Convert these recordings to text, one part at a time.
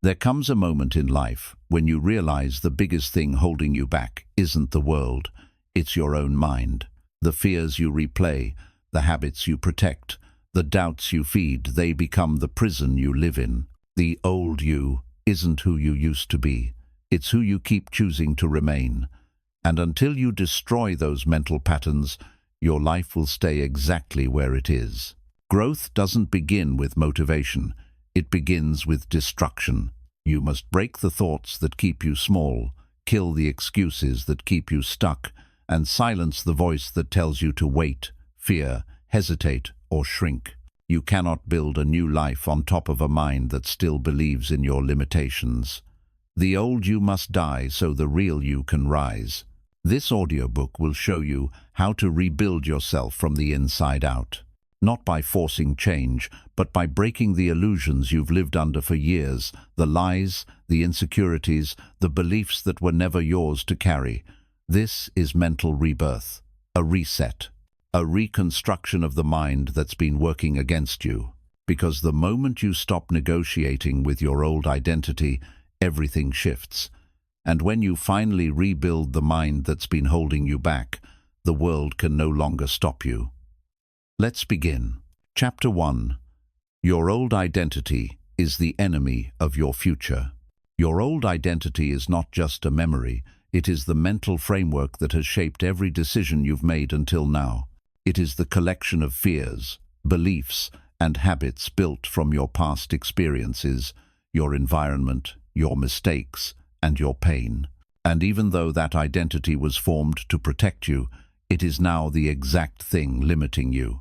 There comes a moment in life when you realize the biggest thing holding you back isn't the world, it's your own mind. The fears you replay, the habits you protect, the doubts you feed, they become the prison you live in. The old you isn't who you used to be, it's who you keep choosing to remain. And until you destroy those mental patterns, your life will stay exactly where it is. Growth doesn't begin with motivation, it begins with destruction. You must break the thoughts that keep you small, kill the excuses that keep you stuck, and silence the voice that tells you to wait, fear, hesitate, or shrink. You cannot build a new life on top of a mind that still believes in your limitations. The old you must die so the real you can rise. This audiobook will show you how to rebuild yourself from the inside out. Not by forcing change, but by breaking the illusions you've lived under for years, the lies, the insecurities, the beliefs that were never yours to carry. This is mental rebirth, a reset, a reconstruction of the mind that's been working against you. Because the moment you stop negotiating with your old identity, everything shifts. And when you finally rebuild the mind that's been holding you back, the world can no longer stop you. Let's begin. Chapter 1. Your old identity is the enemy of your future. Your old identity is not just a memory, it is the mental framework that has shaped every decision you've made until now. It is the collection of fears, beliefs, and habits built from your past experiences, your environment, your mistakes, and your pain. And even though that identity was formed to protect you, it is now the exact thing limiting you.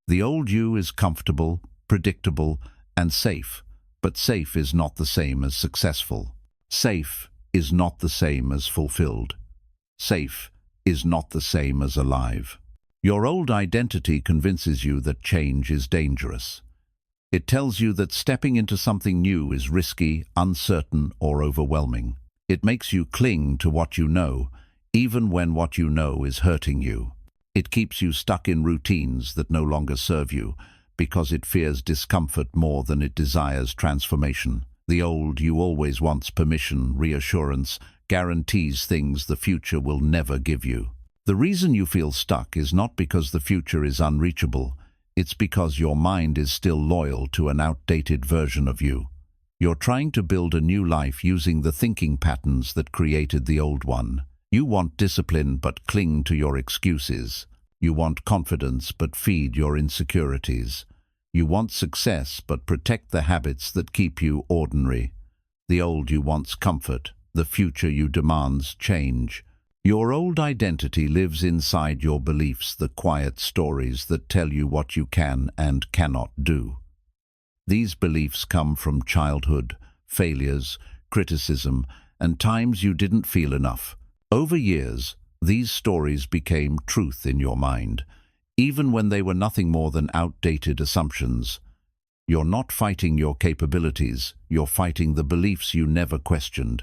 The old you is comfortable, predictable, and safe, but safe is not the same as successful. Safe is not the same as fulfilled. Safe is not the same as alive. Your old identity convinces you that change is dangerous. It tells you that stepping into something new is risky, uncertain, or overwhelming. It makes you cling to what you know, even when what you know is hurting you. It keeps you stuck in routines that no longer serve you, because it fears discomfort more than it desires transformation. The old you always wants permission, reassurance, guarantees things the future will never give you. The reason you feel stuck is not because the future is unreachable, it's because your mind is still loyal to an outdated version of you. You're trying to build a new life using the thinking patterns that created the old one. You want discipline but cling to your excuses. You want confidence but feed your insecurities. You want success but protect the habits that keep you ordinary. The old you wants comfort. The future you demands change. Your old identity lives inside your beliefs, the quiet stories that tell you what you can and cannot do. These beliefs come from childhood, failures, criticism, and times you didn't feel enough. Over years, these stories became truth in your mind, even when they were nothing more than outdated assumptions. You're not fighting your capabilities, you're fighting the beliefs you never questioned.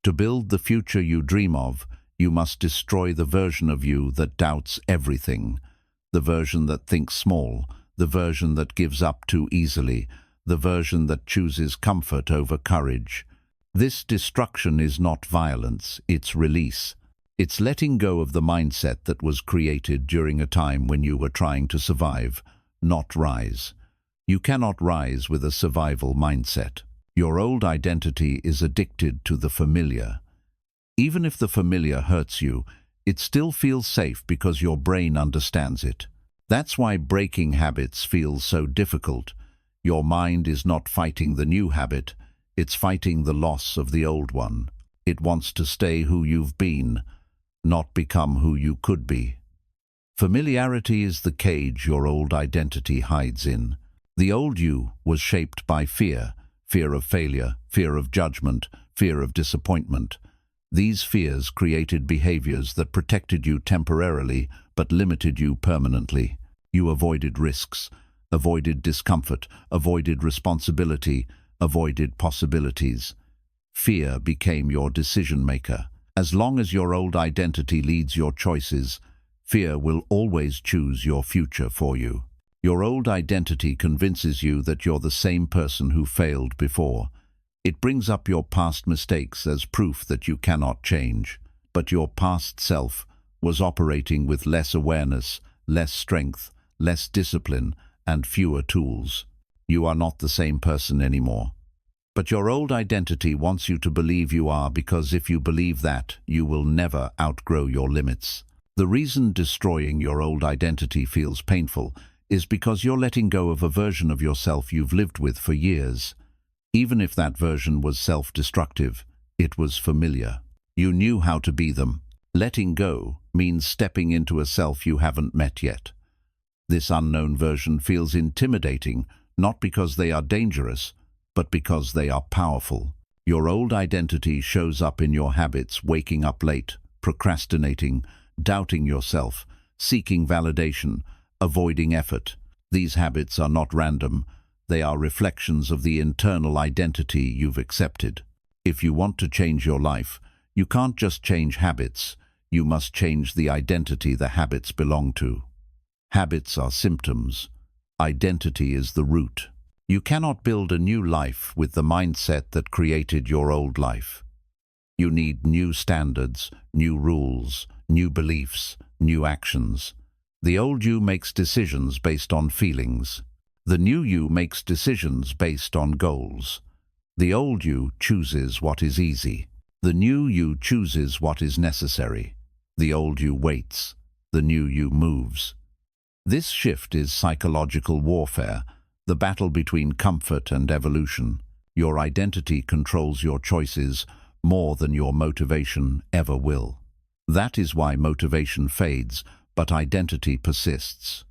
To build the future you dream of, you must destroy the version of you that doubts everything, the version that thinks small, the version that gives up too easily, the version that chooses comfort over courage. This destruction is not violence, it's release. It's letting go of the mindset that was created during a time when you were trying to survive, not rise. You cannot rise with a survival mindset. Your old identity is addicted to the familiar. Even if the familiar hurts you, it still feels safe because your brain understands it. That's why breaking habits feels so difficult. Your mind is not fighting the new habit, it's fighting the loss of the old one. It wants to stay who you've been, not become who you could be. Familiarity is the cage your old identity hides in. The old you was shaped by fear, fear of failure, fear of judgment, fear of disappointment. These fears created behaviors that protected you temporarily but limited you permanently. You avoided risks, avoided discomfort, avoided responsibility, avoided possibilities. Fear became your decision maker. As long as your old identity leads your choices, fear will always choose your future for you. Your old identity convinces you that you're the same person who failed before. It brings up your past mistakes as proof that you cannot change. But your past self was operating with less awareness, less strength, less discipline, and fewer tools. You are not the same person anymore. But your old identity wants you to believe you are, because if you believe that, you will never outgrow your limits. The reason destroying your old identity feels painful is because you're letting go of a version of yourself you've lived with for years. Even if that version was self-destructive, it was familiar. You knew how to be them. Letting go means stepping into a self you haven't met yet. This unknown version feels intimidating, not because they are dangerous, but because they are powerful. Your old identity shows up in your habits: waking up late, procrastinating, doubting yourself, seeking validation, avoiding effort. These habits are not random. They are reflections of the internal identity you've accepted. If you want to change your life, you can't just change habits. You must change the identity the habits belong to. Habits are symptoms. Identity is the root. You cannot build a new life with the mindset that created your old life. You need new standards, new rules, new beliefs, new actions. The old you makes decisions based on feelings. The new you makes decisions based on goals. The old you chooses what is easy. The new you chooses what is necessary. The old you waits. The new you moves. This shift is psychological warfare, the battle between comfort and evolution. Your identity controls your choices more than your motivation ever will. That is why motivation fades, but identity persists.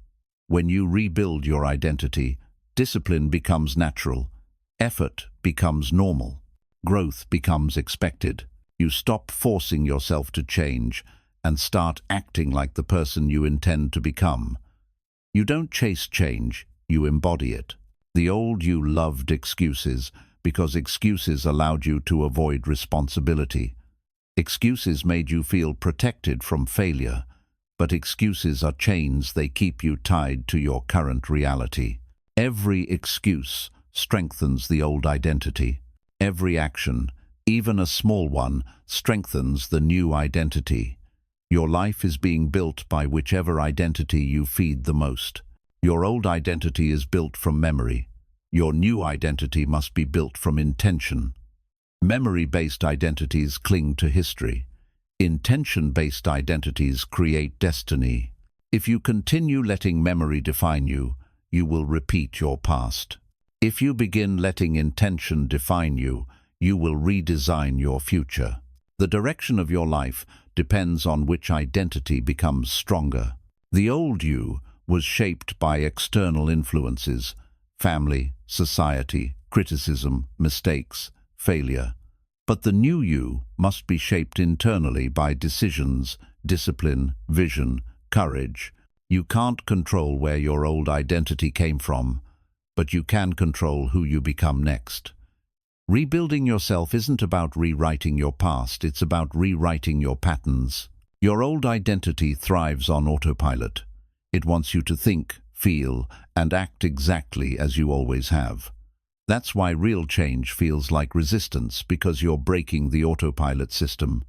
When you rebuild your identity, discipline becomes natural, effort becomes normal, growth becomes expected. You stop forcing yourself to change and start acting like the person you intend to become. You don't chase change, you embody it. The old you loved excuses because excuses allowed you to avoid responsibility. Excuses made you feel protected from failure, but excuses are chains. They keep you tied to your current reality. Every excuse strengthens the old identity. Every action, even a small one, strengthens the new identity. Your life is being built by whichever identity you feed the most. Your old identity is built from memory. Your new identity must be built from intention. Memory-based identities cling to history. Intention-based identities create destiny. If you continue letting memory define you, you will repeat your past. If you begin letting intention define you, you will redesign your future. The direction of your life depends on which identity becomes stronger. The old you was shaped by external influences: family, society, criticism, mistakes, failure. But the new you must be shaped internally by decisions, discipline, vision, courage. You can't control where your old identity came from, but you can control who you become next. Rebuilding yourself isn't about rewriting your past, it's about rewriting your patterns. Your old identity thrives on autopilot. It wants you to think, feel, and act exactly as you always have. That's why real change feels like resistance, because you're breaking the autopilot system.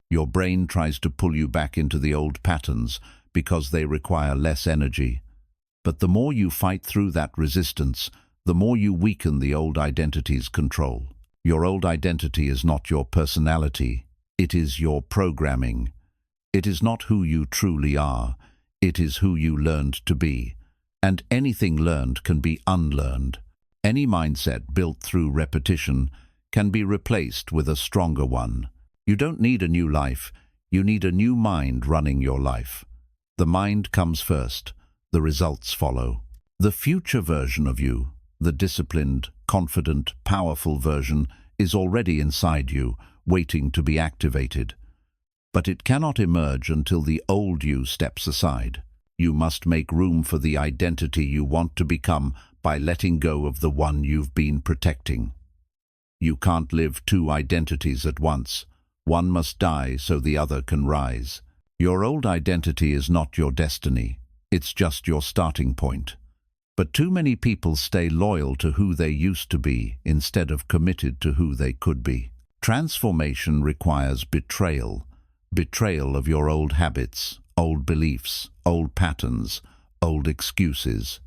Your brain tries to pull you back into the old patterns because they require less energy. But the more you fight through that resistance, the more you weaken the old identity's control. Your old identity is not your personality, it is your programming. It is not who you truly are, it is who you learned to be. And anything learned can be unlearned. Any mindset built through repetition can be replaced with a stronger one. You don't need a new life, you need a new mind running your life. The mind comes first, the results follow. The future version of you, the disciplined, confident, powerful version, is already inside you, waiting to be activated. But it cannot emerge until the old you steps aside. You must make room for the identity you want to become by letting go of the one you've been protecting. You can't live two identities at once. One must die so the other can rise. Your old identity is not your destiny. It's just your starting point. But too many people stay loyal to who they used to be instead of committed to who they could be. Transformation requires betrayal. Betrayal of your old habits, old beliefs, old patterns, old excuses.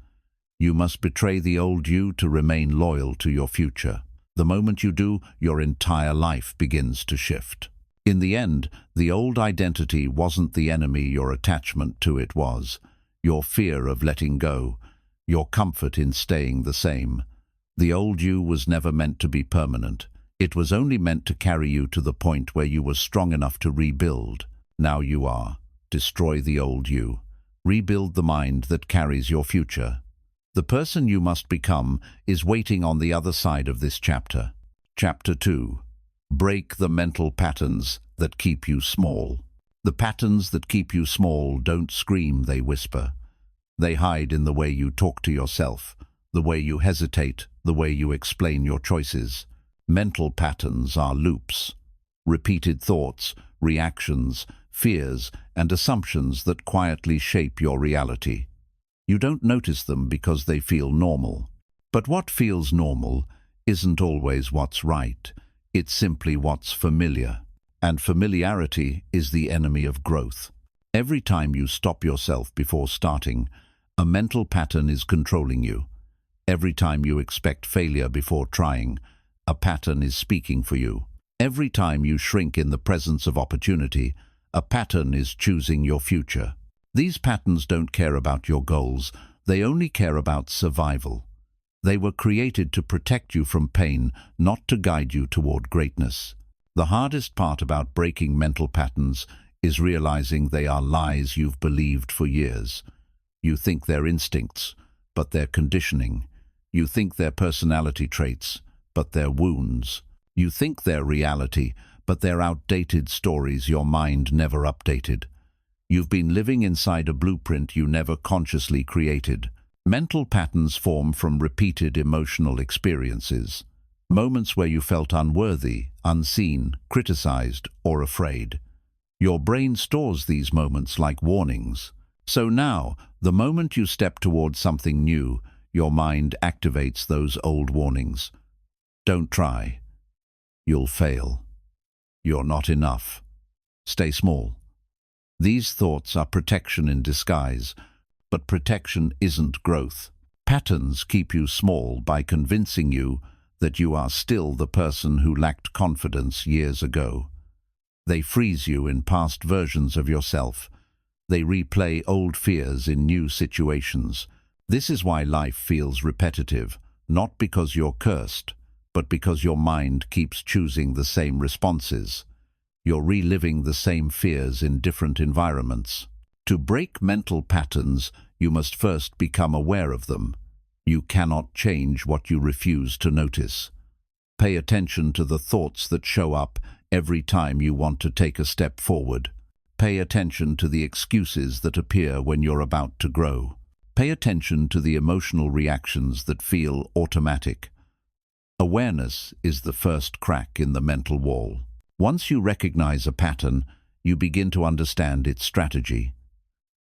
You must betray the old you to remain loyal to your future. The moment you do, your entire life begins to shift. In the end, the old identity wasn't the enemy your attachment to it was. Your fear of letting go, your comfort in staying the same. The old you was never meant to be permanent. It was only meant to carry you to the point where you were strong enough to rebuild. Now you are. Destroy the old you. Rebuild the mind that carries your future. The person you must become is waiting on the other side of this chapter. Chapter 2. Break the mental patterns that keep you small. The patterns that keep you small don't scream, they whisper. They hide in the way you talk to yourself, the way you hesitate, the way you explain your choices. Mental patterns are loops. Repeated thoughts, reactions, fears, and assumptions that quietly shape your reality. You don't notice them because they feel normal. But what feels normal isn't always what's right. It's simply what's familiar. And familiarity is the enemy of growth. Every time you stop yourself before starting, a mental pattern is controlling you. Every time you expect failure before trying, a pattern is speaking for you. Every time you shrink in the presence of opportunity, a pattern is choosing your future. These patterns don't care about your goals. They only care about survival. They were created to protect you from pain, not to guide you toward greatness. The hardest part about breaking mental patterns is realizing they are lies you've believed for years. You think they're instincts, but they're conditioning. You think they're personality traits, but they're wounds. You think they're reality, but they're outdated stories your mind never updated. You've been living inside a blueprint you never consciously created. Mental patterns form from repeated emotional experiences. Moments where you felt unworthy, unseen, criticized, or afraid. Your brain stores these moments like warnings. So now, the moment you step towards something new, your mind activates those old warnings. Don't try. You'll fail. You're not enough. Stay small. These thoughts are protection in disguise, but protection isn't growth. Patterns keep you small by convincing you that you are still the person who lacked confidence years ago. They freeze you in past versions of yourself. They replay old fears in new situations. This is why life feels repetitive, not because you're cursed, but because your mind keeps choosing the same responses. You're reliving the same fears in different environments. To break mental patterns, you must first become aware of them. You cannot change what you refuse to notice. Pay attention to the thoughts that show up every time you want to take a step forward. Pay attention to the excuses that appear when you're about to grow. Pay attention to the emotional reactions that feel automatic. Awareness is the first crack in the mental wall. Once you recognize a pattern, you begin to understand its strategy.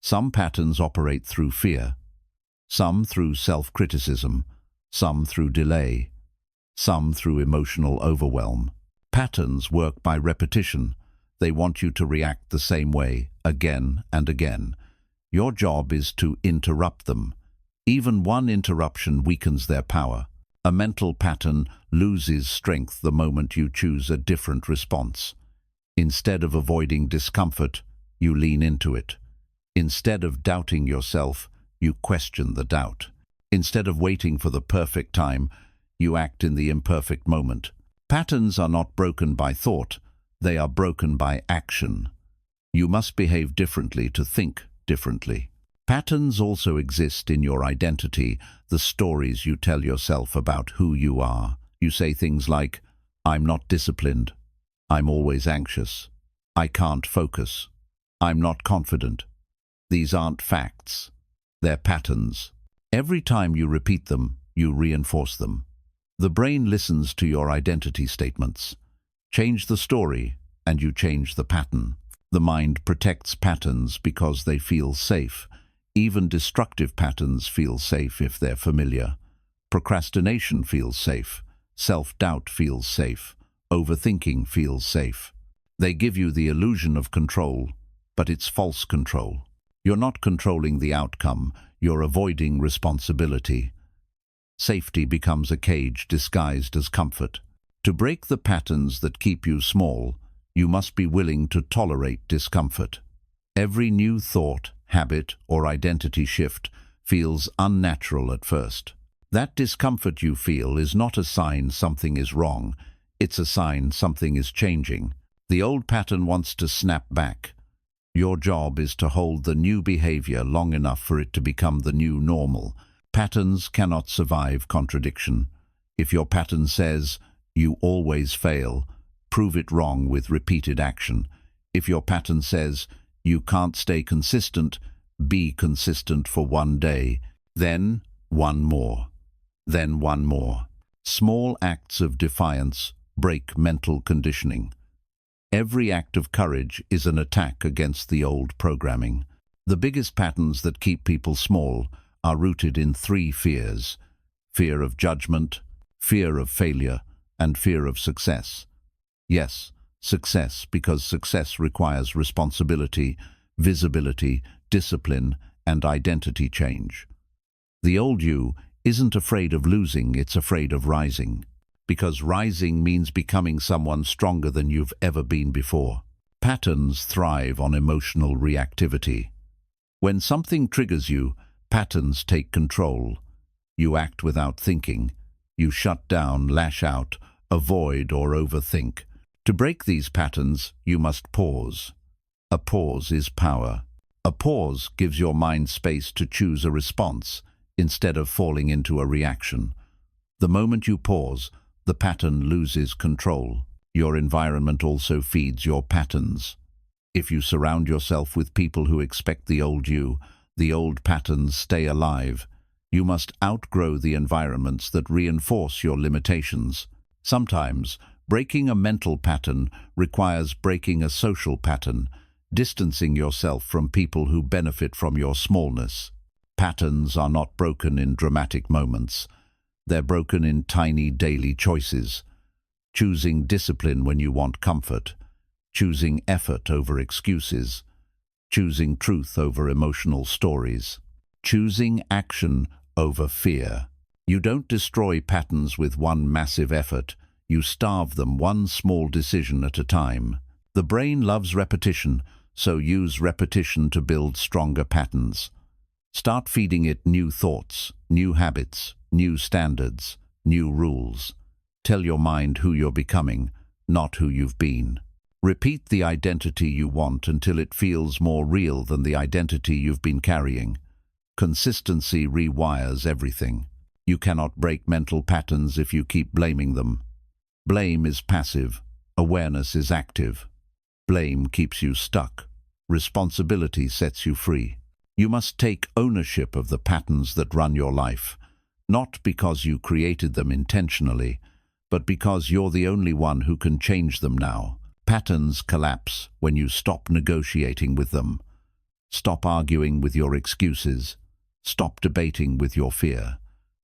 Some patterns operate through fear, some through self-criticism, some through delay, some through emotional overwhelm. Patterns work by repetition. They want you to react the same way, again and again. Your job is to interrupt them. Even one interruption weakens their power. A mental pattern loses strength the moment you choose a different response. Instead of avoiding discomfort, you lean into it. Instead of doubting yourself, you question the doubt. Instead of waiting for the perfect time, you act in the imperfect moment. Patterns are not broken by thought, they are broken by action. You must behave differently to think differently. Patterns also exist in your identity, the stories you tell yourself about who you are. You say things like, "I'm not disciplined. I'm always anxious. I can't focus. I'm not confident." These aren't facts. They're patterns. Every time you repeat them, you reinforce them. The brain listens to your identity statements. Change the story, and you change the pattern. The mind protects patterns because they feel safe. Even destructive patterns feel safe if they're familiar. Procrastination feels safe. Self-doubt feels safe. Overthinking feels safe. They give you the illusion of control, but it's false control. You're not controlling the outcome, you're avoiding responsibility. Safety becomes a cage disguised as comfort. To break the patterns that keep you small, you must be willing to tolerate discomfort. Every new thought, habit, or identity shift feels unnatural at first. That discomfort you feel is not a sign something is wrong, it's a sign something is changing. The old pattern wants to snap back. Your job is to hold the new behavior long enough for it to become the new normal. Patterns cannot survive contradiction. If your pattern says, "You always fail," prove it wrong with repeated action. If your pattern says, "You can't stay consistent," be consistent for one day, then one more, then one more. Small acts of defiance break mental conditioning. Every act of courage is an attack against the old programming. The biggest patterns that keep people small are rooted in three fears: fear of judgment, fear of failure, and fear of success. Yes, success, because success requires responsibility, visibility, discipline, and identity change. The old you isn't afraid of losing, it's afraid of rising. Because rising means becoming someone stronger than you've ever been before. Patterns thrive on emotional reactivity. When something triggers you, patterns take control. You act without thinking. You shut down, lash out, avoid, or overthink. To break these patterns, you must pause. A pause is power. A pause gives your mind space to choose a response instead of falling into a reaction. The moment you pause, the pattern loses control. Your environment also feeds your patterns. If you surround yourself with people who expect the old patterns stay alive. You must outgrow the environments that reinforce your limitations. Sometimes, breaking a mental pattern requires breaking a social pattern, distancing yourself from people who benefit from your smallness. Patterns are not broken in dramatic moments. They're broken in tiny daily choices. Choosing discipline when you want comfort. Choosing effort over excuses. Choosing truth over emotional stories. Choosing action over fear. You don't destroy patterns with one massive effort. You starve them one small decision at a time. The brain loves repetition, so use repetition to build stronger patterns. Start feeding it new thoughts, new habits, new standards, new rules. Tell your mind who you're becoming, not who you've been. Repeat the identity you want until it feels more real than the identity you've been carrying. Consistency rewires everything. You cannot break mental patterns if you keep blaming them. Blame is passive. Awareness is active. Blame keeps you stuck. Responsibility sets you free. You must take ownership of the patterns that run your life, not because you created them intentionally, but because you're the only one who can change them now. Patterns collapse when you stop negotiating with them. Stop arguing with your excuses. Stop debating with your fear.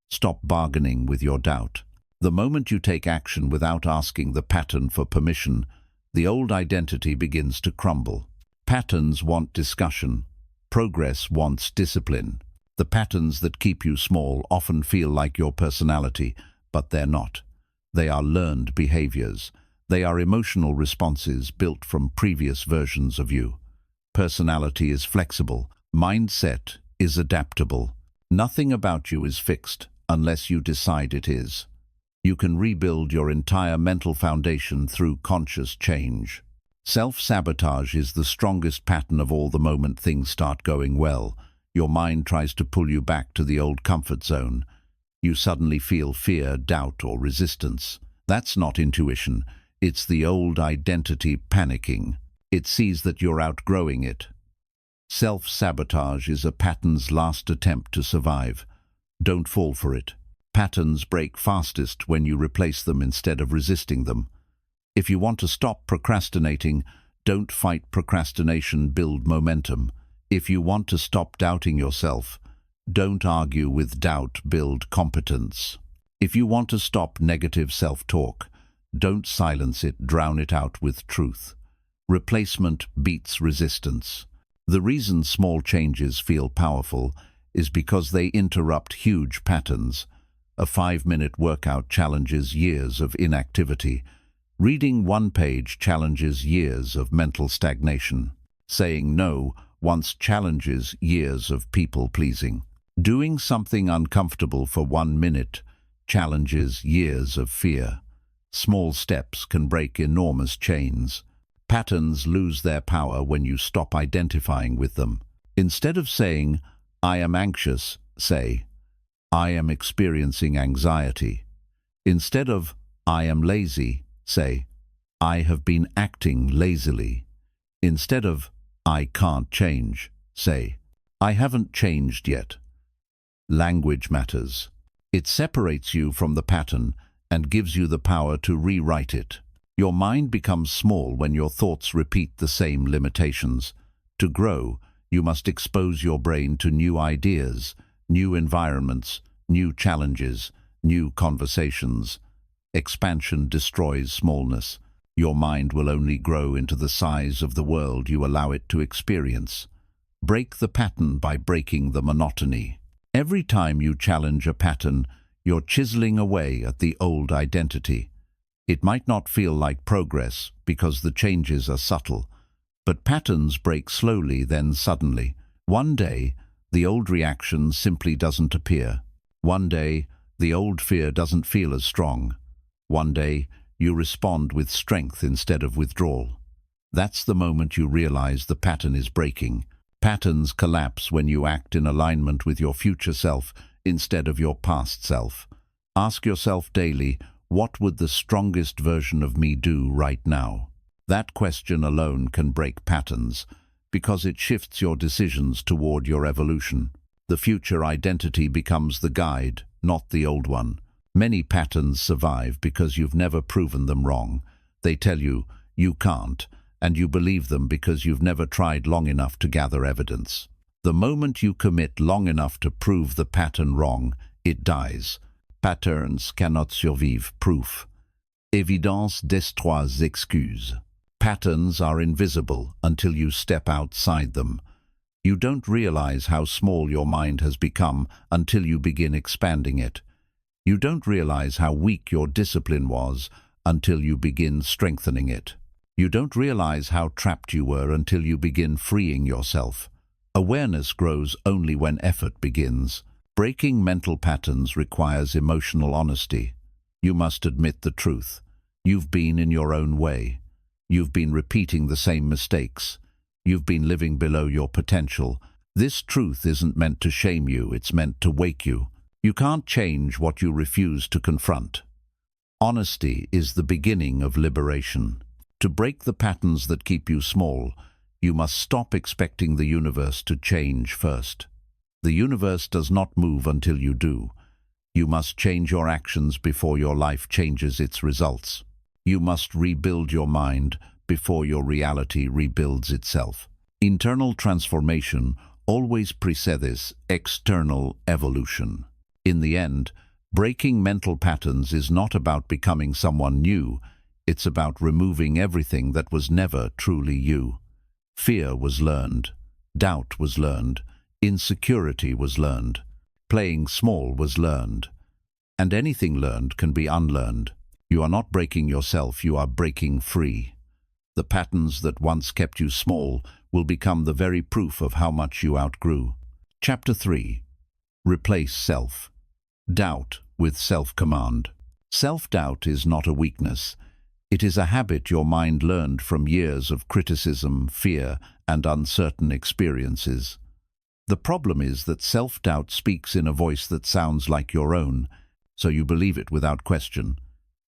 Stop bargaining with your doubt. The moment you take action without asking the pattern for permission, the old identity begins to crumble. Patterns want discussion. Progress wants discipline. The patterns that keep you small often feel like your personality, but they're not. They are learned behaviors. They are emotional responses built from previous versions of you. Personality is flexible. Mindset is adaptable. Nothing about you is fixed unless you decide it is. You can rebuild your entire mental foundation through conscious change. Self-sabotage is the strongest pattern of all. The moment things start going well, your mind tries to pull you back to the old comfort zone. You suddenly feel fear, doubt, or resistance. That's not intuition. It's the old identity panicking. It sees that you're outgrowing it. Self-sabotage is a pattern's last attempt to survive. Don't fall for it. Patterns break fastest when you replace them instead of resisting them. If you want to stop procrastinating, don't fight procrastination, build momentum. If you want to stop doubting yourself, don't argue with doubt, build competence. If you want to stop negative self-talk, don't silence it, drown it out with truth. Replacement beats resistance. The reason small changes feel powerful is because they interrupt huge patterns. A 5-minute workout challenges years of inactivity. Reading one page challenges years of mental stagnation. Saying no once challenges years of people-pleasing. Doing something uncomfortable for 1 minute challenges years of fear. Small steps can break enormous chains. Patterns lose their power when you stop identifying with them. Instead of saying, "I am anxious," say, "I am experiencing anxiety." Instead of, "I am lazy," say, "I have been acting lazily." Instead of, "I can't change," say, "I haven't changed yet." Language matters. It separates you from the pattern and gives you the power to rewrite it. Your mind becomes small when your thoughts repeat the same limitations. To grow, you must expose your brain to new ideas, new environments, new challenges, new conversations. Expansion destroys smallness. Your mind will only grow into the size of the world you allow it to experience. Break the pattern by breaking the monotony. Every time you challenge a pattern, you're chiseling away at the old identity. It might not feel like progress because the changes are subtle, but patterns break slowly, then suddenly. One day, the old reaction simply doesn't appear. One day, the old fear doesn't feel as strong. One day, you respond with strength instead of withdrawal. That's the moment you realize the pattern is breaking. Patterns collapse when you act in alignment with your future self instead of your past self. Ask yourself daily, what would the strongest version of me do right now? That question alone can break patterns because it shifts your decisions toward your evolution. The future identity becomes the guide, not the old one. Many patterns survive because you've never proven them wrong. They tell you, you can't, and you believe them because you've never tried long enough to gather evidence. The moment you commit long enough to prove the pattern wrong, it dies. Patterns cannot survive proof. Évidence destroit excuses. Patterns are invisible until you step outside them. You don't realize how small your mind has become until you begin expanding it. You don't realize how weak your discipline was until you begin strengthening it. You don't realize how trapped you were until you begin freeing yourself. Awareness grows only when effort begins. Breaking mental patterns requires emotional honesty. You must admit the truth. You've been in your own way. You've been repeating the same mistakes. You've been living below your potential. This truth isn't meant to shame you, it's meant to wake you. You can't change what you refuse to confront. Honesty is the beginning of liberation. To break the patterns that keep you small, you must stop expecting the universe to change first. The universe does not move until you do. You must change your actions before your life changes its results. You must rebuild your mind before your reality rebuilds itself. Internal transformation always precedes external evolution. In the end, breaking mental patterns is not about becoming someone new. It's about removing everything that was never truly you. Fear was learned. Doubt was learned. Insecurity was learned. Playing small was learned. And anything learned can be unlearned. You are not breaking yourself, you are breaking free. The patterns that once kept you small will become the very proof of how much you outgrew. Chapter 3. Replace self. Doubt with self-command. Self-doubt is not a weakness. It is a habit your mind learned from years of criticism, fear, and uncertain experiences. The problem is that self-doubt speaks in a voice that sounds like your own, so you believe it without question.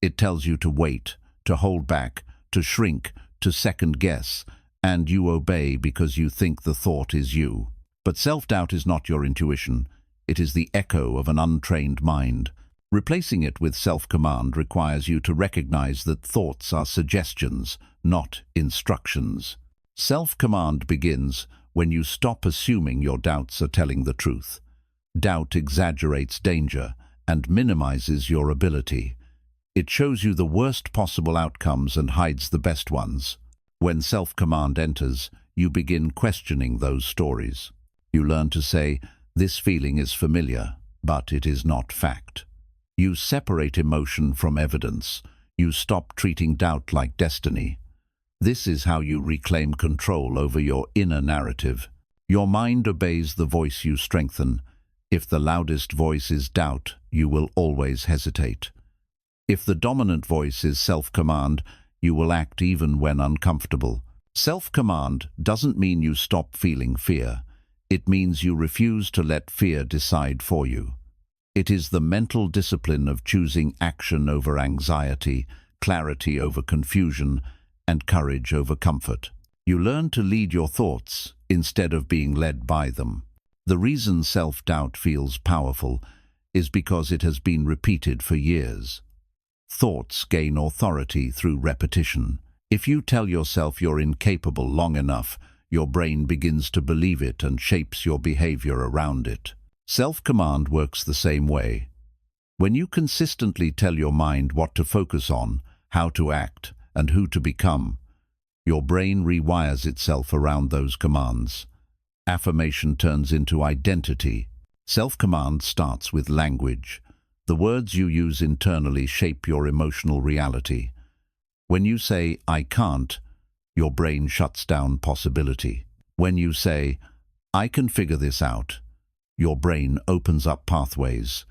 It tells you to wait, to hold back, to shrink, to second-guess, and you obey because you think the thought is you. But self-doubt is not your intuition. It is the echo of an untrained mind. Replacing it with self-command requires you to recognize that thoughts are suggestions, not instructions. Self-command begins when you stop assuming your doubts are telling the truth. Doubt exaggerates danger and minimizes your ability. It shows you the worst possible outcomes and hides the best ones. When self-command enters, you begin questioning those stories. You learn to say, "This feeling is familiar, but it is not fact." You separate emotion from evidence. You stop treating doubt like destiny. This is how you reclaim control over your inner narrative. Your mind obeys the voice you strengthen. If the loudest voice is doubt, you will always hesitate. If the dominant voice is self-command, you will act even when uncomfortable. Self-command doesn't mean you stop feeling fear. It means you refuse to let fear decide for you. It is the mental discipline of choosing action over anxiety, clarity over confusion, and courage over comfort. You learn to lead your thoughts instead of being led by them. The reason self-doubt feels powerful is because it has been repeated for years. Thoughts gain authority through repetition. If you tell yourself you're incapable long enough, your brain begins to believe it and shapes your behavior around it. Self-command works the same way. When you consistently tell your mind what to focus on, how to act, and who to become, your brain rewires itself around those commands. Affirmation turns into identity. Self-command starts with language. The words you use internally shape your emotional reality. When you say, "I can't," your brain shuts down possibility. When you say, "I can figure this out," your brain opens up pathways.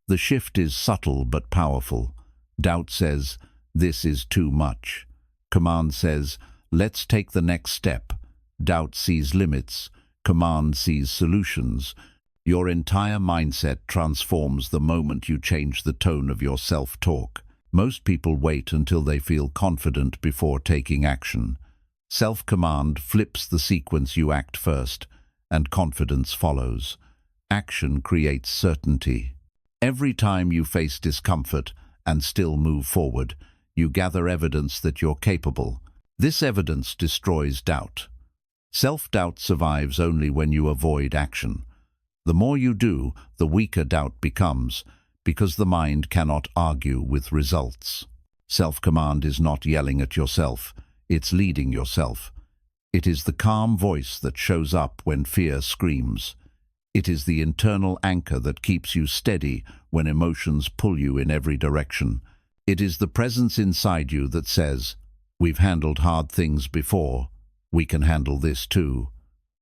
The shift is subtle but powerful. Doubt says, "This is too much." Command says, "Let's take the next step." Doubt sees limits. Command sees solutions. Your entire mindset transforms the moment you change the tone of your self-talk. Most people wait until they feel confident before taking action. Self-command flips the sequence. You act first, and confidence follows. Action creates certainty. Every time you face discomfort and still move forward, you gather evidence that you're capable. This evidence destroys doubt. Self-doubt survives only when you avoid action. The more you do, the weaker doubt becomes, because the mind cannot argue with results. Self-command is not yelling at yourself, it's leading yourself. It is the calm voice that shows up when fear screams. It is the internal anchor that keeps you steady when emotions pull you in every direction. It is the presence inside you that says, "We've handled hard things before. We can handle this too."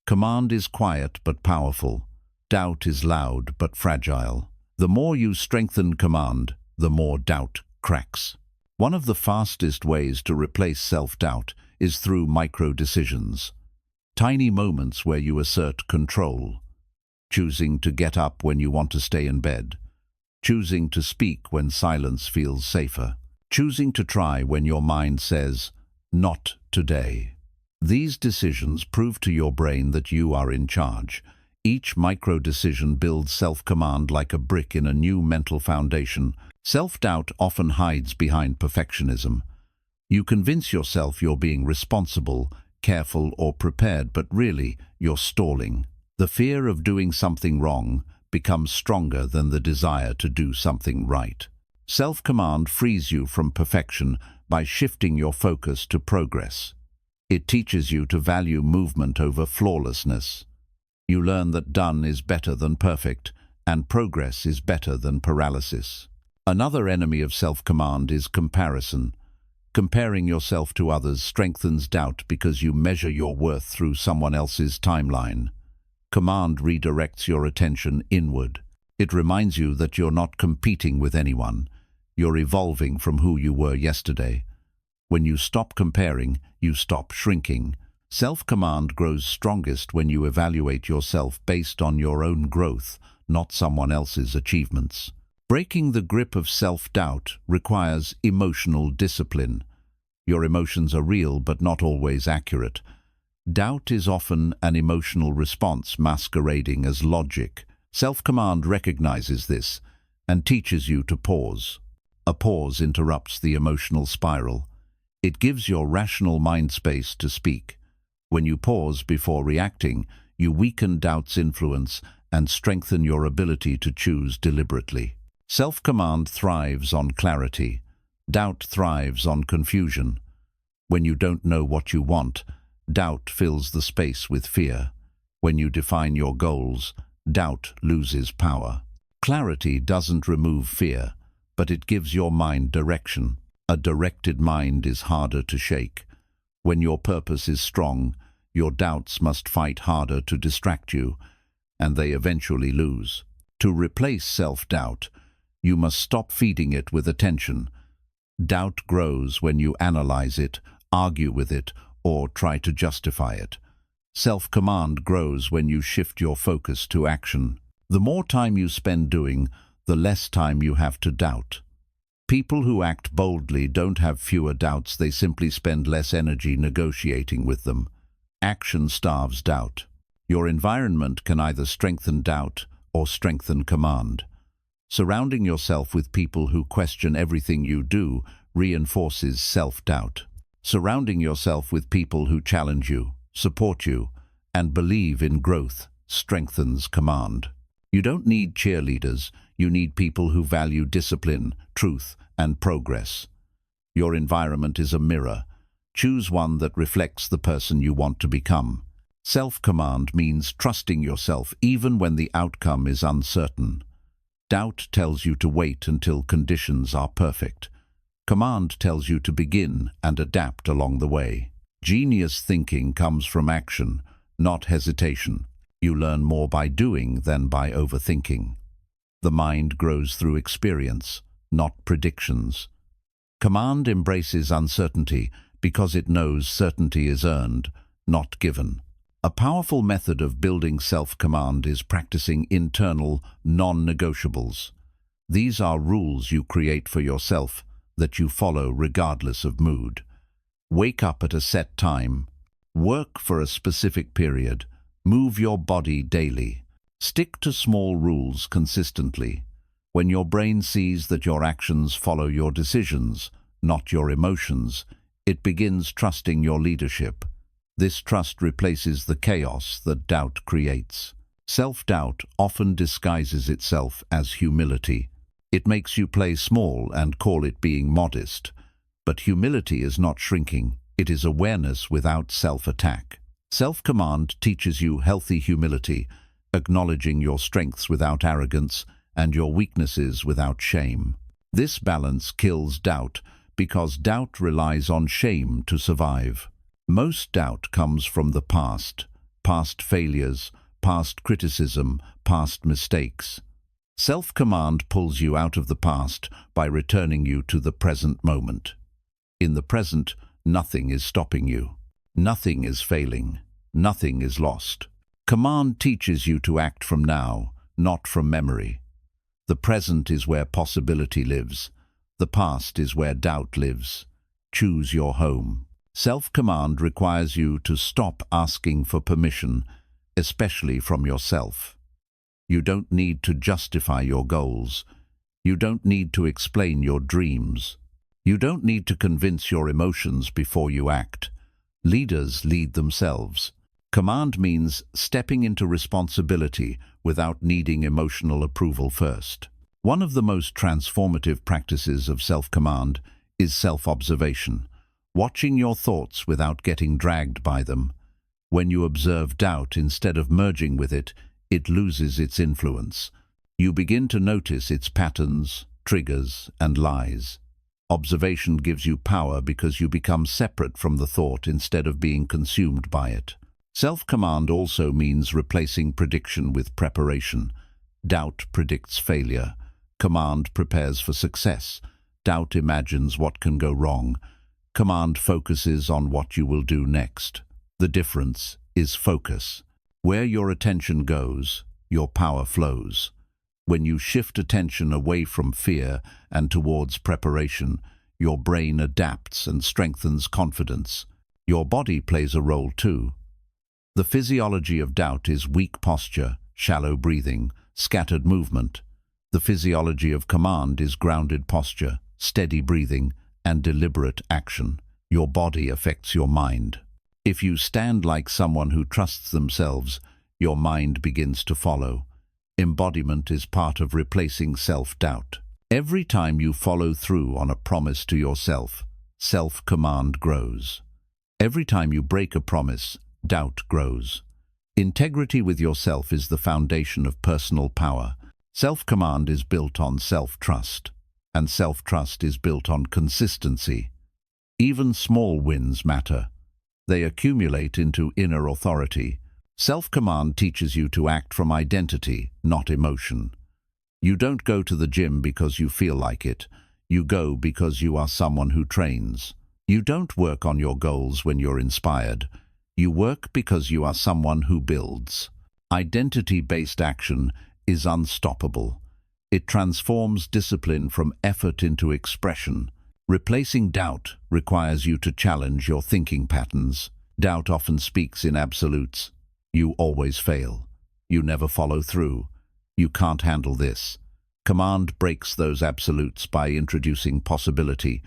Command is quiet but powerful. Doubt is loud but fragile. The more you strengthen command, the more doubt cracks. One of the fastest ways to replace self-doubt is through micro-decisions. Tiny moments where you assert control. Choosing to get up when you want to stay in bed. Choosing to speak when silence feels safer. Choosing to try when your mind says, "Not today." These decisions prove to your brain that you are in charge. Each micro-decision builds self-command like a brick in a new mental foundation. Self-doubt often hides behind perfectionism. You convince yourself you're being responsible, careful, or prepared, but really, you're stalling. The fear of doing something wrong becomes stronger than the desire to do something right. Self-command frees you from perfection by shifting your focus to progress. It teaches you to value movement over flawlessness. You learn that done is better than perfect, and progress is better than paralysis. Another enemy of self-command is comparison. Comparing yourself to others strengthens doubt because you measure your worth through someone else's timeline. Command redirects your attention inward. It reminds you that you're not competing with anyone. You're evolving from who you were yesterday. When you stop comparing, you stop shrinking. Self-command grows strongest when you evaluate yourself based on your own growth, not someone else's achievements. Breaking the grip of self-doubt requires emotional discipline. Your emotions are real but not always accurate. Doubt is often an emotional response masquerading as logic. Self-command recognizes this and teaches you to pause. A pause interrupts the emotional spiral. It gives your rational mind space to speak. When you pause before reacting, you weaken doubt's influence and strengthen your ability to choose deliberately. Self-command thrives on clarity. Doubt thrives on confusion. When you don't know what you want, doubt fills the space with fear. When you define your goals, doubt loses power. Clarity doesn't remove fear, but it gives your mind direction. A directed mind is harder to shake. When your purpose is strong, your doubts must fight harder to distract you, and they eventually lose. To replace self-doubt, you must stop feeding it with attention. Doubt grows when you analyze it, argue with it, or try to justify it. Self-command grows when you shift your focus to action. The more time you spend doing, the less time you have to doubt. People who act boldly don't have fewer doubts, they simply spend less energy negotiating with them. Action starves doubt. Your environment can either strengthen doubt or strengthen command. Surrounding yourself with people who question everything you do reinforces self-doubt. Surrounding yourself with people who challenge you, support you, and believe in growth strengthens command. You don't need cheerleaders, you need people who value discipline, truth, and progress. Your environment is a mirror. Choose one that reflects the person you want to become. Self-command means trusting yourself even when the outcome is uncertain. Doubt tells you to wait until conditions are perfect. Command tells you to begin and adapt along the way. Genius thinking comes from action, not hesitation. You learn more by doing than by overthinking. The mind grows through experience, not predictions. Command embraces uncertainty because it knows certainty is earned, not given. A powerful method of building self-command is practicing internal non-negotiables. These are rules you create for yourself that you follow regardless of mood. Wake up at a set time. Work for a specific period. Move your body daily. Stick to small rules consistently. When your brain sees that your actions follow your decisions, not your emotions, it begins trusting your leadership. This trust replaces the chaos that doubt creates. Self-doubt often disguises itself as humility. It makes you play small and call it being modest. But humility is not shrinking. It is awareness without self-attack. Self-command teaches you healthy humility, acknowledging your strengths without arrogance and your weaknesses without shame. This balance kills doubt because doubt relies on shame to survive. Most doubt comes from the past failures, past criticism, past mistakes. Self-command pulls you out of the past by returning you to the present moment. In the present, nothing is stopping you. Nothing is failing. Nothing is lost. Command teaches you to act from now, not from memory. The present is where possibility lives. The past is where doubt lives. Choose your home. Self-command requires you to stop asking for permission, especially from yourself. You don't need to justify your goals. You don't need to explain your dreams. You don't need to convince your emotions before you act. Leaders lead themselves. Command means stepping into responsibility without needing emotional approval first. One of the most transformative practices of self-command is self-observation, watching your thoughts without getting dragged by them. When you observe doubt instead of merging with it, it loses its influence. You begin to notice its patterns, triggers, and lies. Observation gives you power because you become separate from the thought instead of being consumed by it. Self-command also means replacing prediction with preparation. Doubt predicts failure. Command prepares for success. Doubt imagines what can go wrong. Command focuses on what you will do next. The difference is focus. Where your attention goes, your power flows. When you shift attention away from fear and towards preparation, your brain adapts and strengthens confidence. Your body plays a role too. The physiology of doubt is weak posture, shallow breathing, scattered movement. The physiology of command is grounded posture, steady breathing, and deliberate action. Your body affects your mind. If you stand like someone who trusts themselves, your mind begins to follow. Embodiment is part of replacing self-doubt. Every time you follow through on a promise to yourself, self-command grows. Every time you break a promise, doubt grows. Integrity with yourself is the foundation of personal power. Self-command is built on self-trust, and self-trust is built on consistency. Even small wins matter. They accumulate into inner authority. Self-command teaches you to act from identity, not emotion. You don't go to the gym because you feel like it. You go because you are someone who trains. You don't work on your goals when you're inspired. You work because you are someone who builds. Identity-based action is unstoppable. It transforms discipline from effort into expression. Replacing doubt requires you to challenge your thinking patterns. Doubt often speaks in absolutes. You always fail. You never follow through. You can't handle this. Command breaks those absolutes by introducing possibility.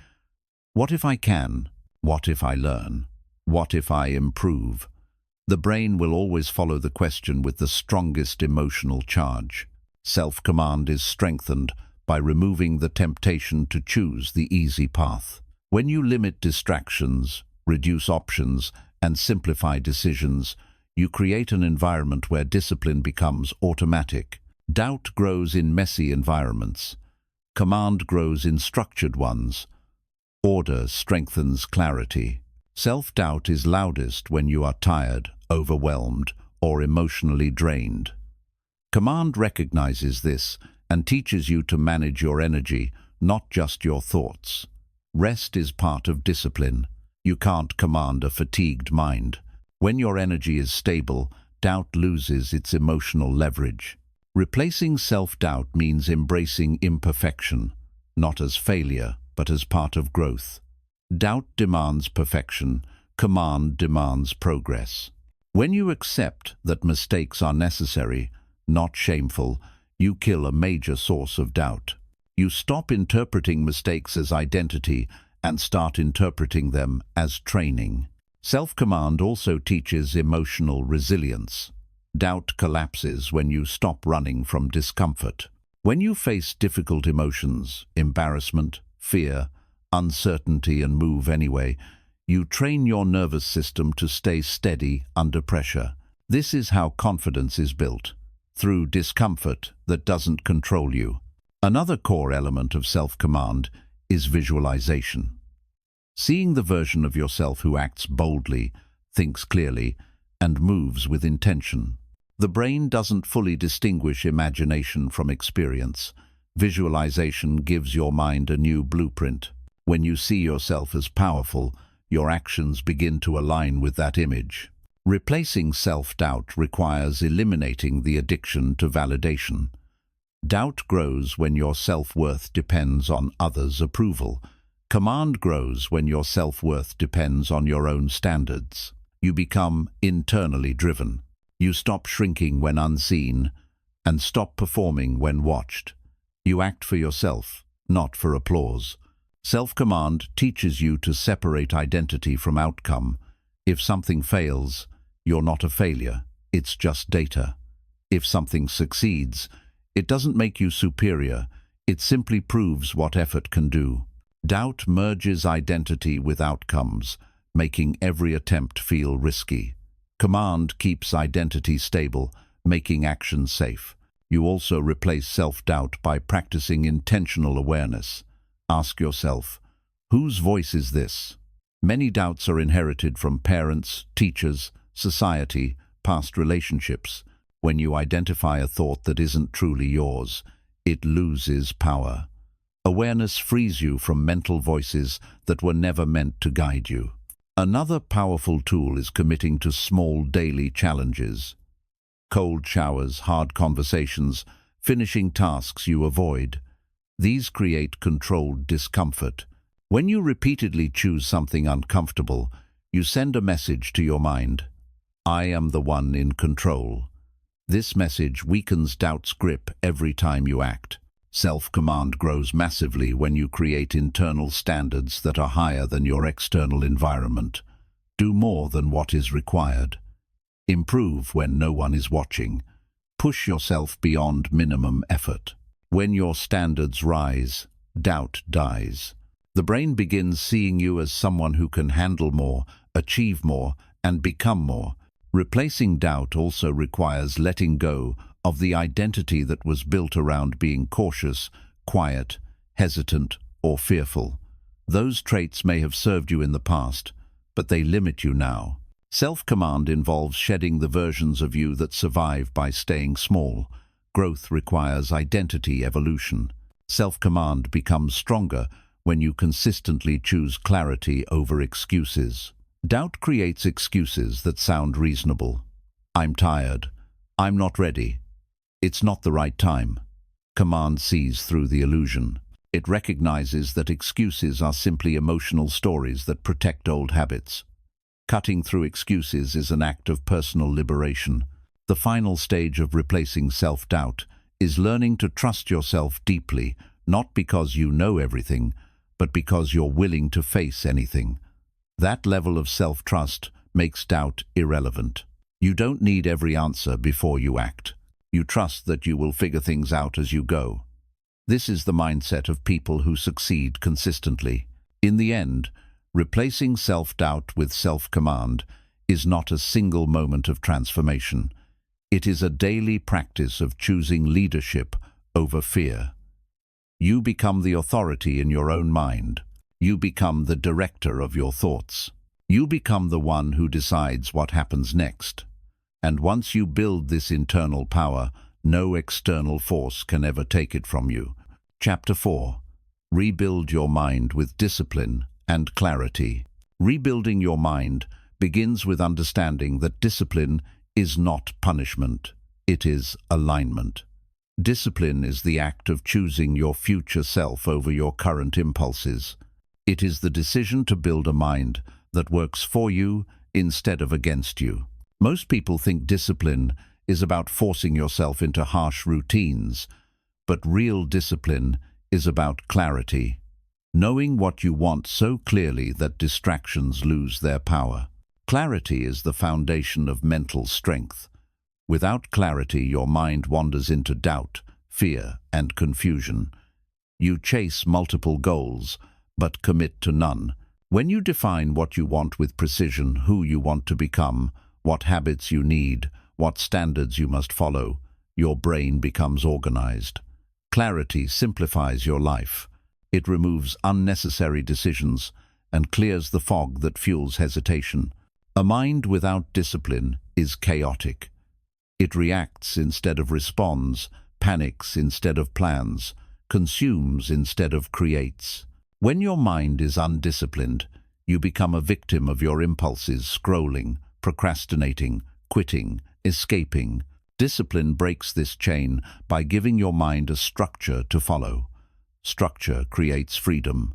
What if I can? What if I learn? What if I improve? The brain will always follow the question with the strongest emotional charge. Self-command is strengthened by removing the temptation to choose the easy path. When you limit distractions, reduce options, and simplify decisions, you create an environment where discipline becomes automatic. Doubt grows in messy environments. Command grows in structured ones. Order strengthens clarity. Self-doubt is loudest when you are tired, overwhelmed, or emotionally drained. Command recognizes this and teaches you to manage your energy, not just your thoughts. Rest is part of discipline. You can't command a fatigued mind. When your energy is stable, doubt loses its emotional leverage. Replacing self-doubt means embracing imperfection, not as failure, but as part of growth. Doubt demands perfection, command demands progress. When you accept that mistakes are necessary, not shameful, you kill a major source of doubt. You stop interpreting mistakes as identity and start interpreting them as training. Self-command also teaches emotional resilience. Doubt collapses when you stop running from discomfort. When you face difficult emotions, embarrassment, fear, uncertainty, and move anyway, you train your nervous system to stay steady under pressure. This is how confidence is built, through discomfort that doesn't control you. Another core element of self-command is visualization. Seeing the version of yourself who acts boldly, thinks clearly, and moves with intention. The brain doesn't fully distinguish imagination from experience. Visualization gives your mind a new blueprint. When you see yourself as powerful, your actions begin to align with that image. Replacing self-doubt requires eliminating the addiction to validation. Doubt grows when your self-worth depends on others' approval. Command grows when your self-worth depends on your own standards. You become internally driven. You stop shrinking when unseen and stop performing when watched. You act for yourself, not for applause. Self-command teaches you to separate identity from outcome. If something fails, you're not a failure. It's just data. If something succeeds, it doesn't make you superior. It simply proves what effort can do. Doubt merges identity with outcomes, making every attempt feel risky. Command keeps identity stable, making action safe. You also replace self-doubt by practicing intentional awareness. Ask yourself, whose voice is this? Many doubts are inherited from parents, teachers, society, past relationships. When you identify a thought that isn't truly yours, it loses power. Awareness frees you from mental voices that were never meant to guide you. Another powerful tool is committing to small daily challenges. Cold showers, hard conversations, finishing tasks you avoid. These create controlled discomfort. When you repeatedly choose something uncomfortable, you send a message to your mind. I am the one in control. This message weakens doubt's grip every time you act. Self-command grows massively when you create internal standards that are higher than your external environment. Do more than what is required. Improve when no one is watching. Push yourself beyond minimum effort. When your standards rise, doubt dies. The brain begins seeing you as someone who can handle more, achieve more, and become more. Replacing doubt also requires letting go of the identity that was built around being cautious, quiet, hesitant, or fearful. Those traits may have served you in the past, but they limit you now. Self-command involves shedding the versions of you that survive by staying small. Growth requires identity evolution. Self-command becomes stronger when you consistently choose clarity over excuses. Doubt creates excuses that sound reasonable. I'm tired. I'm not ready. It's not the right time. Command sees through the illusion. It recognizes that excuses are simply emotional stories that protect old habits. Cutting through excuses is an act of personal liberation. The final stage of replacing self-doubt is learning to trust yourself deeply, not because you know everything, but because you're willing to face anything. That level of self-trust makes doubt irrelevant. You don't need every answer before you act. You trust that you will figure things out as you go. This is the mindset of people who succeed consistently. In the end, replacing self-doubt with self-command is not a single moment of transformation. It is a daily practice of choosing leadership over fear. You become the authority in your own mind. You become the director of your thoughts. You become the one who decides what happens next. And once you build this internal power, no external force can ever take it from you. Chapter 4. Rebuild your mind with discipline and clarity. Rebuilding your mind begins with understanding that discipline is not punishment. It is alignment. Discipline is the act of choosing your future self over your current impulses. It is the decision to build a mind that works for you instead of against you. Most people think discipline is about forcing yourself into harsh routines, but real discipline is about clarity. Knowing what you want so clearly that distractions lose their power. Clarity is the foundation of mental strength. Without clarity, your mind wanders into doubt, fear, and confusion. You chase multiple goals, but commit to none. When you define what you want with precision, who you want to become, what habits you need, what standards you must follow, your brain becomes organized. Clarity simplifies your life. It removes unnecessary decisions and clears the fog that fuels hesitation. A mind without discipline is chaotic. It reacts instead of responds, panics instead of plans, consumes instead of creates. When your mind is undisciplined, you become a victim of your impulses, scrolling, procrastinating, quitting, escaping. Discipline breaks this chain by giving your mind a structure to follow. Structure creates freedom.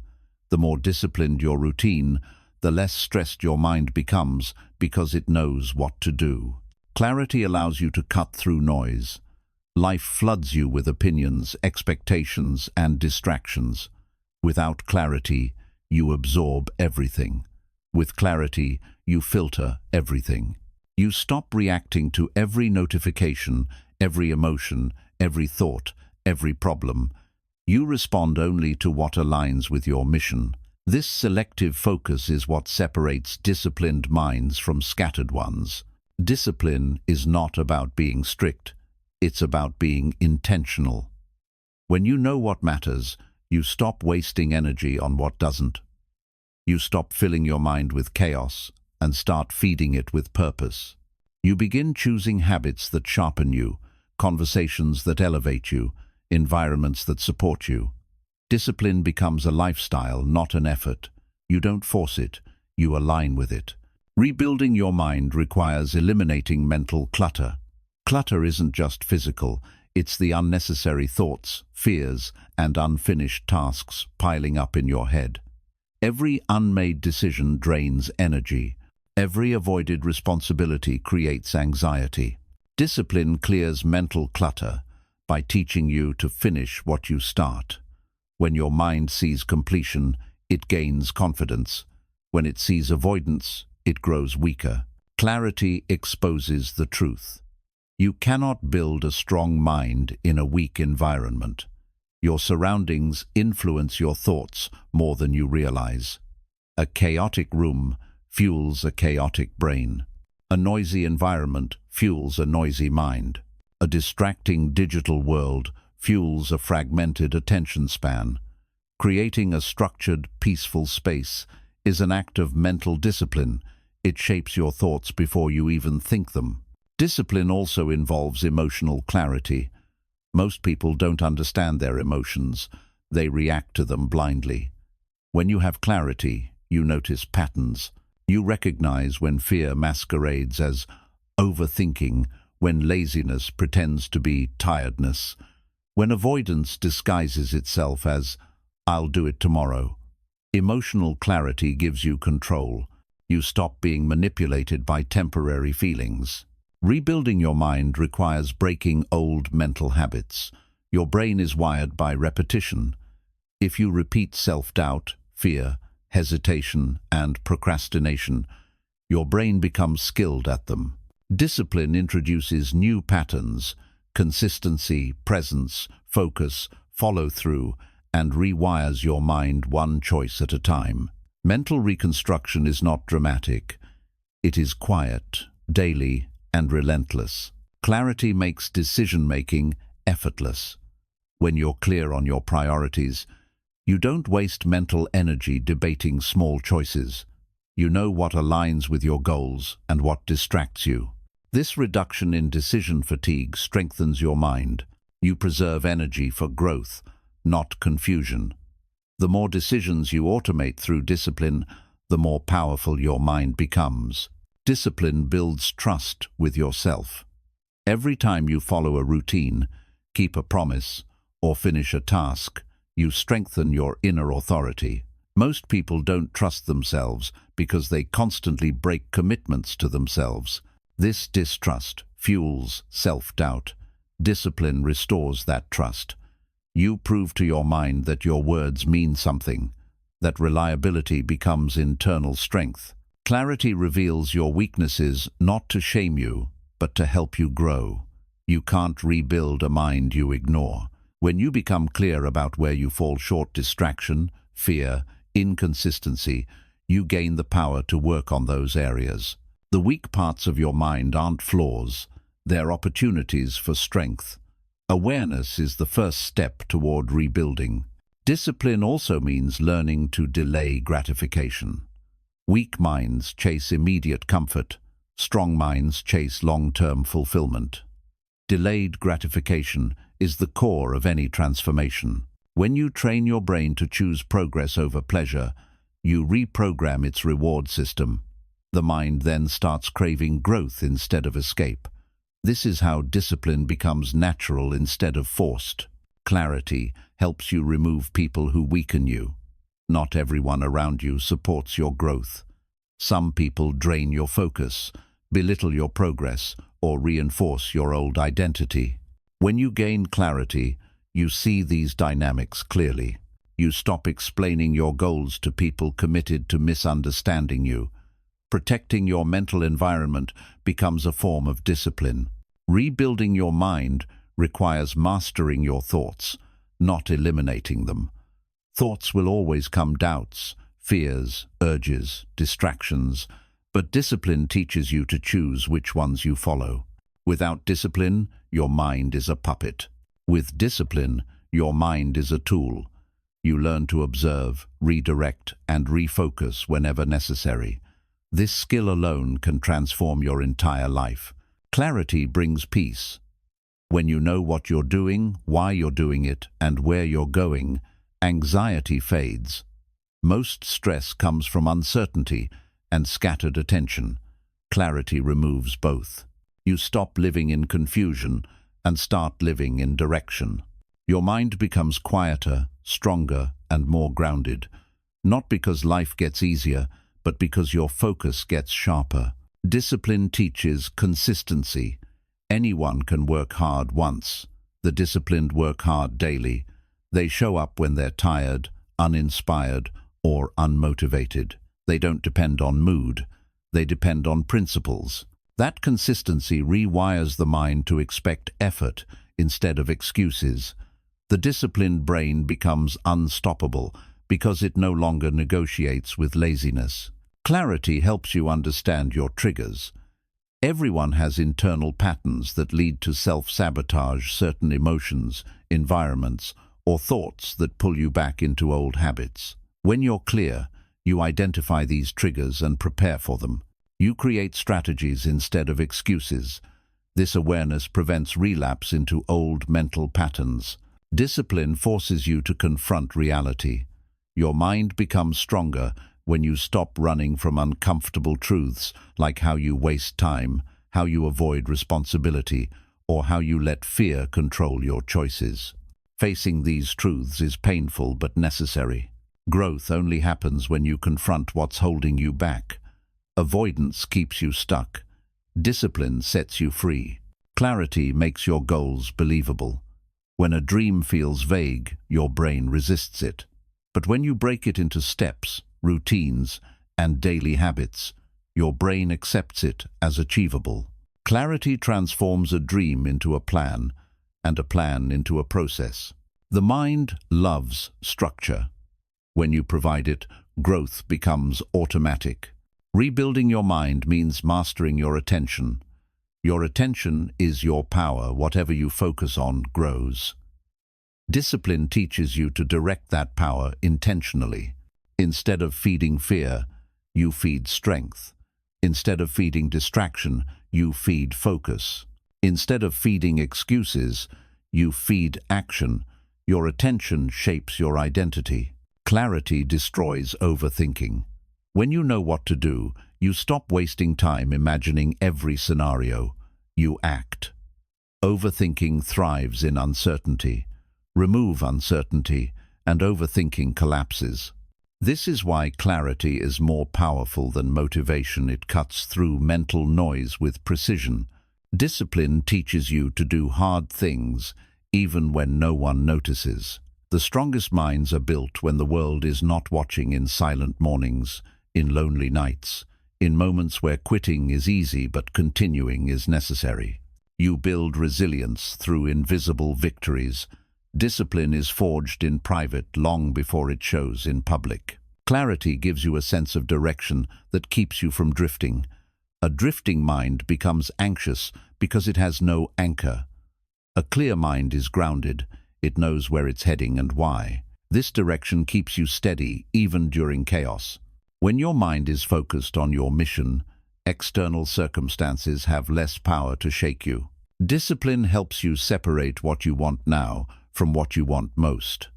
The more disciplined your routine, the less stressed your mind becomes because it knows what to do. Clarity allows you to cut through noise. Life floods you with opinions, expectations, and distractions. Without clarity, you absorb everything. With clarity, you filter everything. You stop reacting to every notification, every emotion, every thought, every problem. You respond only to what aligns with your mission. This selective focus is what separates disciplined minds from scattered ones. Discipline is not about being strict. It's about being intentional. When you know what matters, you stop wasting energy on what doesn't. You stop filling your mind with chaos and start feeding it with purpose. You begin choosing habits that sharpen you, conversations that elevate you, environments that support you. Discipline becomes a lifestyle, not an effort. You don't force it, you align with it. Rebuilding your mind requires eliminating mental clutter. Clutter isn't just physical, it's the unnecessary thoughts, fears, and unfinished tasks piling up in your head. Every unmade decision drains energy. Every avoided responsibility creates anxiety. Discipline clears mental clutter by teaching you to finish what you start. When your mind sees completion, it gains confidence. When it sees avoidance, it grows weaker. Clarity exposes the truth. You cannot build a strong mind in a weak environment. Your surroundings influence your thoughts more than you realize. A chaotic room fuels a chaotic brain. A noisy environment fuels a noisy mind. A distracting digital world fuels a fragmented attention span. Creating a structured, peaceful space is an act of mental discipline. It shapes your thoughts before you even think them. Discipline also involves emotional clarity. Most people don't understand their emotions. They react to them blindly. When you have clarity, you notice patterns. You recognize when fear masquerades as overthinking, when laziness pretends to be tiredness, when avoidance disguises itself as "I'll do it tomorrow." Emotional clarity gives you control. You stop being manipulated by temporary feelings. Rebuilding your mind requires breaking old mental habits. Your brain is wired by repetition. If you repeat self-doubt, fear, hesitation, and procrastination, your brain becomes skilled at them. Discipline introduces new patterns: consistency, presence, focus, follow-through, and rewires your mind one choice at a time. Mental reconstruction is not dramatic. It is quiet, daily, and relentless. Clarity makes decision-making effortless. When you're clear on your priorities, you don't waste mental energy debating small choices. You know what aligns with your goals and what distracts you. This reduction in decision fatigue strengthens your mind. You preserve energy for growth, not confusion. The more decisions you automate through discipline, the more powerful your mind becomes. Discipline builds trust with yourself. Every time you follow a routine, keep a promise, or finish a task, you strengthen your inner authority. Most people don't trust themselves because they constantly break commitments to themselves. This distrust fuels self-doubt. Discipline restores that trust. You prove to your mind that your words mean something, that reliability becomes internal strength. Clarity reveals your weaknesses not to shame you, but to help you grow. You can't rebuild a mind you ignore. When you become clear about where you fall short, distraction, fear, inconsistency, you gain the power to work on those areas. The weak parts of your mind aren't flaws, they're opportunities for strength. Awareness is the first step toward rebuilding. Discipline also means learning to delay gratification. Weak minds chase immediate comfort. Strong minds chase long-term fulfillment. Delayed gratification is the core of any transformation. When you train your brain to choose progress over pleasure, you reprogram its reward system. The mind then starts craving growth instead of escape. This is how discipline becomes natural instead of forced. Clarity helps you remove people who weaken you. Not everyone around you supports your growth. Some people drain your focus, belittle your progress, or reinforce your old identity. When you gain clarity, you see these dynamics clearly. You stop explaining your goals to people committed to misunderstanding you. Protecting your mental environment becomes a form of discipline. Rebuilding your mind requires mastering your thoughts, not eliminating them. Thoughts will always come: doubts, fears, urges, distractions, but discipline teaches you to choose which ones you follow. Without discipline, your mind is a puppet. With discipline, your mind is a tool. You learn to observe, redirect, and refocus whenever necessary. This skill alone can transform your entire life. Clarity brings peace. When you know what you're doing, why you're doing it, and where you're going, anxiety fades. Most stress comes from uncertainty and scattered attention. Clarity removes both. You stop living in confusion and start living in direction. Your mind becomes quieter, stronger, and more grounded, not because life gets easier, but because your focus gets sharper. Discipline teaches consistency. Anyone can work hard once. The disciplined work hard daily. They show up when they're tired, uninspired, or unmotivated. They don't depend on mood. they depend on principles. That consistency rewires the mind to expect effort instead of excuses. The disciplined brain becomes unstoppable because it no longer negotiates with laziness. Clarity helps you understand your triggers. Everyone has internal patterns that lead to self-sabotage, certain emotions, environments, or thoughts that pull you back into old habits. When you're clear, you identify these triggers and prepare for them. You create strategies instead of excuses. This awareness prevents relapse into old mental patterns. Discipline forces you to confront reality. Your mind becomes stronger when you stop running from uncomfortable truths like how you waste time, how you avoid responsibility, or how you let fear control your choices. Facing these truths is painful but necessary. Growth only happens when you confront what's holding you back. Avoidance keeps you stuck. Discipline sets you free. Clarity makes your goals believable. When a dream feels vague, your brain resists it. But when you break it into steps, routines, and daily habits, your brain accepts it as achievable. Clarity transforms a dream into a plan, and a plan into a process. The mind loves structure. When you provide it, growth becomes automatic. Rebuilding your mind means mastering your attention. Your attention is your power. Whatever you focus on grows. Discipline teaches you to direct that power intentionally. Instead of feeding fear, you feed strength. Instead of feeding distraction, you feed focus. Instead of feeding excuses, you feed action. Your attention shapes your identity. Clarity destroys overthinking. When you know what to do, you stop wasting time imagining every scenario. You act. Overthinking thrives in uncertainty. Remove uncertainty, and overthinking collapses. This is why clarity is more powerful than motivation. It cuts through mental noise with precision. Discipline teaches you to do hard things, even when no one notices. The strongest minds are built when the world is not watching, in silent mornings, in lonely nights, in moments where quitting is easy but continuing is necessary. You build resilience through invisible victories. Discipline is forged in private long before it shows in public. Clarity gives you a sense of direction that keeps you from drifting. A drifting mind becomes anxious because it has no anchor. A clear mind is grounded. It knows where it's heading and why. This direction keeps you steady even during chaos. When your mind is focused on your mission, external circumstances have less power to shake you. Discipline helps you separate what you want now from what you want most.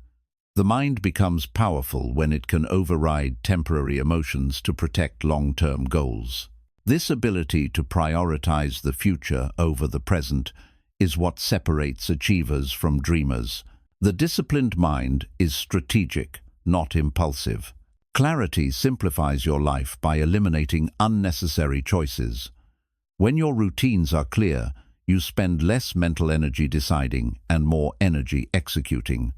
The mind becomes powerful when it can override temporary emotions to protect long-term goals. This ability to prioritize the future over the present is what separates achievers from dreamers. The disciplined mind is strategic, not impulsive. Clarity simplifies your life by eliminating unnecessary choices. When your routines are clear, you spend less mental energy deciding and more energy executing.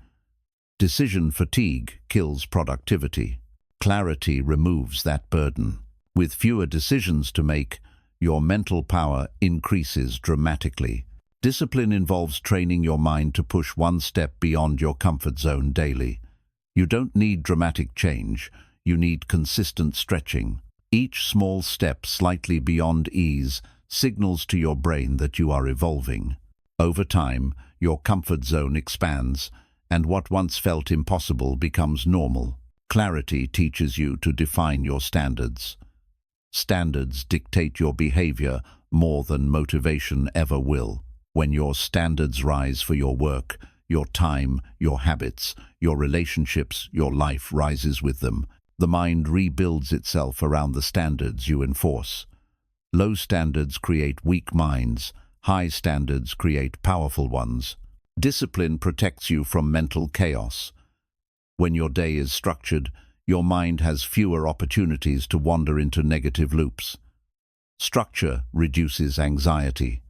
Decision fatigue kills productivity. Clarity removes that burden. With fewer decisions to make, your mental power increases dramatically. Discipline involves training your mind to push one step beyond your comfort zone daily. You don't need dramatic change, you need consistent stretching. Each small step slightly beyond ease signals to your brain that you are evolving. Over time, your comfort zone expands, and what once felt impossible becomes normal. Clarity teaches you to define your standards. Standards dictate your behavior more than motivation ever will. When your standards rise for your work, your time, your habits, your relationships, your life rises with them. The mind rebuilds itself around the standards you enforce. Low standards create weak minds. High standards create powerful ones. Discipline protects you from mental chaos. When your day is structured, your mind has fewer opportunities to wander into negative loops. Structure reduces anxiety.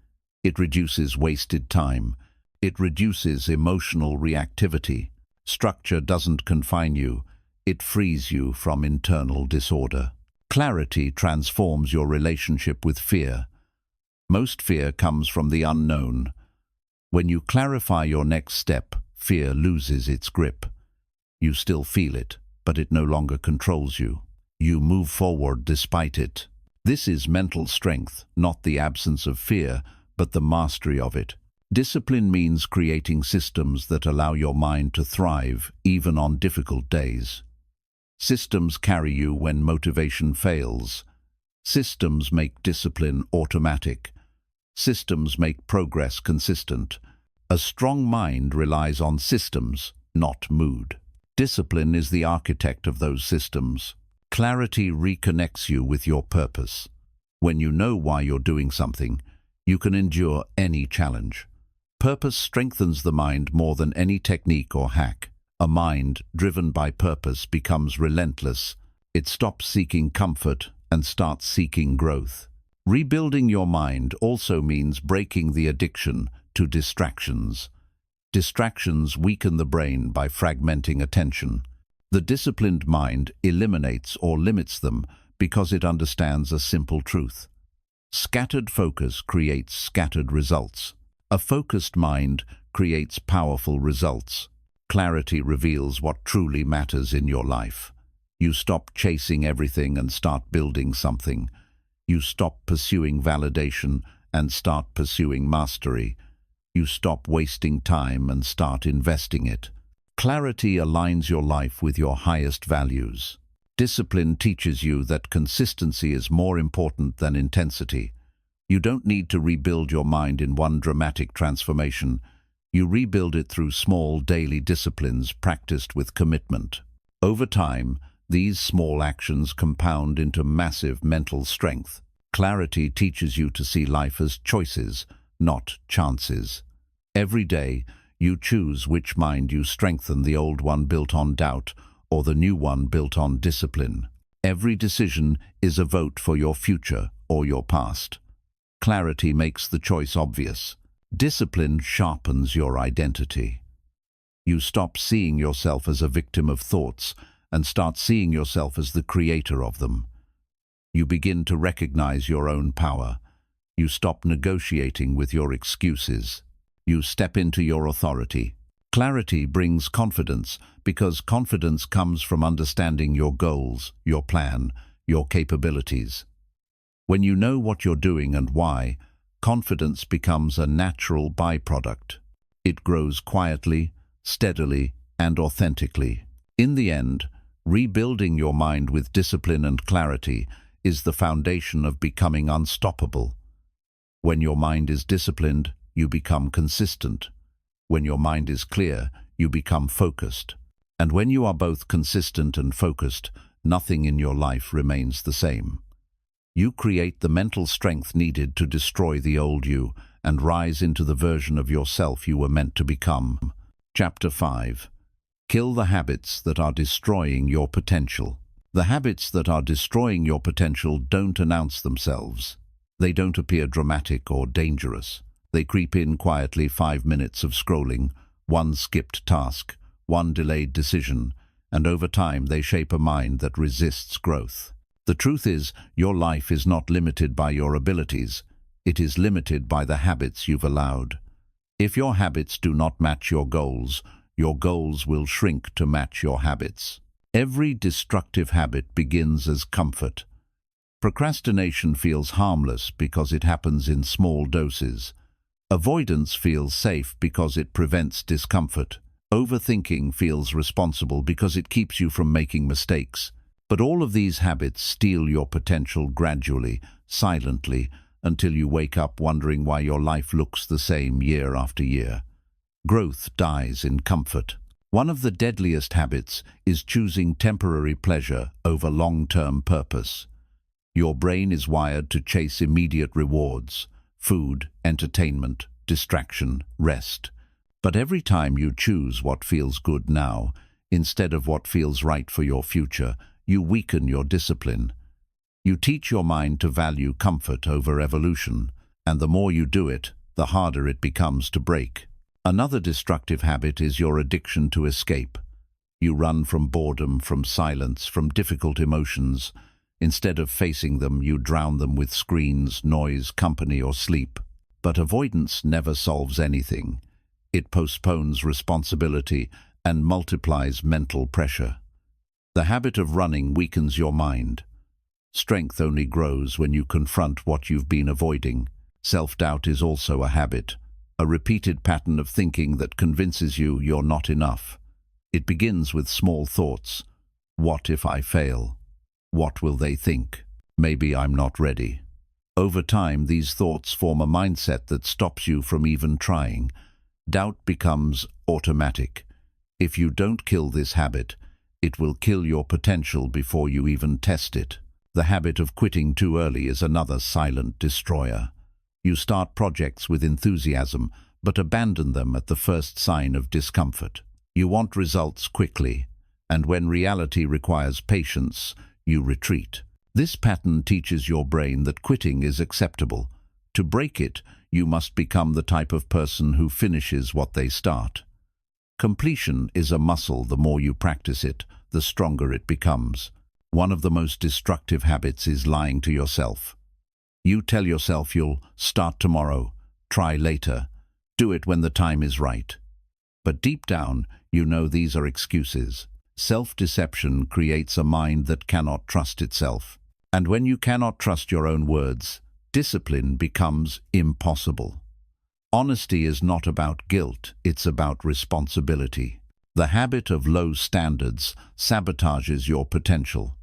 It reduces wasted time. It reduces emotional reactivity. Structure doesn't confine you. It frees you from internal disorder. Clarity transforms your relationship with fear. Most fear comes from the unknown. When you clarify your next step, fear loses its grip. You still feel it, but it no longer controls you. You move forward despite it. This is mental strength, not the absence of fear, but the mastery of it. Discipline means creating systems that allow your mind to thrive, even on difficult days. Systems carry you when motivation fails. Systems make discipline automatic. Systems make progress consistent. A strong mind relies on systems, not mood. Discipline is the architect of those systems. Clarity reconnects you with your purpose. When you know why you're doing something, you can endure any challenge. Purpose strengthens the mind more than any technique or hack. A mind driven by purpose becomes relentless. It stops seeking comfort and starts seeking growth. Rebuilding your mind also means breaking the addiction to distractions. Distractions weaken the brain by fragmenting attention. The disciplined mind eliminates or limits them because it understands a simple truth. Scattered focus creates scattered results. A focused mind creates powerful results. Clarity reveals what truly matters in your life. You stop chasing everything and start building something. You stop pursuing validation and start pursuing mastery. You stop wasting time and start investing it. Clarity aligns your life with your highest values. Discipline teaches you that consistency is more important than intensity. You don't need to rebuild your mind in one dramatic transformation. You rebuild it through small daily disciplines practiced with commitment. Over time, these small actions compound into massive mental strength. Clarity teaches you to see life as choices, not chances. Every day, you choose which mind you strengthen, the old one built on doubt or the new one built on discipline. Every decision is a vote for your future or your past. Clarity makes the choice obvious. Discipline sharpens your identity. You stop seeing yourself as a victim of thoughts and start seeing yourself as the creator of them. You begin to recognize your own power. You stop negotiating with your excuses. You step into your authority. Clarity brings confidence because confidence comes from understanding your goals, your plan, your capabilities. When you know what you're doing and why, confidence becomes a natural byproduct. It grows quietly, steadily, and authentically. In the end, rebuilding your mind with discipline and clarity is the foundation of becoming unstoppable. When your mind is disciplined, you become consistent. When your mind is clear, you become focused. And when you are both consistent and focused, nothing in your life remains the same. You create the mental strength needed to destroy the old you and rise into the version of yourself you were meant to become. Chapter 5. Kill the habits that are destroying your potential. The habits that are destroying your potential don't announce themselves. They don't appear dramatic or dangerous. They creep in quietly: 5 minutes of scrolling, one skipped task, one delayed decision, and over time they shape a mind that resists growth. The truth is, your life is not limited by your abilities. It is limited by the habits you've allowed. If your habits do not match your goals will shrink to match your habits. Every destructive habit begins as comfort. Procrastination feels harmless because it happens in small doses. Avoidance feels safe because it prevents discomfort. Overthinking feels responsible because it keeps you from making mistakes. But all of these habits steal your potential gradually, silently, until you wake up wondering why your life looks the same year after year. Growth dies in comfort. One of the deadliest habits is choosing temporary pleasure over long-term purpose. Your brain is wired to chase immediate rewards: food, entertainment, distraction, rest. But every time you choose what feels good now, instead of what feels right for your future, you weaken your discipline. You teach your mind to value comfort over evolution, and the more you do it, the harder it becomes to break. Another destructive habit is your addiction to escape. You run from boredom, from silence, from difficult emotions, Instead of facing them, you drown them with screens, noise, company, or sleep. But avoidance never solves anything. It postpones responsibility and multiplies mental pressure. The habit of running weakens your mind. Strength only grows when you confront what you've been avoiding. Self-doubt is also a habit, a repeated pattern of thinking that convinces you you're not enough. It begins with small thoughts. What if I fail? What will they think? Maybe I'm not ready. Over time, these thoughts form a mindset that stops you from even trying. Doubt becomes automatic. If you don't kill this habit, it will kill your potential before you even test it. The habit of quitting too early is another silent destroyer. You start projects with enthusiasm, but abandon them at the first sign of discomfort. You want results quickly, and when reality requires patience, you retreat. This pattern teaches your brain that quitting is acceptable. To break it, you must become the type of person who finishes what they start. Completion is a muscle. The more you practice it, the stronger it becomes. One of the most destructive habits is lying to yourself. You tell yourself you'll start tomorrow, try later, do it when the time is right. But deep down, you know these are excuses. Self-deception creates a mind that cannot trust itself. And when you cannot trust your own words, discipline becomes impossible. Honesty is not about guilt, it's about responsibility. The habit of low standards sabotages your potential.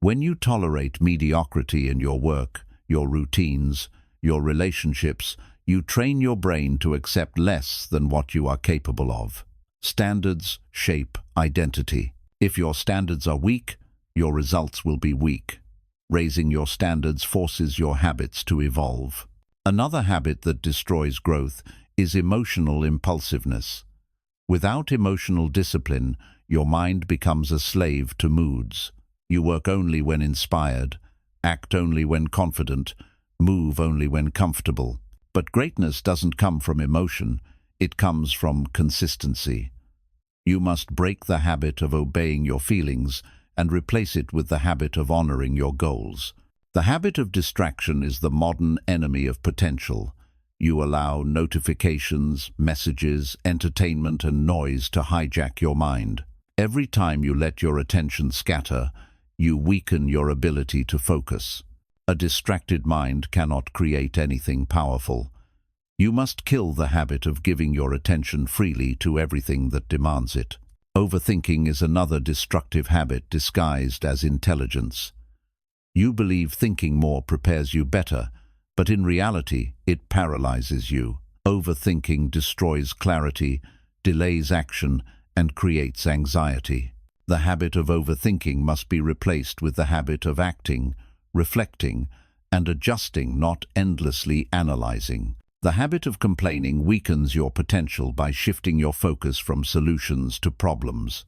When you tolerate mediocrity in your work, your routines, your relationships, you train your brain to accept less than what you are capable of. Standards shape identity. If your standards are weak, your results will be weak. Raising your standards forces your habits to evolve. Another habit that destroys growth is emotional impulsiveness. Without emotional discipline, your mind becomes a slave to moods. You work only when inspired, act only when confident, move only when comfortable. But greatness doesn't come from emotion, it comes from consistency. You must break the habit of obeying your feelings and replace it with the habit of honoring your goals. The habit of distraction is the modern enemy of potential. You allow notifications, messages, entertainment, and noise to hijack your mind. Every time you let your attention scatter, you weaken your ability to focus. A distracted mind cannot create anything powerful. You must kill the habit of giving your attention freely to everything that demands it. Overthinking is another destructive habit disguised as intelligence. You believe thinking more prepares you better, but in reality, it paralyzes you. Overthinking destroys clarity, delays action, and creates anxiety. The habit of overthinking must be replaced with the habit of acting, reflecting, and adjusting, not endlessly analyzing. The habit of complaining weakens your potential by shifting your focus from solutions to problems.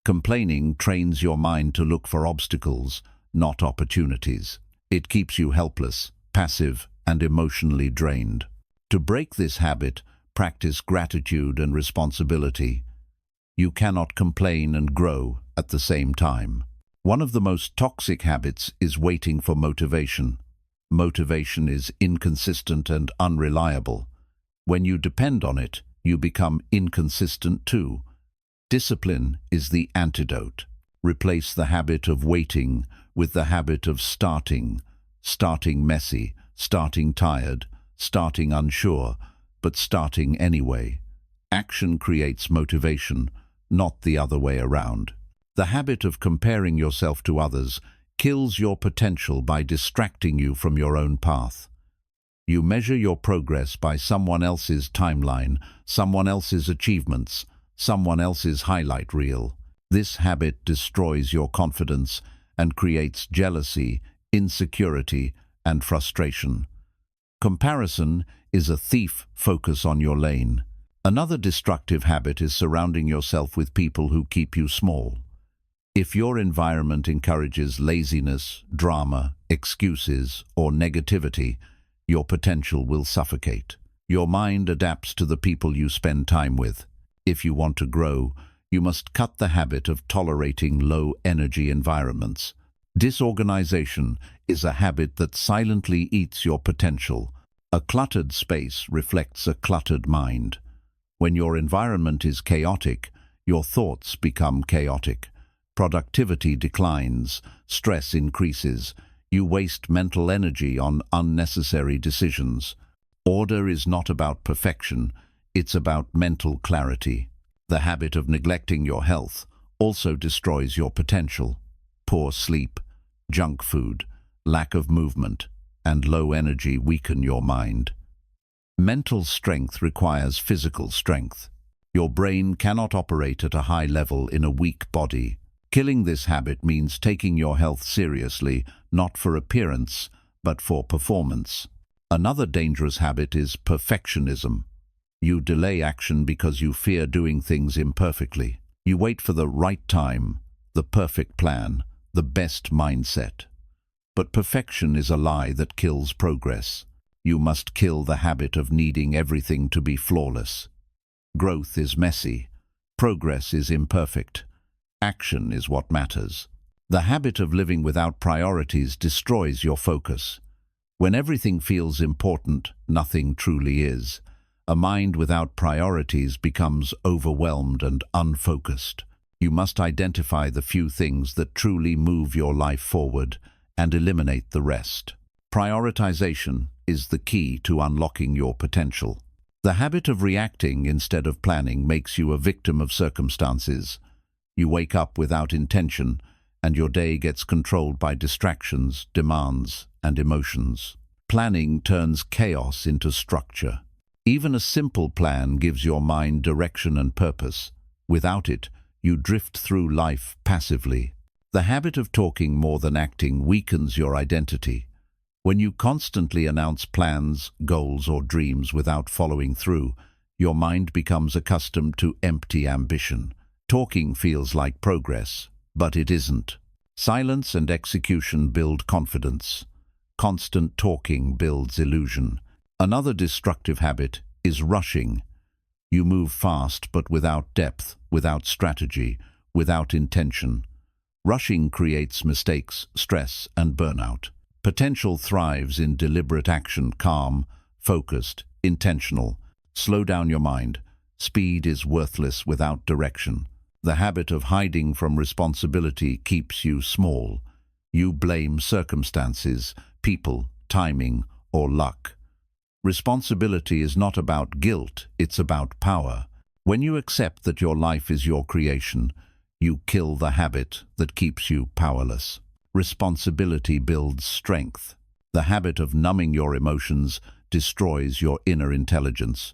Complaining trains your mind to look for obstacles, not opportunities. It keeps you helpless, passive, and emotionally drained. To break this habit, practice gratitude and responsibility. You cannot complain and grow at the same time. One of the most toxic habits is waiting for motivation. Motivation is inconsistent and unreliable. When you depend on it, you become inconsistent too. Discipline is the antidote. Replace the habit of waiting with the habit of starting. Starting messy, starting tired, starting unsure, but starting anyway. Action creates motivation, not the other way around. The habit of comparing yourself to others kills your potential by distracting you from your own path. You measure your progress by someone else's timeline, someone else's achievements, someone else's highlight reel. This habit destroys your confidence and creates jealousy, insecurity, and frustration. Comparison is a thief. Focus on your lane. Another destructive habit is surrounding yourself with people who keep you small. If your environment encourages laziness, drama, excuses, or negativity, your potential will suffocate. Your mind adapts to the people you spend time with. If you want to grow, you must cut the habit of tolerating low-energy environments. Disorganization is a habit that silently eats your potential. A cluttered space reflects a cluttered mind. When your environment is chaotic, your thoughts become chaotic. Productivity declines, stress increases. You waste mental energy on unnecessary decisions. Order is not about perfection, it's about mental clarity. The habit of neglecting your health also destroys your potential. Poor sleep, junk food, lack of movement, and low energy weaken your mind. Mental strength requires physical strength. Your brain cannot operate at a high level in a weak body. Killing this habit means taking your health seriously, not for appearance, but for performance. Another dangerous habit is perfectionism. You delay action because you fear doing things imperfectly. You wait for the right time, the perfect plan, the best mindset. But perfection is a lie that kills progress. You must kill the habit of needing everything to be flawless. Growth is messy. Progress is imperfect. Action is what matters. The habit of living without priorities destroys your focus. When everything feels important, nothing truly is. A mind without priorities becomes overwhelmed and unfocused. You must identify the few things that truly move your life forward and eliminate the rest. Prioritization is the key to unlocking your potential. The habit of reacting instead of planning makes you a victim of circumstances. You wake up without intention, and your day gets controlled by distractions, demands, and emotions. Planning turns chaos into structure. Even a simple plan gives your mind direction and purpose. Without it, you drift through life passively. The habit of talking more than acting weakens your identity. When you constantly announce plans, goals, or dreams without following through, your mind becomes accustomed to empty ambition. Talking feels like progress, but it isn't. Silence and execution build confidence. Constant talking builds illusion. Another destructive habit is rushing. You move fast but without depth, without strategy, without intention. Rushing creates mistakes, stress, and burnout. Potential thrives in deliberate action, calm, focused, intentional. Slow down your mind. Speed is worthless without direction. The habit of hiding from responsibility keeps you small. You blame circumstances, people, timing, or luck. Responsibility is not about guilt, it's about power. When you accept that your life is your creation, you kill the habit that keeps you powerless. Responsibility builds strength. The habit of numbing your emotions destroys your inner intelligence.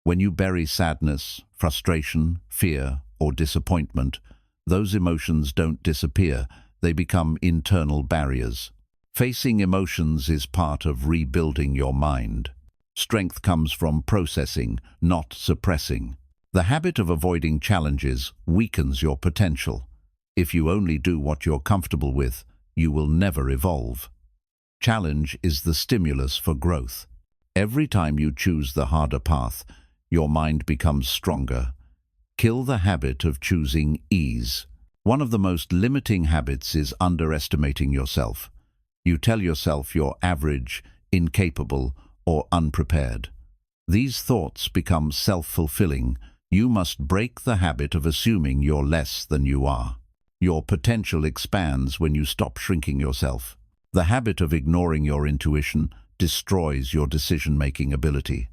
When you bury sadness, frustration, fear, or disappointment, those emotions don't disappear, they become internal barriers. Facing emotions is part of rebuilding your mind. Strength comes from processing, not suppressing. The habit of avoiding challenges weakens your potential. If you only do what you're comfortable with, you will never evolve. Challenge is the stimulus for growth. Every time you choose the harder path, your mind becomes stronger. Kill the habit of choosing ease. One of the most limiting habits is underestimating yourself. You tell yourself you're average, incapable, or unprepared. These thoughts become self-fulfilling. You must break the habit of assuming you're less than you are. Your potential expands when you stop shrinking yourself. The habit of ignoring your intuition destroys your decision-making ability.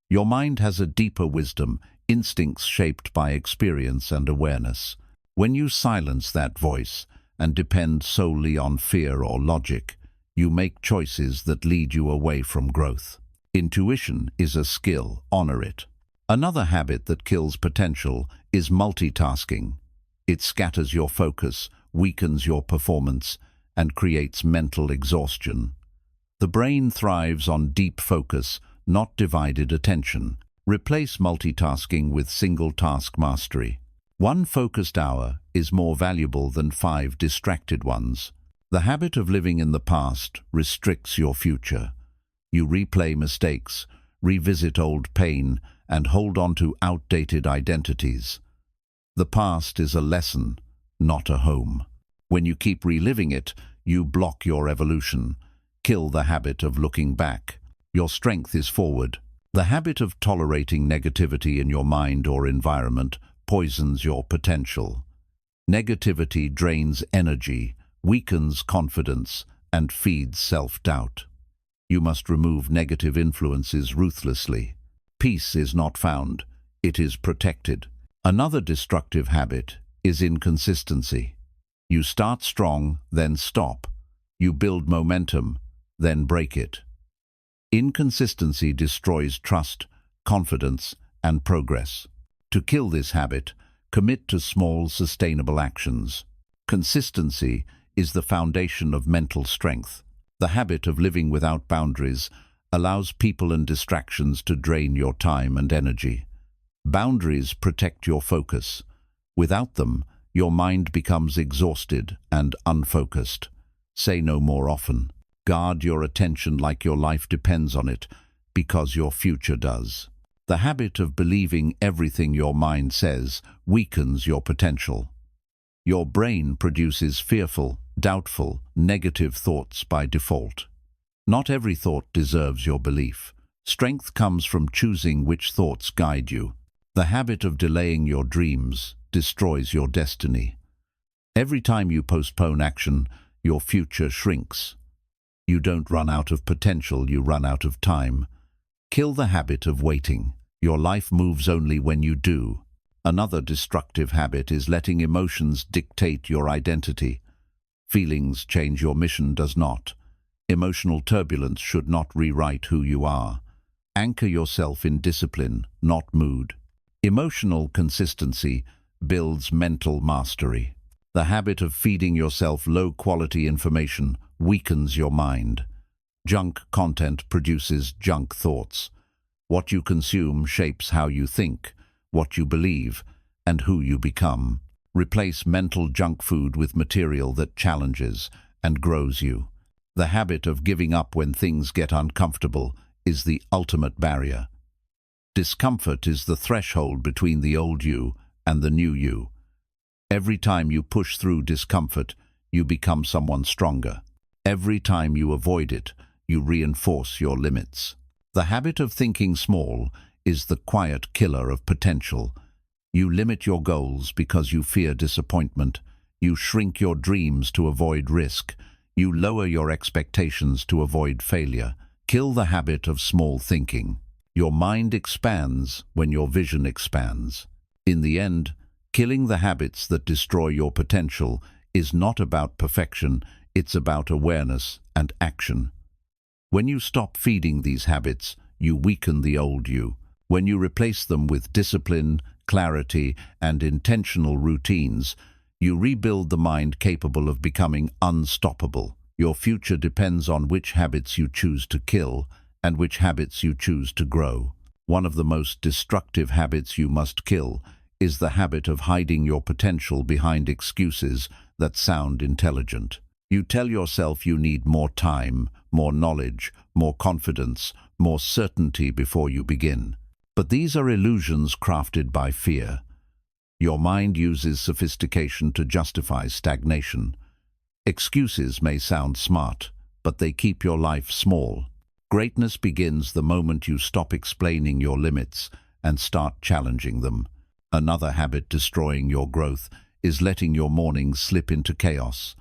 Your mind has a deeper wisdom, instincts shaped by experience and awareness. When you silence that voice and depend solely on fear or logic, you make choices that lead you away from growth. Intuition is a skill, honor it. Another habit that kills potential is multitasking. It scatters your focus, weakens your performance, and creates mental exhaustion. The brain thrives on deep focus, not divided attention. Replace multitasking with single-task mastery. One focused hour is more valuable than 5 distracted ones. The habit of living in the past restricts your future. You replay mistakes, revisit old pain, and hold on to outdated identities. The past is a lesson, not a home. When you keep reliving it, you block your evolution. Kill the habit of looking back. Your strength is forward. The habit of tolerating negativity in your mind or environment poisons your potential. Negativity drains energy, weakens confidence, and feeds self-doubt. You must remove negative influences ruthlessly. Peace is not found, it is protected. Another destructive habit is inconsistency. You start strong, then stop. You build momentum, then break it. Inconsistency destroys trust, confidence, and progress. To kill this habit, commit to small, sustainable actions. Consistency is the foundation of mental strength. The habit of living without boundaries allows people and distractions to drain your time and energy. Boundaries protect your focus. Without them, your mind becomes exhausted and unfocused. Say no more often. Guard your attention like your life depends on it, because your future does. The habit of believing everything your mind says weakens your potential. Your brain produces fearful, doubtful, negative thoughts by default. Not every thought deserves your belief. Strength comes from choosing which thoughts guide you. The habit of delaying your dreams destroys your destiny. Every time you postpone action, your future shrinks. You don't run out of potential, you run out of time. Kill the habit of waiting. Your life moves only when you do. Another destructive habit is letting emotions dictate your identity. Feelings change, your mission does not. Emotional turbulence should not rewrite who you are. Anchor yourself in discipline, not mood. Emotional consistency builds mental mastery. The habit of feeding yourself low-quality information weakens your mind. Junk content produces junk thoughts. What you consume shapes how you think, what you believe, and who you become. Replace mental junk food with material that challenges and grows you. The habit of giving up when things get uncomfortable is the ultimate barrier. Discomfort is the threshold between the old you and the new you. Every time you push through discomfort, you become someone stronger. Every time you avoid it, you reinforce your limits. The habit of thinking small is the quiet killer of potential. You limit your goals because you fear disappointment. You shrink your dreams to avoid risk. You lower your expectations to avoid failure. Kill the habit of small thinking. Your mind expands when your vision expands. In the end, killing the habits that destroy your potential is not about perfection, it's about awareness and action. When you stop feeding these habits, you weaken the old you. When you replace them with discipline, clarity, and intentional routines, you rebuild the mind capable of becoming unstoppable. Your future depends on which habits you choose to kill and which habits you choose to grow. One of the most destructive habits you must kill is the habit of hiding your potential behind excuses that sound intelligent. You tell yourself you need more time, more knowledge, more confidence, more certainty before you begin. But these are illusions crafted by fear. Your mind uses sophistication to justify stagnation. Excuses may sound smart, but they keep your life small. Greatness begins the moment you stop explaining your limits and start challenging them. Another habit destroying your growth is letting your mornings slip into chaos.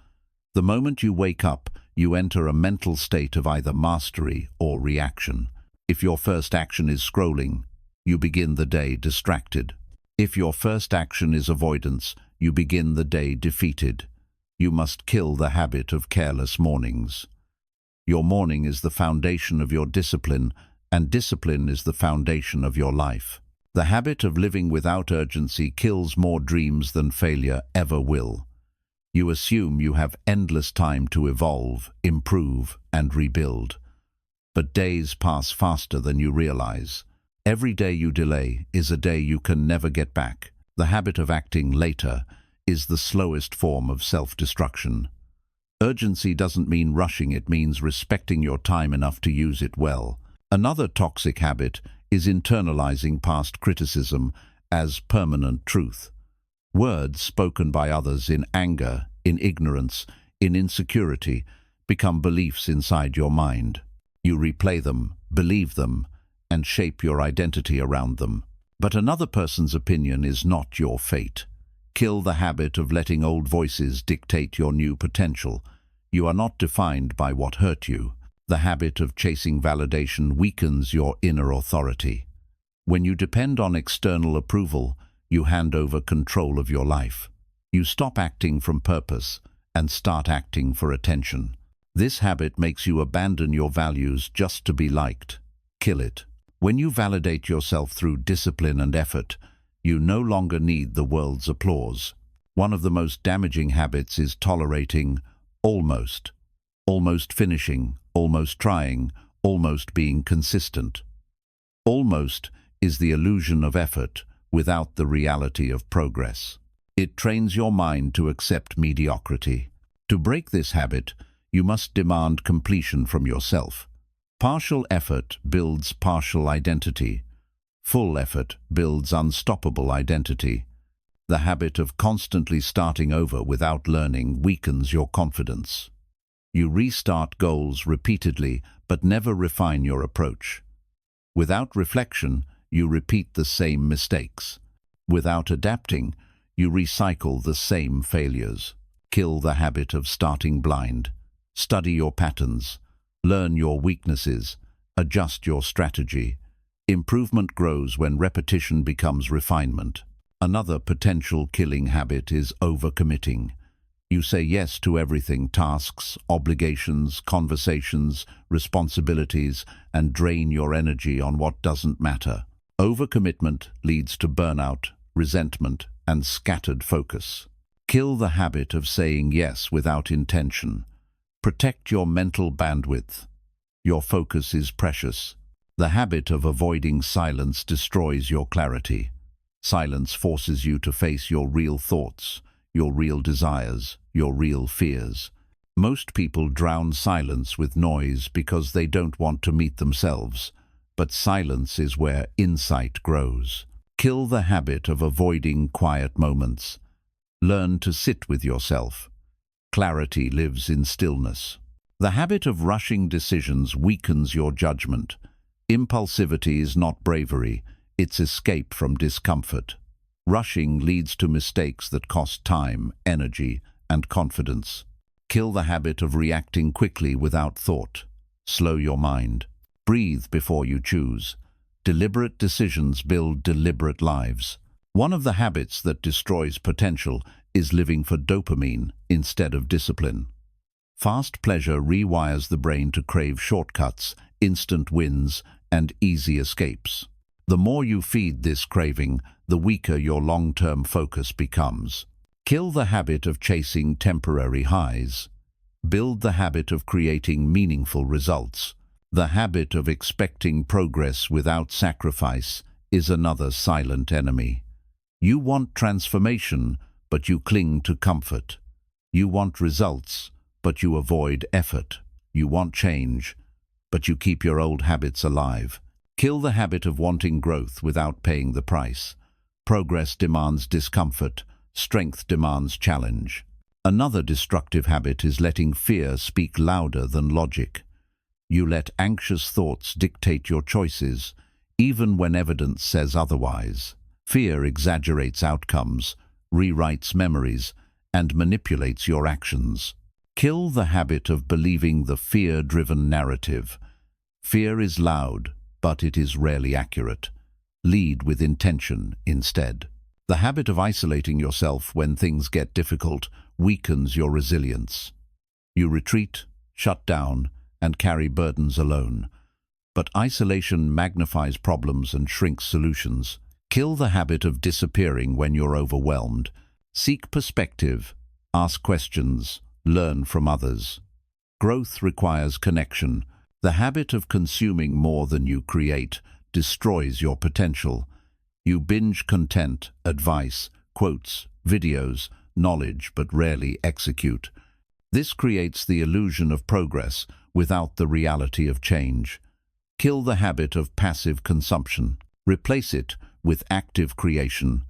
The moment you wake up, you enter a mental state of either mastery or reaction. If your first action is scrolling, you begin the day distracted. If your first action is avoidance, you begin the day defeated. You must kill the habit of careless mornings. Your morning is the foundation of your discipline, and discipline is the foundation of your life. The habit of living without urgency kills more dreams than failure ever will. You assume you have endless time to evolve, improve, and rebuild. But days pass faster than you realize. Every day you delay is a day you can never get back. The habit of acting later is the slowest form of self-destruction. Urgency doesn't mean rushing, it means respecting your time enough to use it well. Another toxic habit is internalizing past criticism as permanent truth. Words spoken by others in anger, in ignorance, in insecurity, become beliefs inside your mind. You replay them, believe them, and shape your identity around them. But another person's opinion is not your fate. Kill the habit of letting old voices dictate your new potential. You are not defined by what hurt you. The habit of chasing validation weakens your inner authority. When you depend on external approval, you hand over control of your life. You stop acting from purpose and start acting for attention. This habit makes you abandon your values just to be liked. Kill it. When you validate yourself through discipline and effort, you no longer need the world's applause. One of the most damaging habits is tolerating almost. Almost finishing, almost trying, almost being consistent. Almost is the illusion of effort without the reality of progress. It trains your mind to accept mediocrity. To break this habit, you must demand completion from yourself. Partial effort builds partial identity. Full effort builds unstoppable identity. The habit of constantly starting over without learning weakens your confidence. You restart goals repeatedly, but never refine your approach. Without reflection, you repeat the same mistakes. Without adapting, you recycle the same failures. Kill the habit of starting blind. Study your patterns. Learn your weaknesses. Adjust your strategy. Improvement grows when repetition becomes refinement. Another potential killing habit is overcommitting. You say yes to everything, tasks, obligations, conversations, responsibilities, and drain your energy on what doesn't matter. Overcommitment leads to burnout, resentment, and scattered focus. Kill the habit of saying yes without intention. Protect your mental bandwidth. Your focus is precious. The habit of avoiding silence destroys your clarity. Silence forces you to face your real thoughts, your real desires, your real fears. Most people drown silence with noise because they don't want to meet themselves, but silence is where insight grows. Kill the habit of avoiding quiet moments. Learn to sit with yourself. Clarity lives in stillness. The habit of rushing decisions weakens your judgment. Impulsivity is not bravery, it's escape from discomfort. Rushing leads to mistakes that cost time, energy, and confidence. Kill the habit of reacting quickly without thought. Slow your mind. Breathe before you choose. Deliberate decisions build deliberate lives. One of the habits that destroys potential is living for dopamine instead of discipline. Fast pleasure rewires the brain to crave shortcuts, instant wins, and easy escapes. The more you feed this craving, the weaker your long-term focus becomes. Kill the habit of chasing temporary highs. Build the habit of creating meaningful results. The habit of expecting progress without sacrifice is another silent enemy. You want transformation, but you cling to comfort. You want results, but you avoid effort. You want change, but you keep your old habits alive. Kill the habit of wanting growth without paying the price. Progress demands discomfort. Strength demands challenge. Another destructive habit is letting fear speak louder than logic. You let anxious thoughts dictate your choices, even when evidence says otherwise. Fear exaggerates outcomes, rewrites memories, and manipulates your actions. Kill the habit of believing the fear-driven narrative. Fear is loud, but it is rarely accurate. Lead with intention instead. The habit of isolating yourself when things get difficult weakens your resilience. You retreat, shut down, and carry burdens alone. But isolation magnifies problems and shrinks solutions. Kill the habit of disappearing when you're overwhelmed. Seek perspective, ask questions, learn from others. Growth requires connection. The habit of consuming more than you create destroys your potential. You binge content, advice, quotes, videos, knowledge, but rarely execute. This creates the illusion of progress without the reality of change. Kill the habit of passive consumption. Replace it with active creation.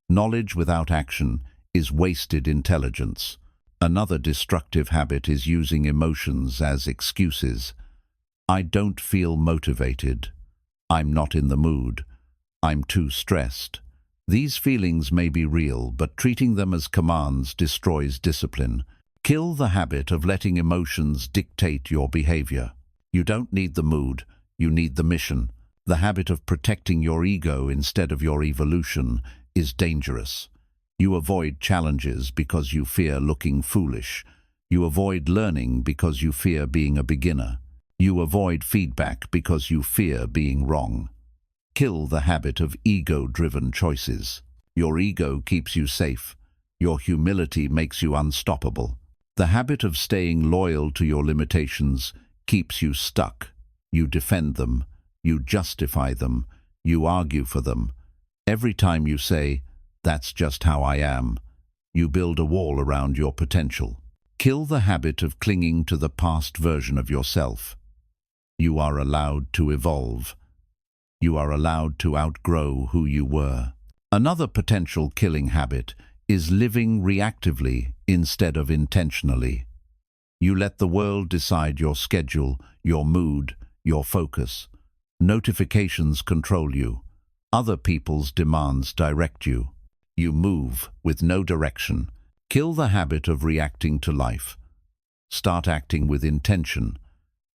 Knowledge without action is wasted intelligence. Another destructive habit is using emotions as excuses. I don't feel motivated. I'm not in the mood. I'm too stressed. These feelings may be real, but treating them as commands destroys discipline. Kill the habit of letting emotions dictate your behavior. You don't need the mood, you need the mission. The habit of protecting your ego instead of your evolution is dangerous. You avoid challenges because you fear looking foolish. You avoid learning because you fear being a beginner. You avoid feedback because you fear being wrong. Kill the habit of ego-driven choices. Your ego keeps you safe. Your humility makes you unstoppable. The habit of staying loyal to your limitations keeps you stuck. You defend them. You justify them. You argue for them. Every time you say, "That's just how I am," you build a wall around your potential. Kill the habit of clinging to the past version of yourself. You are allowed to evolve. You are allowed to outgrow who you were. Another potential killing habit is living reactively instead of intentionally. You let the world decide your schedule, your mood, your focus. Notifications control you. Other people's demands direct you. You move with no direction. Kill the habit of reacting to life. Start acting with intention.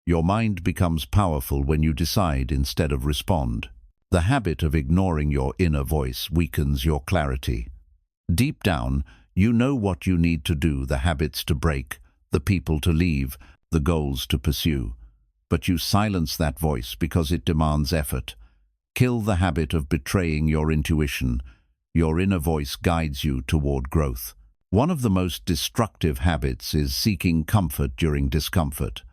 Your mind becomes powerful when you decide instead of respond. The habit of ignoring your inner voice weakens your clarity. Deep down, you know what you need to do, the habits to break, the people to leave, the goals to pursue. But you silence that voice because it demands effort. Kill the habit of betraying your intuition. Your inner voice guides you toward growth. One of the most destructive habits is seeking comfort during discomfort.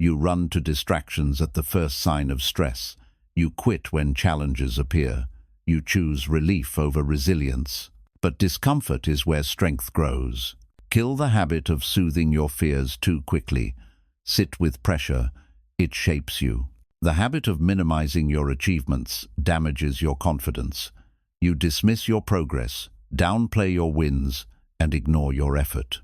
You run to distractions at the first sign of stress. You quit when challenges appear. You choose relief over resilience. But discomfort is where strength grows. Kill the habit of soothing your fears too quickly. Sit with pressure. It shapes you. The habit of minimizing your achievements damages your confidence. You dismiss your progress, downplay your wins, and ignore your effort.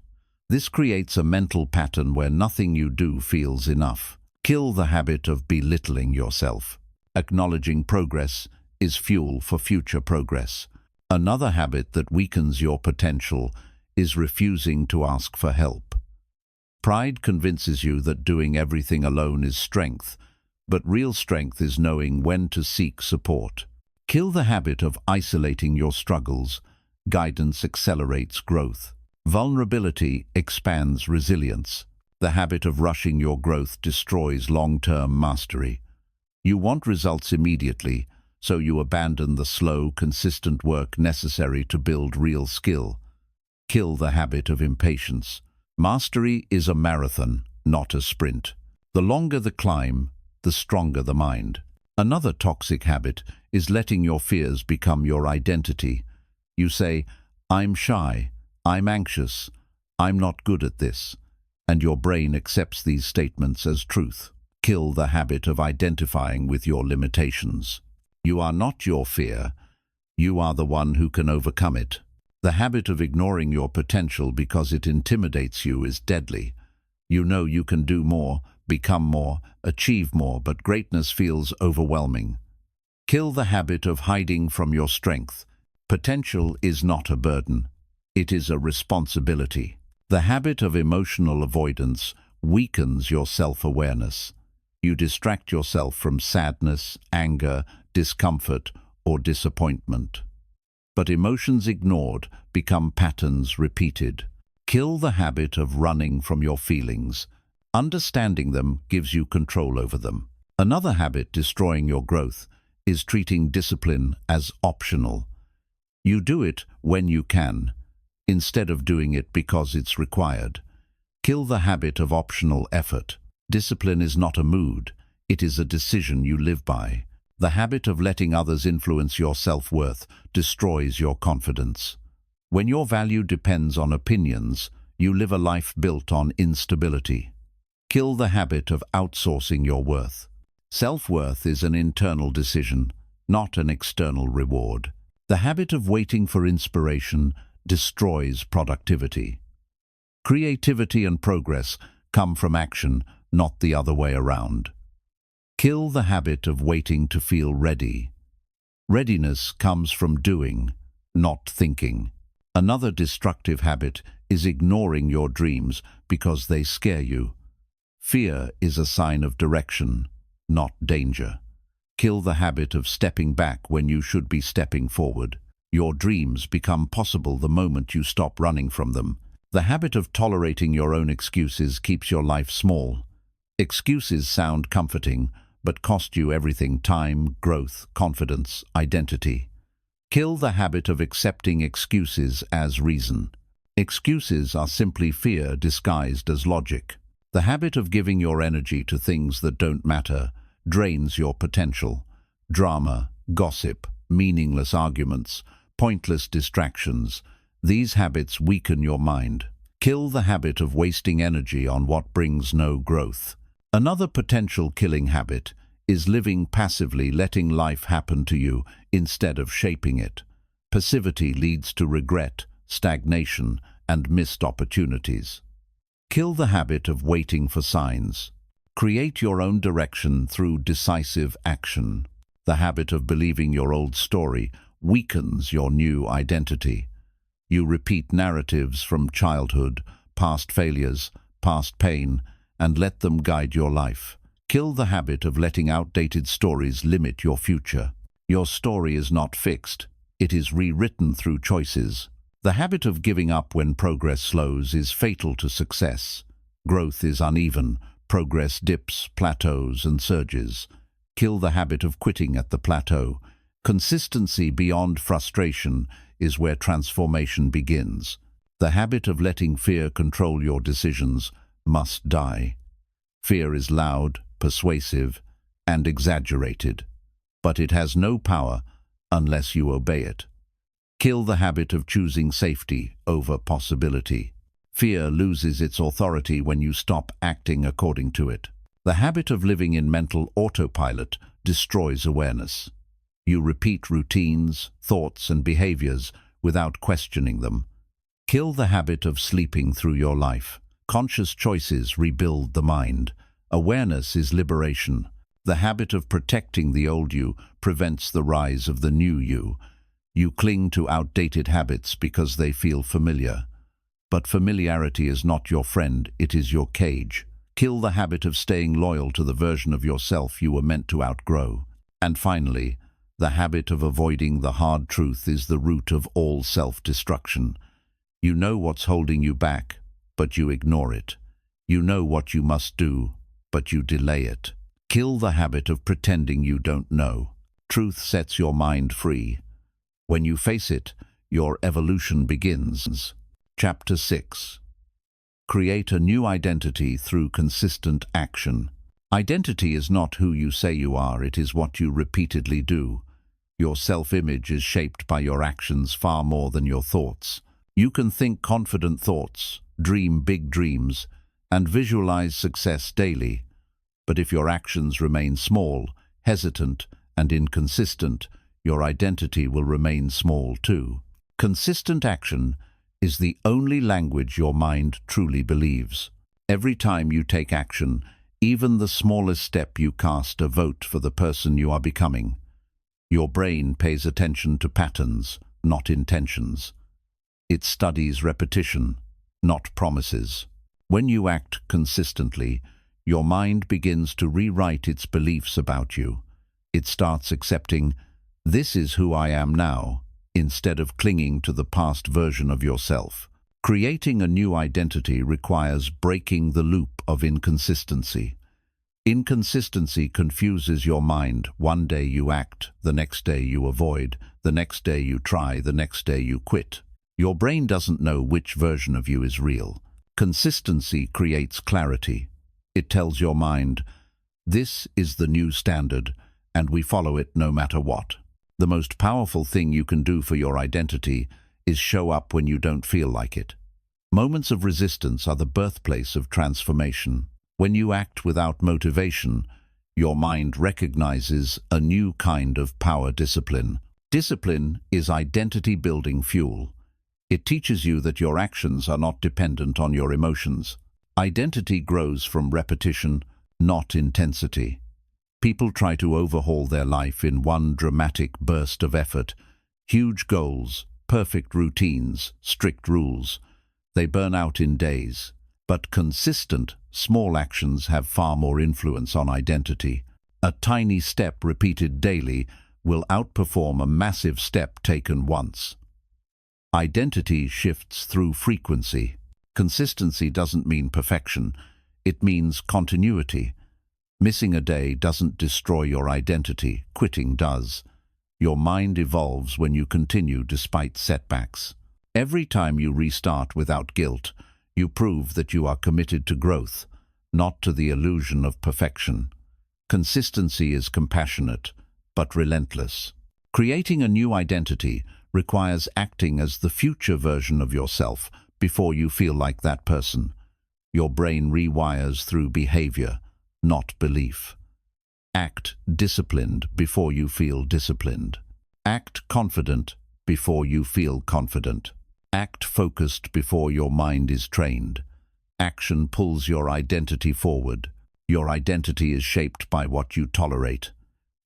This creates a mental pattern where nothing you do feels enough. Kill the habit of belittling yourself. Acknowledging progress is fuel for future progress. Another habit that weakens your potential is refusing to ask for help. Pride convinces you that doing everything alone is strength, but real strength is knowing when to seek support. Kill the habit of isolating your struggles. Guidance accelerates growth. Vulnerability expands resilience. The habit of rushing your growth destroys long-term mastery. You want results immediately, so you abandon the slow, consistent work necessary to build real skill. Kill the habit of impatience. Mastery is a marathon, not a sprint. The longer the climb, the stronger the mind. Another toxic habit is letting your fears become your identity. You say, "I'm shy. I'm anxious, I'm not good at this," and your brain accepts these statements as truth. Kill the habit of identifying with your limitations. You are not your fear, you are the one who can overcome it. The habit of ignoring your potential because it intimidates you is deadly. You know you can do more, become more, achieve more, but greatness feels overwhelming. Kill the habit of hiding from your strength. Potential is not a burden. It is a responsibility. The habit of emotional avoidance weakens your self-awareness. You distract yourself from sadness, anger, discomfort, or disappointment. But emotions ignored become patterns repeated. Kill the habit of running from your feelings. Understanding them gives you control over them. Another habit destroying your growth is treating discipline as optional. You do it when you can, instead of doing it because it's required. Kill the habit of optional effort. Discipline is not a mood, it is a decision you live by. The habit of letting others influence your self-worth destroys your confidence. When your value depends on opinions, you live a life built on instability. Kill the habit of outsourcing your worth. Self-worth is an internal decision, not an external reward. The habit of waiting for inspiration destroys productivity. Creativity and progress come from action, not the other way around. Kill the habit of waiting to feel ready. Readiness comes from doing, not thinking. Another destructive habit is ignoring your dreams because they scare you. Fear is a sign of direction, not danger. Kill the habit of stepping back when you should be stepping forward. Your dreams become possible the moment you stop running from them. The habit of tolerating your own excuses keeps your life small. Excuses sound comforting, but cost you everything: time, growth, confidence, identity. Kill the habit of accepting excuses as reason. Excuses are simply fear disguised as logic. The habit of giving your energy to things that don't matter drains your potential. Drama, gossip, meaningless arguments, pointless distractions. These habits weaken your mind. Kill the habit of wasting energy on what brings no growth. Another potential killing habit is living passively, letting life happen to you instead of shaping it. Passivity leads to regret, stagnation, and missed opportunities. Kill the habit of waiting for signs. Create your own direction through decisive action. The habit of believing your old story weakens your new identity. You repeat narratives from childhood, past failures, past pain, and let them guide your life. Kill the habit of letting outdated stories limit your future. Your story is not fixed. It is rewritten through choices. The habit of giving up when progress slows is fatal to success. Growth is uneven. Progress dips, plateaus, and surges. Kill the habit of quitting at the plateau. Consistency beyond frustration is where transformation begins. The habit of letting fear control your decisions must die. Fear is loud, persuasive, and exaggerated, but it has no power unless you obey it. Kill the habit of choosing safety over possibility. Fear loses its authority when you stop acting according to it. The habit of living in mental autopilot destroys awareness. You repeat routines, thoughts, and behaviors without questioning them. Kill the habit of sleeping through your life. Conscious choices rebuild the mind. Awareness is liberation. The habit of protecting the old you prevents the rise of the new you. You cling to outdated habits because they feel familiar. But familiarity is not your friend, it is your cage. Kill the habit of staying loyal to the version of yourself you were meant to outgrow. And finally, the habit of avoiding the hard truth is the root of all self-destruction. You know what's holding you back, but you ignore it. You know what you must do, but you delay it. Kill the habit of pretending you don't know. Truth sets your mind free. When you face it, your evolution begins. Chapter 6. Create a new identity through consistent action. Identity is not who you say you are, it is what you repeatedly do. Your self-image is shaped by your actions far more than your thoughts. You can think confident thoughts, dream big dreams, and visualize success daily. But if your actions remain small, hesitant, and inconsistent, your identity will remain small too. Consistent action is the only language your mind truly believes. Every time you take action, even the smallest step, you cast a vote for the person you are becoming. Your brain pays attention to patterns, not intentions. It studies repetition, not promises. When you act consistently, your mind begins to rewrite its beliefs about you. It starts accepting, "This is who I am now," instead of clinging to the past version of yourself. Creating a new identity requires breaking the loop of inconsistency. Inconsistency confuses your mind. One day you act, the next day you avoid, the next day you try, the next day you quit. Your brain doesn't know which version of you is real. Consistency creates clarity. It tells your mind, "This is the new standard, and we follow it no matter what." The most powerful thing you can do for your identity is show up when you don't feel like it. Moments of resistance are the birthplace of transformation. When you act without motivation, your mind recognizes a new kind of power discipline. Discipline is identity-building fuel. It teaches you that your actions are not dependent on your emotions. Identity grows from repetition, not intensity. People try to overhaul their life in one dramatic burst of effort. Huge goals, perfect routines, strict rules. They burn out in days. But consistent, small actions have far more influence on identity. A tiny step repeated daily will outperform a massive step taken once. Identity shifts through frequency. Consistency doesn't mean perfection. It means continuity. Missing a day doesn't destroy your identity. Quitting does. Your mind evolves when you continue despite setbacks. Every time you restart without guilt, you prove that you are committed to growth, not to the illusion of perfection. Consistency is compassionate, but relentless. Creating a new identity requires acting as the future version of yourself before you feel like that person. Your brain rewires through behavior, not belief. Act disciplined before you feel disciplined. Act confident before you feel confident. Act focused before your mind is trained. Action pulls your identity forward. Your identity is shaped by what you tolerate.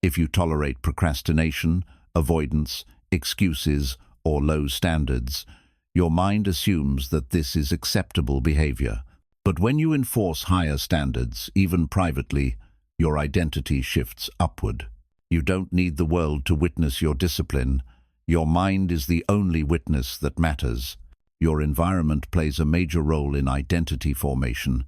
If you tolerate procrastination, avoidance, excuses, or low standards, your mind assumes that this is acceptable behavior. But when you enforce higher standards, even privately, your identity shifts upward. You don't need the world to witness your discipline. Your mind is the only witness that matters. Your environment plays a major role in identity formation.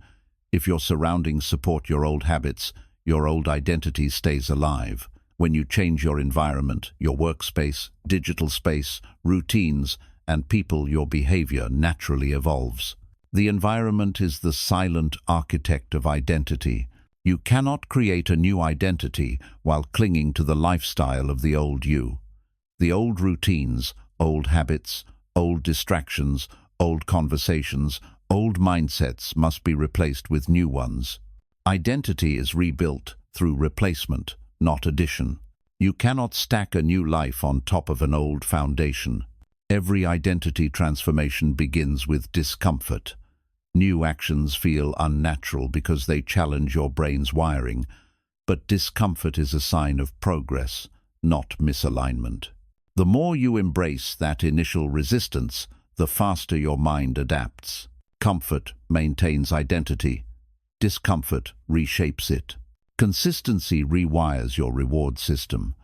If your surroundings support your old habits, your old identity stays alive. When you change your environment, your workspace, digital space, routines, and people, your behavior naturally evolves. The environment is the silent architect of identity. You cannot create a new identity while clinging to the lifestyle of the old you. The old routines, old habits, old distractions, old conversations, old mindsets must be replaced with new ones. Identity is rebuilt through replacement, not addition. You cannot stack a new life on top of an old foundation. Every identity transformation begins with discomfort. New actions feel unnatural because they challenge your brain's wiring, but discomfort is a sign of progress, not misalignment. The more you embrace that initial resistance, the faster your mind adapts. Comfort maintains identity. Discomfort reshapes it. Consistency rewires your reward system.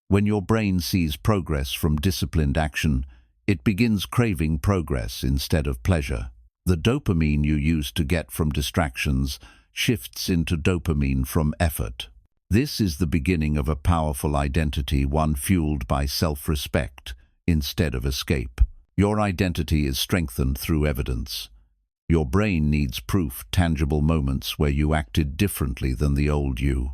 When your brain sees progress from disciplined action, it begins craving progress instead of pleasure. The dopamine you used to get from distractions shifts into dopamine from effort. This is the beginning of a powerful identity, one fueled by self-respect instead of escape. Your identity is strengthened through evidence. Your brain needs proof, tangible moments where you acted differently than the old you.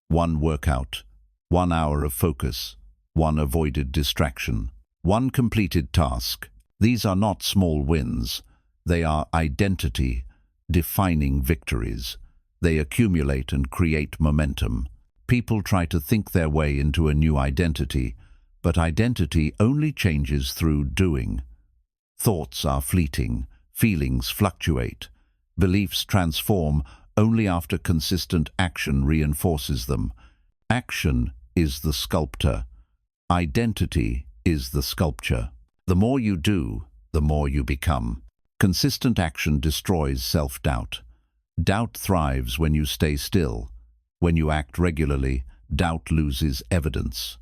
One workout, 1 hour of focus, one avoided distraction, one completed task. These are not small wins. They are identity-defining victories. They accumulate and create momentum. People try to think their way into a new identity, but identity only changes through doing. Thoughts are fleeting. Feelings fluctuate. Beliefs transform only after consistent action reinforces them. Action is the sculptor. Identity is the sculpture. The more you do, the more you become. Consistent action destroys self-doubt. Doubt thrives when you stay still. When you act regularly, doubt loses evidence.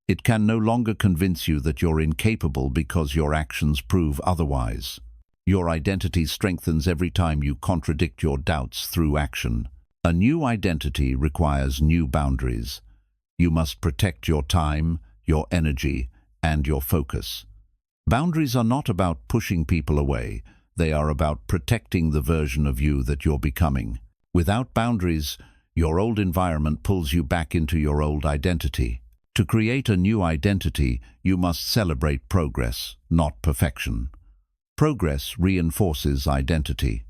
It can no longer convince you that you're incapable because your actions prove otherwise. Your identity strengthens every time you contradict your doubts through action. A new identity requires new boundaries. You must protect your time, your energy, and your focus. Boundaries are not about pushing people away. They are about protecting the version of you that you're becoming. Without boundaries, your old environment pulls you back into your old identity. To create a new identity, you must celebrate progress, not perfection. Progress reinforces identity.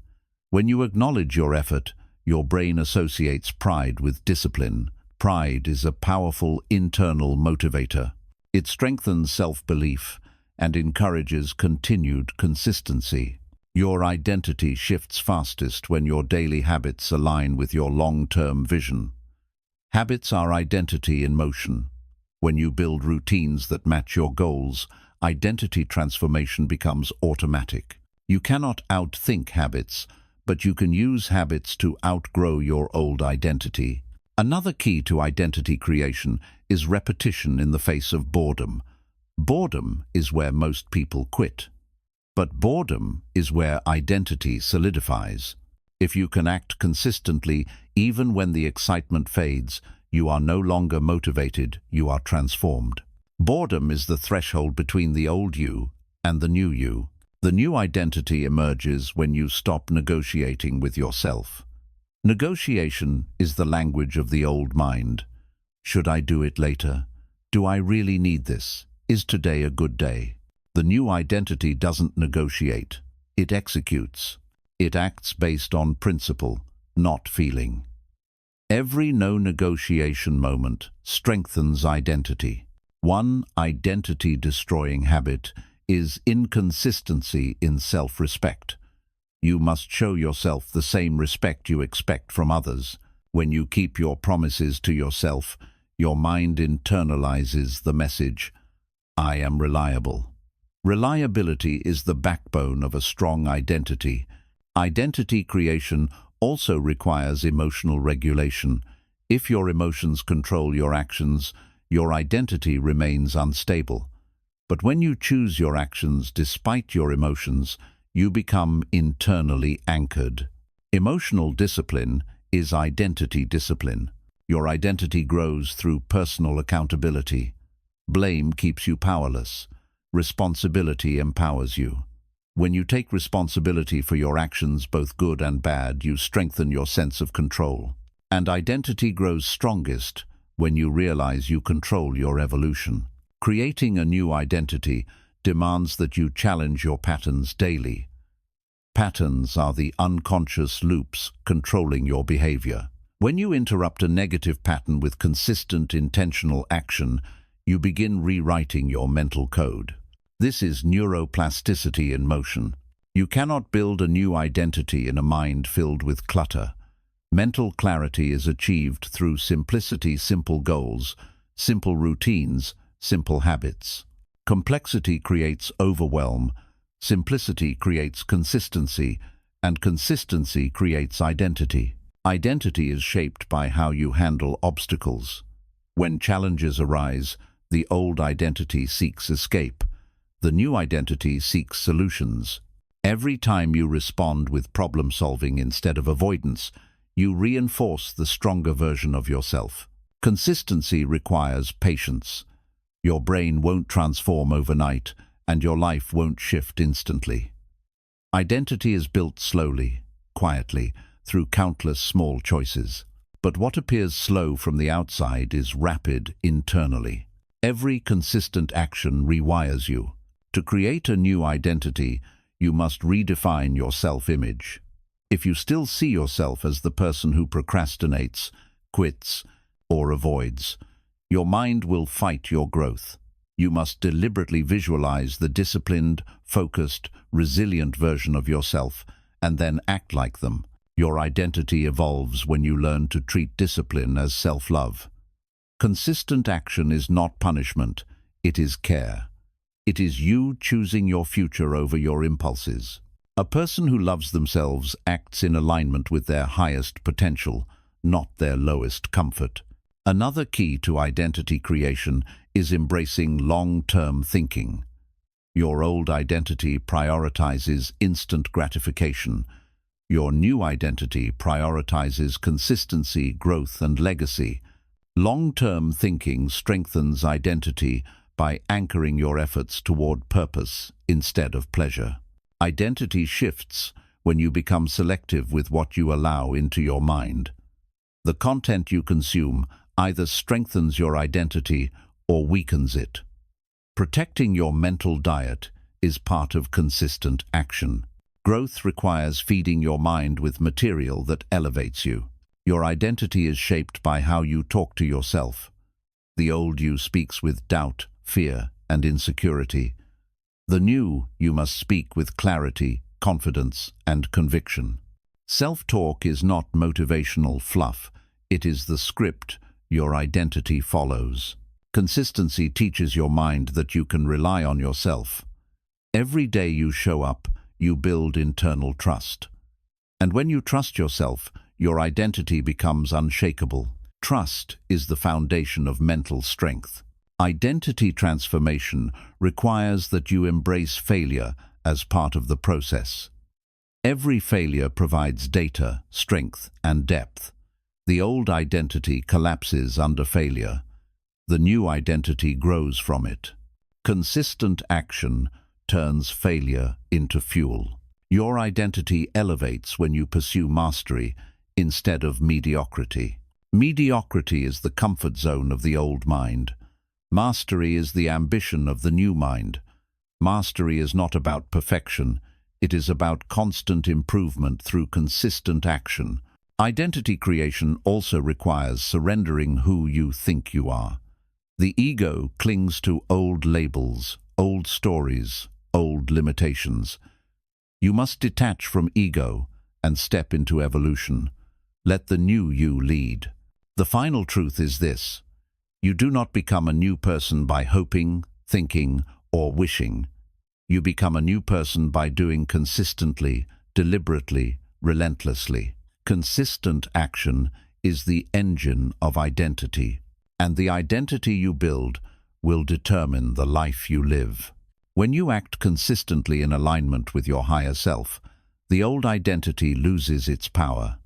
When you acknowledge your effort, your brain associates pride with discipline. Pride is a powerful internal motivator. It strengthens self-belief and encourages continued consistency. Your identity shifts fastest when your daily habits align with your long-term vision. Habits are identity in motion. When you build routines that match your goals, identity transformation becomes automatic. You cannot outthink habits, but you can use habits to outgrow your old identity. Another key to identity creation is repetition in the face of boredom. Boredom is where most people quit. But boredom is where identity solidifies. If you can act consistently, even when the excitement fades, you are no longer motivated, you are transformed. Boredom is the threshold between the old you and the new you. The new identity emerges when you stop negotiating with yourself. Negotiation is the language of the old mind. Should I do it later? Do I really need this? Is today a good day? The new identity doesn't negotiate. It executes. It acts based on principle, not feeling. Every no-negotiation moment strengthens identity. One identity-destroying habit is inconsistency in self-respect. You must show yourself the same respect you expect from others. When you keep your promises to yourself, your mind internalizes the message, "I am reliable." Reliability is the backbone of a strong identity. Identity creation also requires emotional regulation. If your emotions control your actions, your identity remains unstable. But when you choose your actions despite your emotions, you become internally anchored. Emotional discipline is identity discipline. Your identity grows through personal accountability. Blame keeps you powerless. Responsibility empowers you. When you take responsibility for your actions, both good and bad, you strengthen your sense of control. And identity grows strongest when you realize you control your evolution. Creating a new identity demands that you challenge your patterns daily. Patterns are the unconscious loops controlling your behavior. When you interrupt a negative pattern with consistent, intentional action, you begin rewriting your mental code. This is neuroplasticity in motion. You cannot build a new identity in a mind filled with clutter. Mental clarity is achieved through simplicity, simple goals, simple routines, simple habits. Complexity creates overwhelm, simplicity creates consistency, and consistency creates identity. Identity is shaped by how you handle obstacles. When challenges arise, the old identity seeks escape. The new identity seeks solutions. Every time you respond with problem-solving instead of avoidance, you reinforce the stronger version of yourself. Consistency requires patience. Your brain won't transform overnight, and your life won't shift instantly. Identity is built slowly, quietly, through countless small choices. But what appears slow from the outside is rapid internally. Every consistent action rewires you. To create a new identity, you must redefine your self-image. If you still see yourself as the person who procrastinates, quits, or avoids, your mind will fight your growth. You must deliberately visualize the disciplined, focused, resilient version of yourself, and then act like them. Your identity evolves when you learn to treat discipline as self-love. Consistent action is not punishment, it is care. It is you choosing your future over your impulses. A person who loves themselves acts in alignment with their highest potential, not their lowest comfort. Another key to identity creation is embracing long-term thinking. Your old identity prioritizes instant gratification. Your new identity prioritizes consistency, growth, and legacy. Long-term thinking strengthens identity by anchoring your efforts toward purpose instead of pleasure. Identity shifts when you become selective with what you allow into your mind. The content you consume either strengthens your identity or weakens it. Protecting your mental diet is part of consistent action. Growth requires feeding your mind with material that elevates you. Your identity is shaped by how you talk to yourself. The old you speaks with doubt, fear, and insecurity. The new you must speak with clarity, confidence, and conviction. Self-talk is not motivational fluff. It is the script your identity follows. Consistency teaches your mind that you can rely on yourself. Every day you show up, you build internal trust. And when you trust yourself, your identity becomes unshakable. Trust is the foundation of mental strength. Identity transformation requires that you embrace failure as part of the process. Every failure provides data, strength, and depth. The old identity collapses under failure. The new identity grows from it. Consistent action turns failure into fuel. Your identity elevates when you pursue mastery instead of mediocrity. Mediocrity is the comfort zone of the old mind. Mastery is the ambition of the new mind. Mastery is not about perfection. It is about constant improvement through consistent action. Identity creation also requires surrendering who you think you are. The ego clings to old labels, old stories, old limitations. You must detach from ego and step into evolution. Let the new you lead. The final truth is this: you do not become a new person by hoping, thinking, or wishing. You become a new person by doing consistently, deliberately, relentlessly. Consistent action is the engine of identity, and the identity you build will determine the life you live. When you act consistently in alignment with your higher self, the old identity loses its power.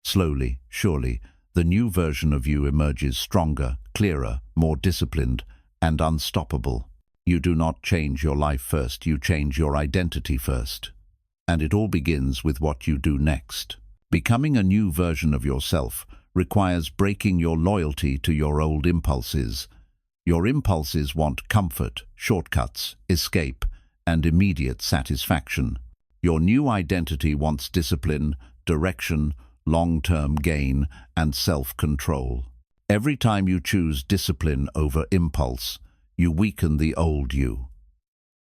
Slowly, surely, the new version of you emerges stronger, clearer, more disciplined, and unstoppable. You do not change your life first, you change your identity first. And it all begins with what you do next. Becoming a new version of yourself requires breaking your loyalty to your old impulses. Your impulses want comfort, shortcuts, escape, and immediate satisfaction. Your new identity wants discipline, direction, long-term gain, and self-control. Every time you choose discipline over impulse, you weaken the old you.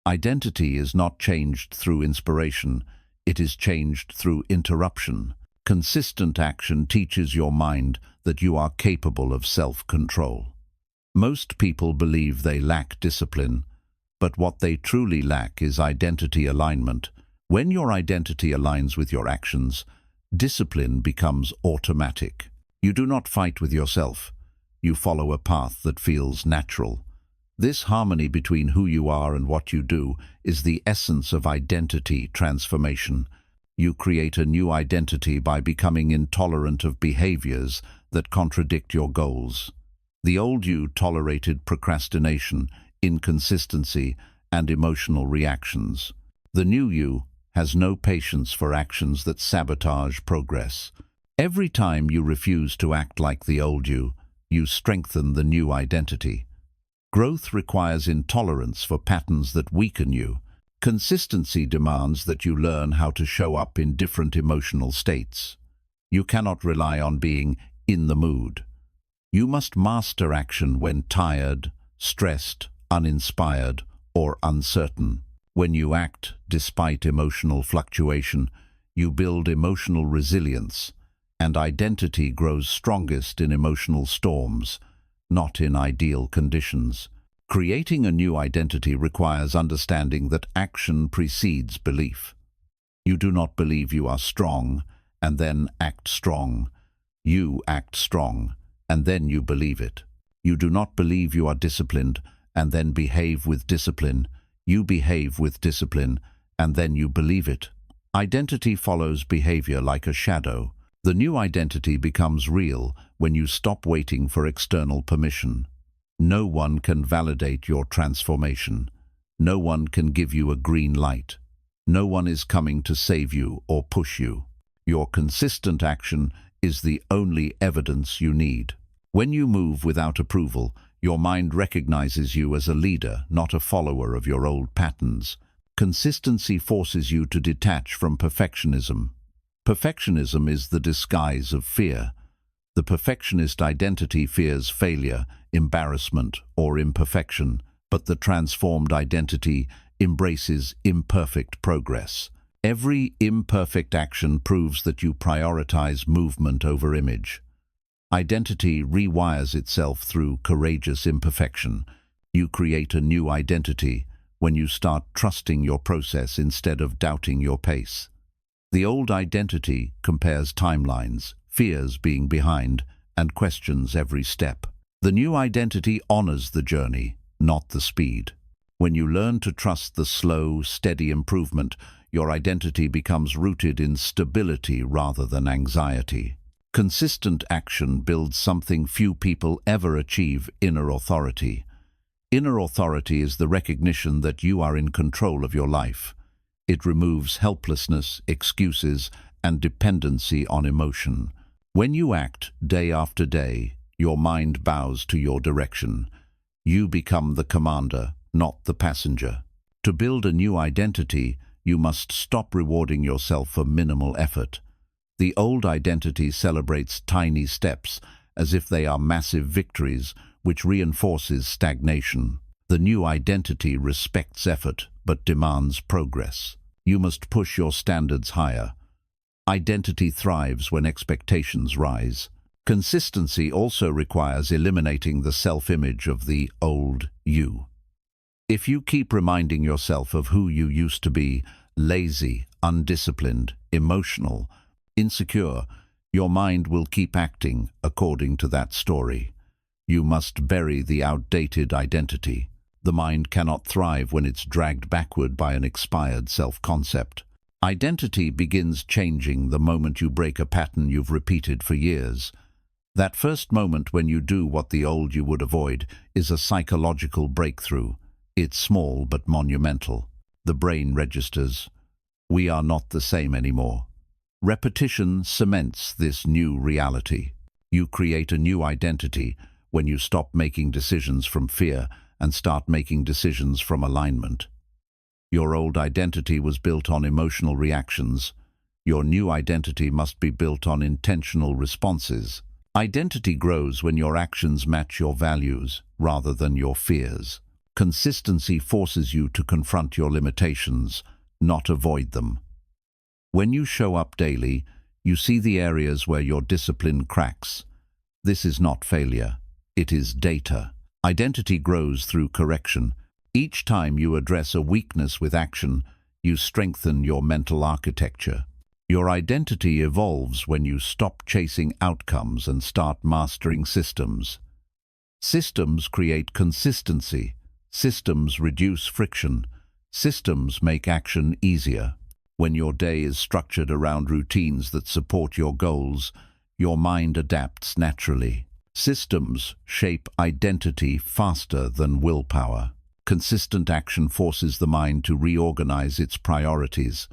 Identity is not changed through inspiration, it is changed through interruption. Consistent action teaches your mind that you are capable of self-control. Most people believe they lack discipline, but what they truly lack is identity alignment. When your identity aligns with your actions, discipline becomes automatic. You do not fight with yourself. You follow a path that feels natural. This harmony between who you are and what you do is the essence of identity transformation. You create a new identity by becoming intolerant of behaviors that contradict your goals. The old you tolerated procrastination, inconsistency, and emotional reactions. The new you has no patience for actions that sabotage progress. Every time you refuse to act like the old you, you strengthen the new identity. Growth requires intolerance for patterns that weaken you. Consistency demands that you learn how to show up in different emotional states. You cannot rely on being in the mood. You must master action when tired, stressed, uninspired, or uncertain. When you act despite emotional fluctuation, you build emotional resilience, and identity grows strongest in emotional storms, not in ideal conditions. Creating a new identity requires understanding that action precedes belief. You do not believe you are strong and then act strong. You act strong and then you believe it. You do not believe you are disciplined and then behave with discipline. You behave with discipline and then you believe it. Identity follows behavior like a shadow. The new identity becomes real when you stop waiting for external permission. No one can validate your transformation. No one can give you a green light. No one is coming to save you or push you. Your consistent action is the only evidence you need. When you move without approval, your mind recognizes you as a leader, not a follower of your old patterns. Consistency forces you to detach from perfectionism. Perfectionism is the disguise of fear. The perfectionist identity fears failure, embarrassment, or imperfection, but the transformed identity embraces imperfect progress. Every imperfect action proves that you prioritize movement over image. Identity rewires itself through courageous imperfection. You create a new identity when you start trusting your process instead of doubting your pace. The old identity compares timelines, fears being behind, and questions every step. The new identity honors the journey, not the speed. When you learn to trust the slow, steady improvement, your identity becomes rooted in stability rather than anxiety. Consistent action builds something few people ever achieve: inner authority. Inner authority is the recognition that you are in control of your life. It removes helplessness, excuses, and dependency on emotion. When you act day after day, your mind bows to your direction. You become the commander, not the passenger. To build a new identity, you must stop rewarding yourself for minimal effort. The old identity celebrates tiny steps as if they are massive victories, which reinforces stagnation. The new identity respects effort but demands progress. You must push your standards higher. Identity thrives when expectations rise. Consistency also requires eliminating the self-image of the old you. If you keep reminding yourself of who you used to be, lazy, undisciplined, emotional, insecure, your mind will keep acting according to that story. You must bury the outdated identity. The mind cannot thrive when it's dragged backward by an expired self-concept. Identity begins changing the moment you break a pattern you've repeated for years. That first moment when you do what the old you would avoid is a psychological breakthrough. It's small but monumental. The brain registers, "We are not the same anymore." Repetition cements this new reality. You create a new identity when you stop making decisions from fear and start making decisions from alignment. Your old identity was built on emotional reactions. Your new identity must be built on intentional responses. Identity grows when your actions match your values rather than your fears. Consistency forces you to confront your limitations, not avoid them. When you show up daily, you see the areas where your discipline cracks. This is not failure, it is data. Identity grows through correction. Each time you address a weakness with action, you strengthen your mental architecture. Your identity evolves when you stop chasing outcomes and start mastering systems. Systems create consistency. Systems reduce friction. Systems make action easier. When your day is structured around routines that support your goals, your mind adapts naturally. Systems shape identity faster than willpower. Consistent action forces the mind to reorganize its priorities.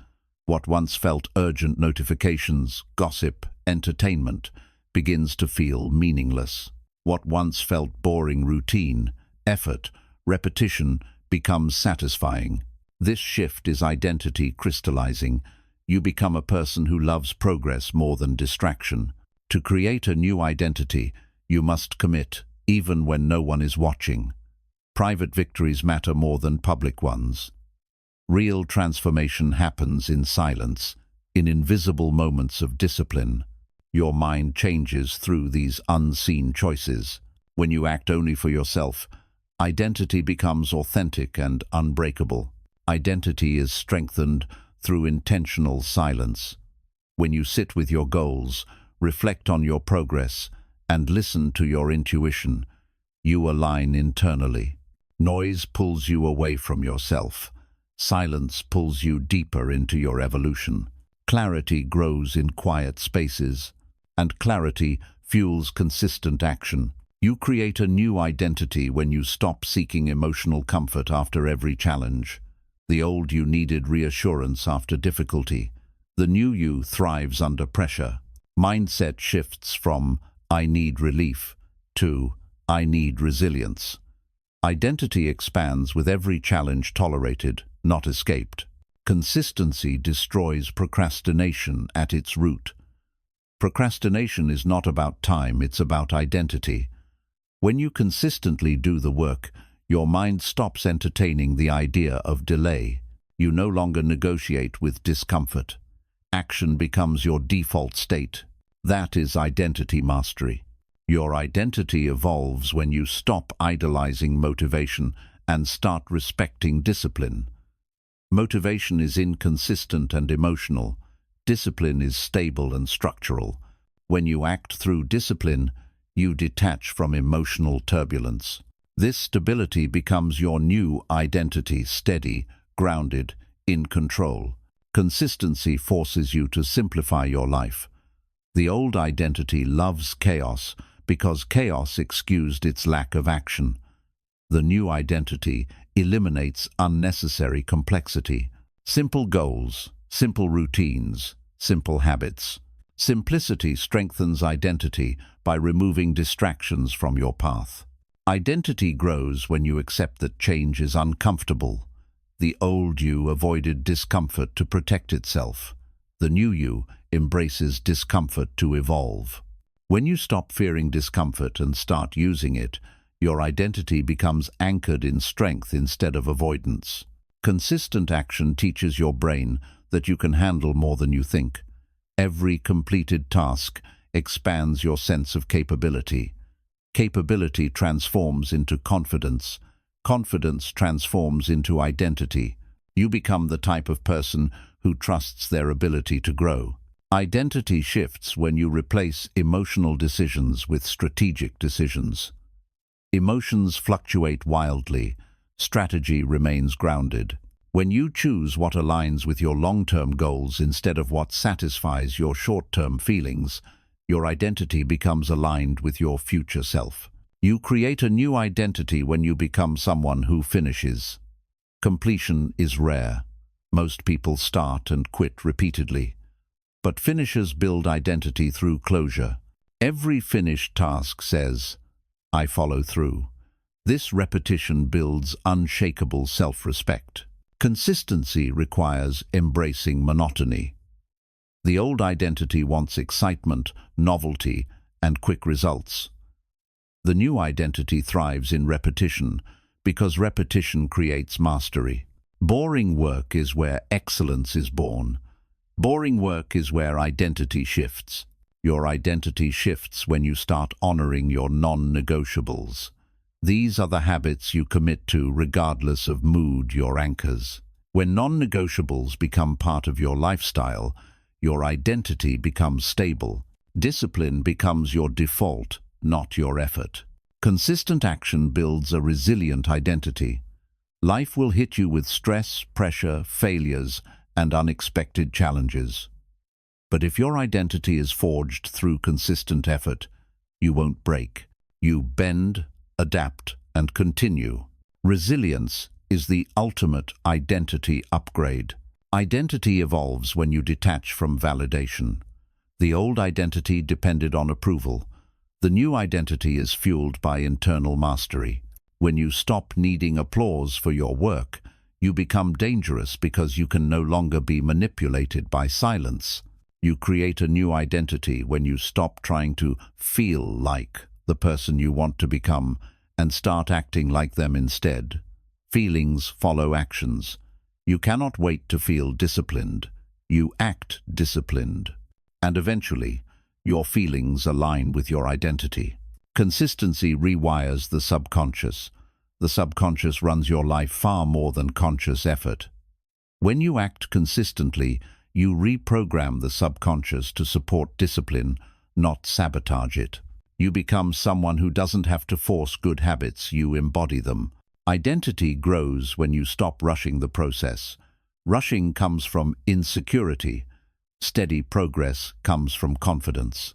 What once felt urgent notifications, gossip, entertainment, begins to feel meaningless. What once felt boring routine, effort, repetition, becomes satisfying. This shift is identity crystallizing. You become a person who loves progress more than distraction. To create a new identity, you must commit, even when no one is watching. Private victories matter more than public ones. Real transformation happens in silence, in invisible moments of discipline. Your mind changes through these unseen choices. When you act only for yourself, identity becomes authentic and unbreakable. Identity is strengthened through intentional silence. When you sit with your goals, reflect on your progress, and listen to your intuition, you align internally. Noise pulls you away from yourself. Silence pulls you deeper into your evolution. Clarity grows in quiet spaces, and clarity fuels consistent action. You create a new identity when you stop seeking emotional comfort after every challenge. The old you needed reassurance after difficulty. The new you thrives under pressure. Mindset shifts from "I need relief" to "I need resilience." Identity expands with every challenge tolerated, not escaped. Consistency destroys procrastination at its root. Procrastination is not about time, it's about identity. When you consistently do the work, Your mind stops entertaining the idea of delay. You no longer negotiate with discomfort. Action becomes your default state. That is identity mastery. Your identity evolves when you stop idolizing motivation and start respecting discipline. Motivation is inconsistent and emotional. Discipline is stable and structural. When you act through discipline, you detach from emotional turbulence. This stability becomes your new identity, steady, grounded, in control. Consistency forces you to simplify your life. The old identity loves chaos because chaos excused its lack of action. The new identity eliminates unnecessary complexity. Simple goals, simple routines, simple habits. Simplicity strengthens identity by removing distractions from your path. Identity grows when you accept that change is uncomfortable. The old you avoided discomfort to protect itself. The new you embraces discomfort to evolve. When you stop fearing discomfort and start using it, your identity becomes anchored in strength instead of avoidance. Consistent action teaches your brain that you can handle more than you think. Every completed task expands your sense of capability. Capability transforms into confidence. Confidence transforms into identity. You become the type of person who trusts their ability to grow. Identity shifts when you replace emotional decisions with strategic decisions. Emotions fluctuate wildly. Strategy remains grounded. When you choose what aligns with your long-term goals instead of what satisfies your short-term feelings, your identity becomes aligned with your future self. You create a new identity when you become someone who finishes. Completion is rare. Most people start and quit repeatedly. But finishers build identity through closure. Every finished task says, "I follow through." This repetition builds unshakable self-respect. Consistency requires embracing monotony. The old identity wants excitement, novelty, and quick results. The new identity thrives in repetition because repetition creates mastery. Boring work is where excellence is born. Boring work is where identity shifts. Your identity shifts when you start honoring your non-negotiables. These are the habits you commit to regardless of mood, your anchors. When non-negotiables become part of your lifestyle, your identity becomes stable. Discipline becomes your default, not your effort. Consistent action builds a resilient identity. Life will hit you with stress, pressure, failures, and unexpected challenges. But if your identity is forged through consistent effort, you won't break. You bend, adapt, and continue. Resilience is the ultimate identity upgrade. Identity evolves when you detach from validation. The old identity depended on approval. The new identity is fueled by internal mastery. When you stop needing applause for your work, you become dangerous because you can no longer be manipulated by silence. You create a new identity when you stop trying to feel like the person you want to become and start acting like them instead. Feelings follow actions. You cannot wait to feel disciplined. You act disciplined. And eventually, your feelings align with your identity. Consistency rewires the subconscious. The subconscious runs your life far more than conscious effort. When you act consistently, you reprogram the subconscious to support discipline, not sabotage it. You become someone who doesn't have to force good habits, you embody them. Identity grows when you stop rushing the process. Rushing comes from insecurity. Steady progress comes from confidence.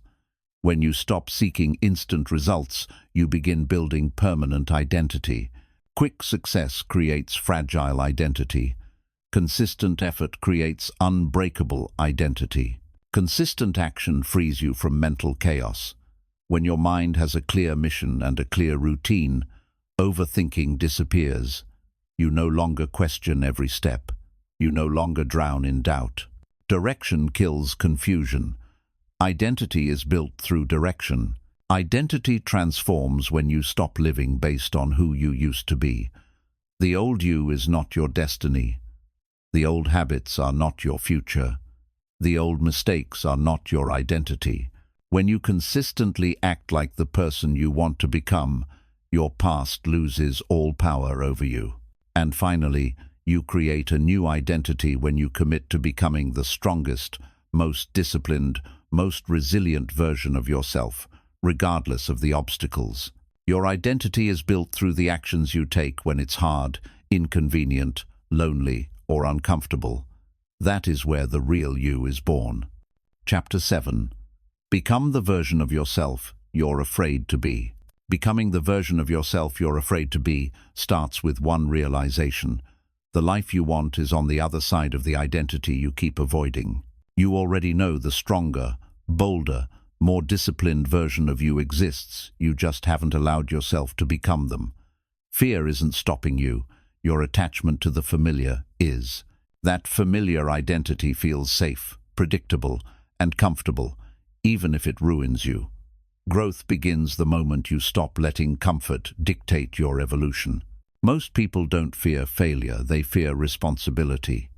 When you stop seeking instant results, you begin building permanent identity. Quick success creates fragile identity. Consistent effort creates unbreakable identity. Consistent action frees you from mental chaos. When your mind has a clear mission and a clear routine, overthinking disappears. You no longer question every step. You no longer drown in doubt. Direction kills confusion. Identity is built through direction. Identity transforms when you stop living based on who you used to be. The old you is not your destiny. The old habits are not your future. The old mistakes are not your identity. When you consistently act like the person you want to become, your past loses all power over you. And finally, you create a new identity when you commit to becoming the strongest, most disciplined, most resilient version of yourself, regardless of the obstacles. Your identity is built through the actions you take when it's hard, inconvenient, lonely, or uncomfortable. That is where the real you is born. Chapter 7. Become the version of yourself you're afraid to be. Becoming the version of yourself you're afraid to be starts with one realization. The life you want is on the other side of the identity you keep avoiding. You already know the stronger, bolder, more disciplined version of you exists. You just haven't allowed yourself to become them. Fear isn't stopping you. Your attachment to the familiar is. That familiar identity feels safe, predictable, and comfortable, even if it ruins you. Growth begins the moment you stop letting comfort dictate your evolution. Most people don't fear failure, they fear responsibility.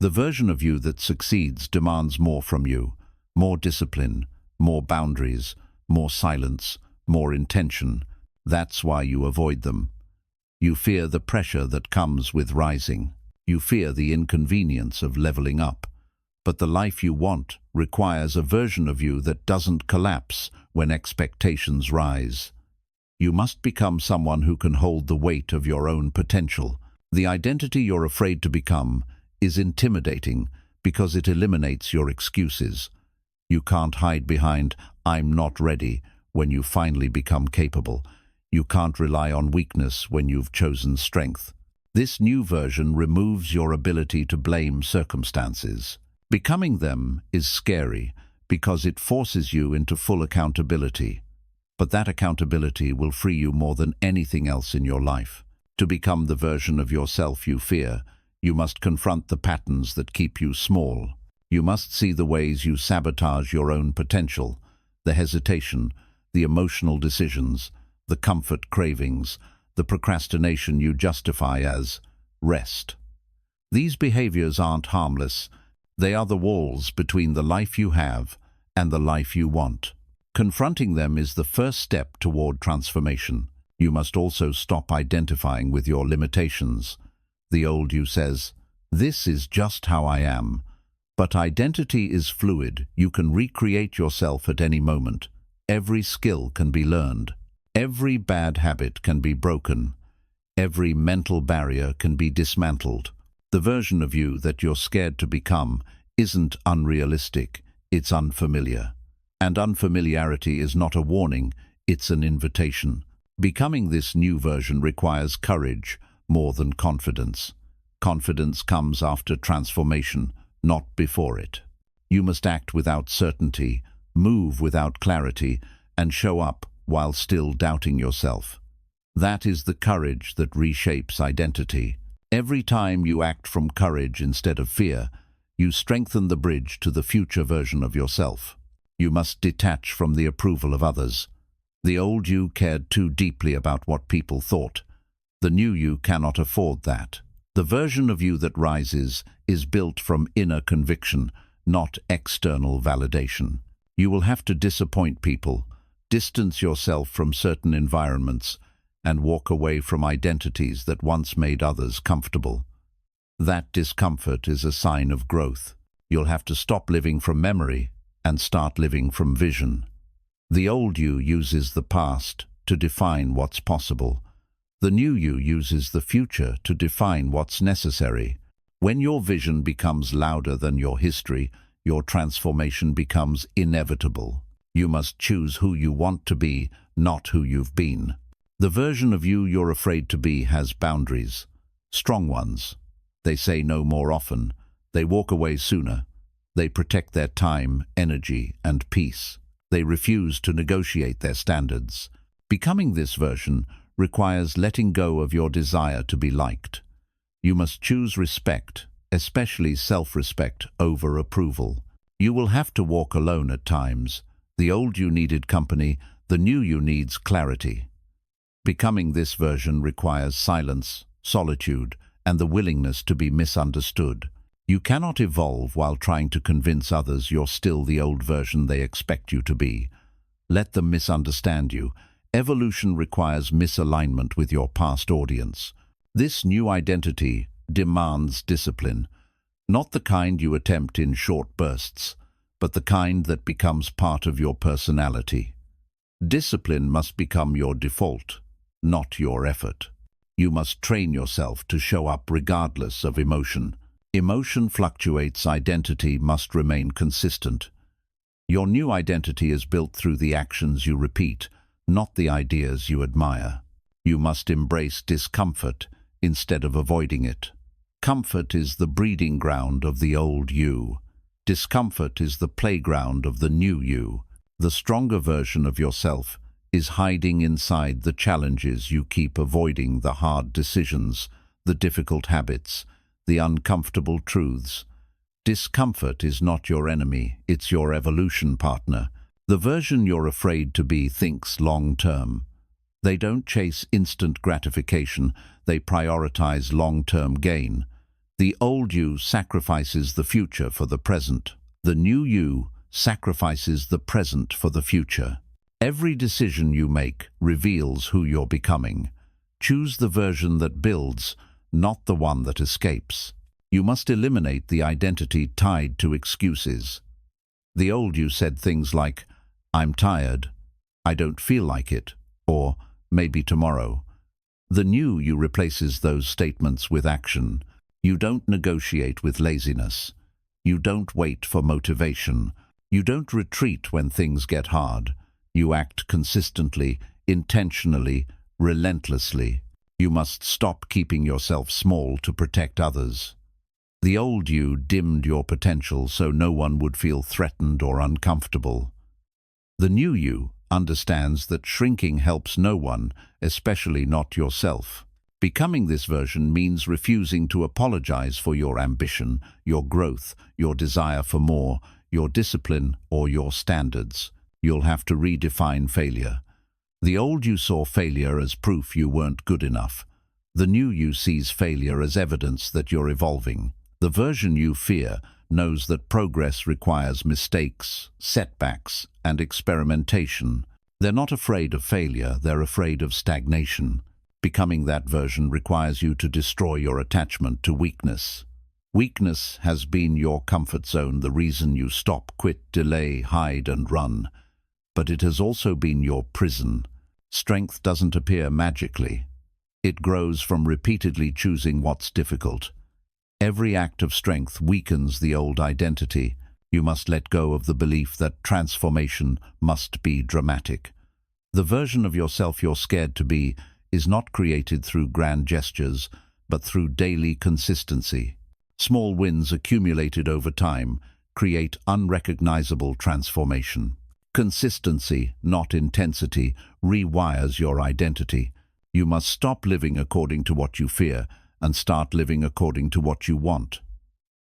The version of you that succeeds demands more from you, more discipline, more boundaries, more silence, more intention. That's why you avoid them. You fear the pressure that comes with rising. You fear the inconvenience of leveling up. But the life you want requires a version of you that doesn't collapse when expectations rise. You must become someone who can hold the weight of your own potential. The identity you're afraid to become is intimidating because it eliminates your excuses. You can't hide behind, "I'm not ready," when you finally become capable. You can't rely on weakness when you've chosen strength. This new version removes your ability to blame circumstances. Becoming them is scary because it forces you into full accountability. But that accountability will free you more than anything else in your life. To become the version of yourself you fear, you must confront the patterns that keep you small. You must see the ways you sabotage your own potential, the hesitation, the emotional decisions, the comfort cravings, the procrastination you justify as rest. These behaviors aren't harmless. They are the walls between the life you have and the life you want. Confronting them is the first step toward transformation. You must also stop identifying with your limitations. The old you says, "This is just how I am." But identity is fluid. You can recreate yourself at any moment. Every skill can be learned. Every bad habit can be broken. Every mental barrier can be dismantled. The version of you that you're scared to become isn't unrealistic, it's unfamiliar. And unfamiliarity is not a warning, it's an invitation. Becoming this new version requires courage more than confidence. Confidence comes after transformation, not before it. You must act without certainty, move without clarity, and show up while still doubting yourself. That is the courage that reshapes identity. Every time you act from courage instead of fear, you strengthen the bridge to the future version of yourself. You must detach from the approval of others. The old you cared too deeply about what people thought. The new you cannot afford that. The version of you that rises is built from inner conviction, not external validation. You will have to disappoint people, distance yourself from certain environments, and walk away from identities that once made others comfortable. That discomfort is a sign of growth. You'll have to stop living from memory and start living from vision. The old you uses the past to define what's possible. The new you uses the future to define what's necessary. When your vision becomes louder than your history, your transformation becomes inevitable. You must choose who you want to be, not who you've been. The version of you you're afraid to be has boundaries, strong ones. They say no more often. They walk away sooner. They protect their time, energy, and peace. They refuse to negotiate their standards. Becoming this version requires letting go of your desire to be liked. You must choose respect, especially self-respect, over approval. You will have to walk alone at times. The old you needed company, The new you needs clarity. Becoming this version requires silence, solitude, and the willingness to be misunderstood. You cannot evolve while trying to convince others you're still the old version they expect you to be. Let them misunderstand you. Evolution requires misalignment with your past audience. This new identity demands discipline, not the kind you attempt in short bursts, but the kind that becomes part of your personality. Discipline must become your default, not your effort. You must train yourself to show up regardless of emotion. Emotion fluctuates, identity must remain consistent. Your new identity is built through the actions you repeat, not the ideas you admire. You must embrace discomfort instead of avoiding it. Comfort is the breeding ground of the old you. Discomfort is the playground of the new you. The stronger version of yourself is hiding inside the challenges you keep avoiding, the hard decisions, the difficult habits, the uncomfortable truths. Discomfort is not your enemy, it's your evolution partner. The version you're afraid to be thinks long-term. They don't chase instant gratification, they prioritize long-term gain. The old you sacrifices the future for the present. The new you sacrifices the present for the future. Every decision you make reveals who you're becoming. Choose the version that builds, not the one that escapes. You must eliminate the identity tied to excuses. The old you said things like, "I'm tired," "I don't feel like it," or "maybe tomorrow." The new you replaces those statements with action. You don't negotiate with laziness. You don't wait for motivation. You don't retreat when things get hard. You act consistently, intentionally, relentlessly. You must stop keeping yourself small to protect others. The old you dimmed your potential so no one would feel threatened or uncomfortable. The new you understands that shrinking helps no one, especially not yourself. Becoming this version means refusing to apologize for your ambition, your growth, your desire for more, your discipline, or your standards. You'll have to redefine failure. The old you saw failure as proof you weren't good enough. The new you sees failure as evidence that you're evolving. The version you fear knows that progress requires mistakes, setbacks, and experimentation. They're not afraid of failure, they're afraid of stagnation. Becoming that version requires you to destroy your attachment to weakness. Weakness has been your comfort zone, the reason you stop, quit, delay, hide, and run. But it has also been your prison. Strength doesn't appear magically. It grows from repeatedly choosing what's difficult. Every act of strength weakens the old identity. You must let go of the belief that transformation must be dramatic. The version of yourself you're scared to be is not created through grand gestures, but through daily consistency. Small wins accumulated over time create unrecognizable transformation. Consistency, not intensity, rewires your identity. You must stop living according to what you fear and start living according to what you want.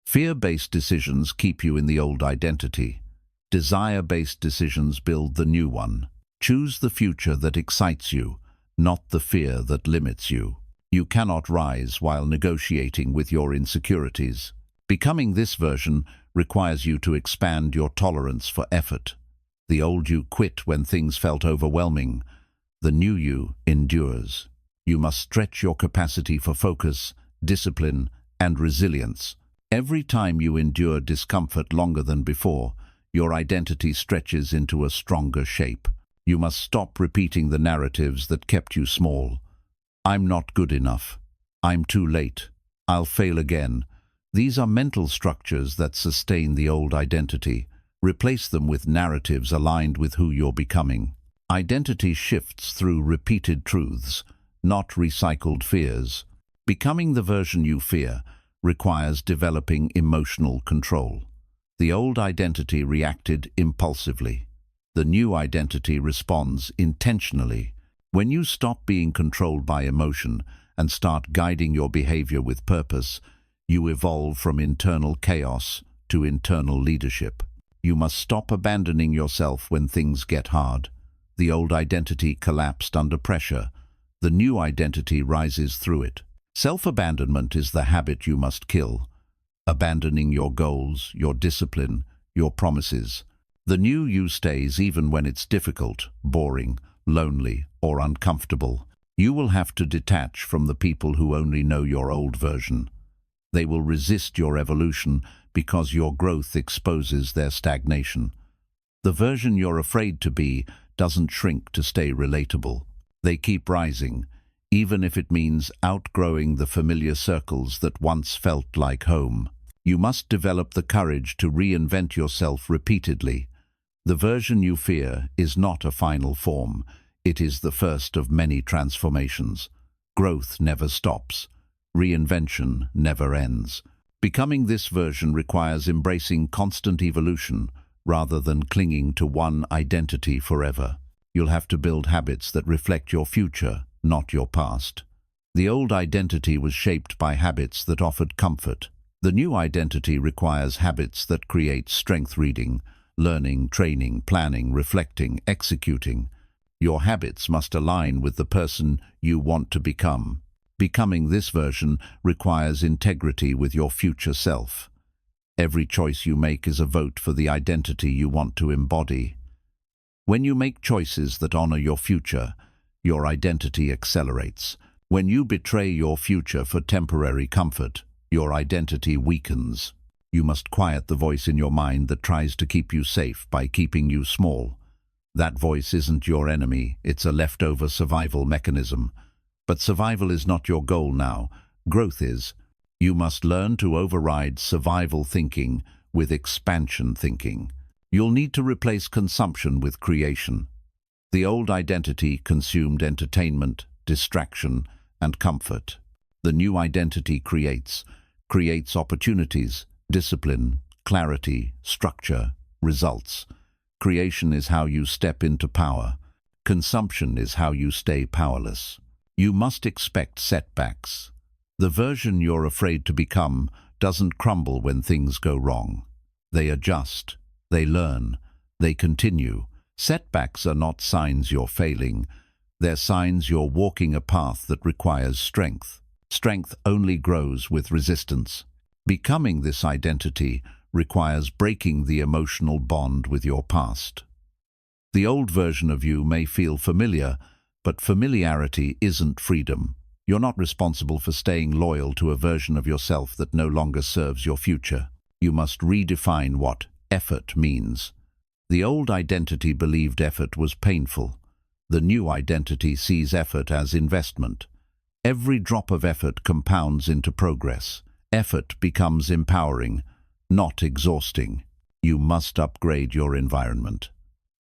Fear-based decisions keep you in the old identity. Desire-based decisions build the new one. Choose the future that excites you, not the fear that limits you. You cannot rise while negotiating with your insecurities. Becoming this version requires you to expand your tolerance for effort. The old you quit when things felt overwhelming. The new you endures. You must stretch your capacity for focus, discipline, and resilience. Every time you endure discomfort longer than before, your identity stretches into a stronger shape. You must stop repeating the narratives that kept you small. I'm not good enough. I'm too late. I'll fail again. These are mental structures that sustain the old identity. Replace them with narratives aligned with who you're becoming. Identity shifts through repeated truths, not recycled fears. Becoming the version you fear requires developing emotional control. The old identity reacted impulsively. The new identity responds intentionally. When you stop being controlled by emotion and start guiding your behavior with purpose, you evolve from internal chaos to internal leadership. You must stop abandoning yourself when things get hard. The old identity collapsed under pressure. The new identity rises through it. Self-abandonment is the habit you must kill, abandoning your goals, your discipline, your promises. The new you stays even when it's difficult, boring, lonely, or uncomfortable. You will have to detach from the people who only know your old version. They will resist your evolution because your growth exposes their stagnation. The version you're afraid to be doesn't shrink to stay relatable. They keep rising, even if it means outgrowing the familiar circles that once felt like home. You must develop the courage to reinvent yourself repeatedly. The version you fear is not a final form. It is the first of many transformations. Growth never stops. Reinvention never ends. Becoming this version requires embracing constant evolution rather than clinging to one identity forever. You'll have to build habits that reflect your future, not your past. The old identity was shaped by habits that offered comfort. The new identity requires habits that create strength: reading, learning, training, planning, reflecting, executing. Your habits must align with the person you want to become. Becoming this version requires integrity with your future self. Every choice you make is a vote for the identity you want to embody. When you make choices that honor your future, your identity accelerates. When you betray your future for temporary comfort, your identity weakens. You must quiet the voice in your mind that tries to keep you safe by keeping you small. That voice isn't your enemy, it's a leftover survival mechanism. But survival is not your goal now. Growth is. You must learn to override survival thinking with expansion thinking. You'll need to replace consumption with creation. The old identity consumed entertainment, distraction, and comfort. The new identity creates opportunities, discipline, clarity, structure, results. Creation is how you step into power. Consumption is how you stay powerless. You must expect setbacks. The version you're afraid to become doesn't crumble when things go wrong. They adjust, they learn, they continue. Setbacks are not signs you're failing. They're signs you're walking a path that requires strength. Strength only grows with resistance. Becoming this identity requires breaking the emotional bond with your past. The old version of you may feel familiar, but familiarity isn't freedom. You're not responsible for staying loyal to a version of yourself that no longer serves your future. You must redefine what effort means. The old identity believed effort was painful. The new identity sees effort as investment. Every drop of effort compounds into progress. Effort becomes empowering, not exhausting. You must upgrade your environment.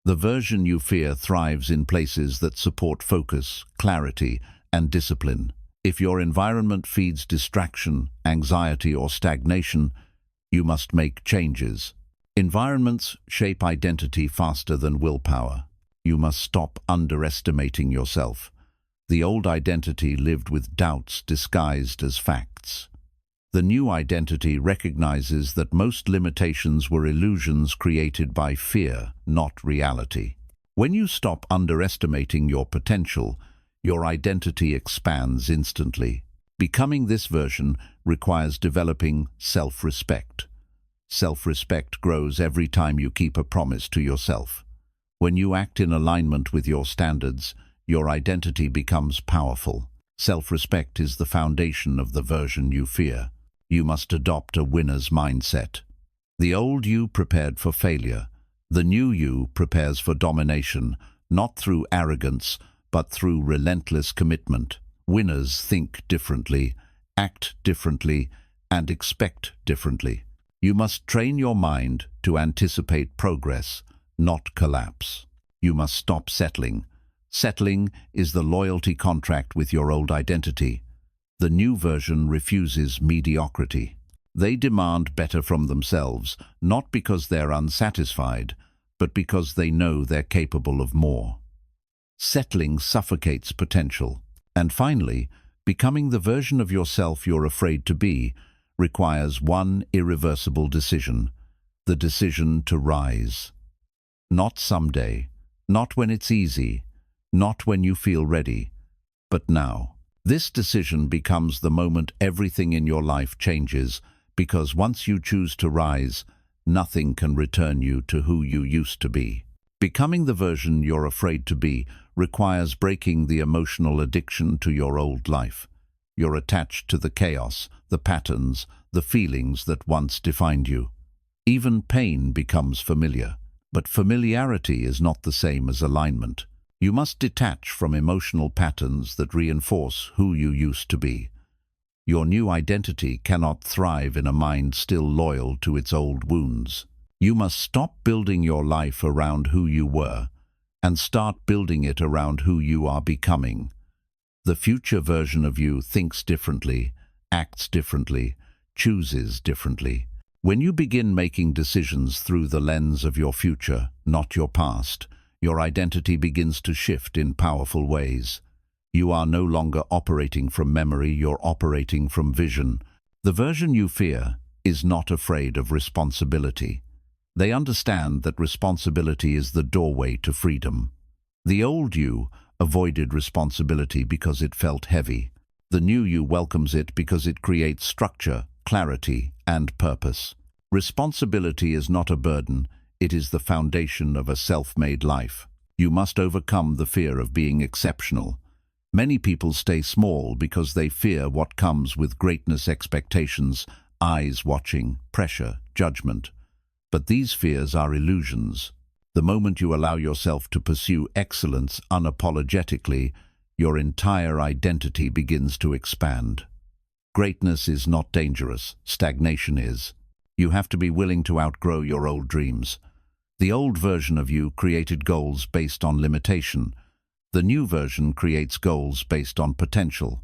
The version you fear thrives in places that support focus, clarity, and discipline. If your environment feeds distraction, anxiety, or stagnation, you must make changes. Environments shape identity faster than willpower. You must stop underestimating yourself. The old identity lived with doubts disguised as facts. The new identity recognizes that most limitations were illusions created by fear, not reality. When you stop underestimating your potential, your identity expands instantly. Becoming this version requires developing self-respect. Self-respect grows every time you keep a promise to yourself. When you act in alignment with your standards, your identity becomes powerful. Self-respect is the foundation of the version you fear. You must adopt a winner's mindset. The old you prepared for failure. The new you prepares for domination, not through arrogance, but through relentless commitment. Winners think differently, act differently, and expect differently. You must train your mind to anticipate progress, not collapse. You must stop settling. Settling is the loyalty contract with your old identity. The new version refuses mediocrity. They demand better from themselves, not because they're unsatisfied, but because they know they're capable of more. Settling suffocates potential. And finally, becoming the version of yourself you're afraid to be requires one irreversible decision: the decision to rise. Not someday, Not when it's easy, not when you feel ready, but now. This decision becomes the moment everything in your life changes, because once you choose to rise, nothing can return you to who you used to be. Becoming the version you're afraid to be requires breaking the emotional addiction to your old life. You're attached to the chaos, the patterns, the feelings that once defined you. Even pain becomes familiar. But familiarity is not the same as alignment. You must detach from emotional patterns that reinforce who you used to be. Your new identity cannot thrive in a mind still loyal to its old wounds. You must stop building your life around who you were and start building it around who you are becoming. The future version of you thinks differently, acts differently, chooses differently. When you begin making decisions through the lens of your future, not your past, your identity begins to shift in powerful ways. You are no longer operating from memory, you're operating from vision. The version you fear is not afraid of responsibility. They understand that responsibility is the doorway to freedom. The old you avoided responsibility because it felt heavy. The new you welcomes it because it creates structure, clarity, and purpose. Responsibility is not a burden, it is the foundation of a self-made life. You must overcome the fear of being exceptional. Many people stay small because they fear what comes with greatness expectations, eyes watching, pressure, judgment. But these fears are illusions. The moment you allow yourself to pursue excellence unapologetically, your entire identity begins to expand. Greatness is not dangerous, stagnation is. You have to be willing to outgrow your old dreams. The old version of you created goals based on limitation. The new version creates goals based on potential.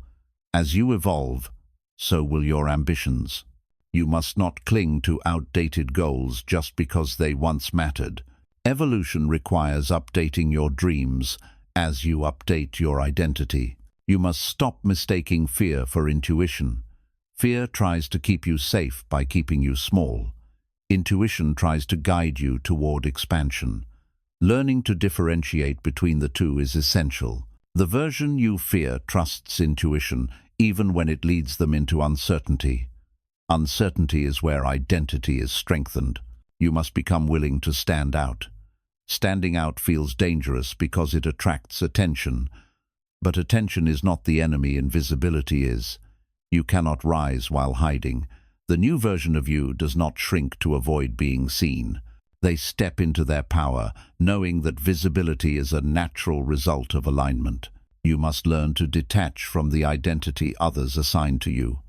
As you evolve, so will your ambitions. You must not cling to outdated goals just because they once mattered. Evolution requires updating your dreams as you update your identity. You must stop mistaking fear for intuition. Fear tries to keep you safe by keeping you small. Intuition tries to guide you toward expansion. Learning to differentiate between the two is essential. The version you fear trusts intuition, even when it leads them into uncertainty. Uncertainty is where identity is strengthened. You must become willing to stand out. Standing out feels dangerous because it attracts attention. But attention is not the enemy, invisibility is. You cannot rise while hiding. The new version of you does not shrink to avoid being seen. They step into their power, knowing that visibility is a natural result of alignment. You must learn to detach from the identity others assign to you.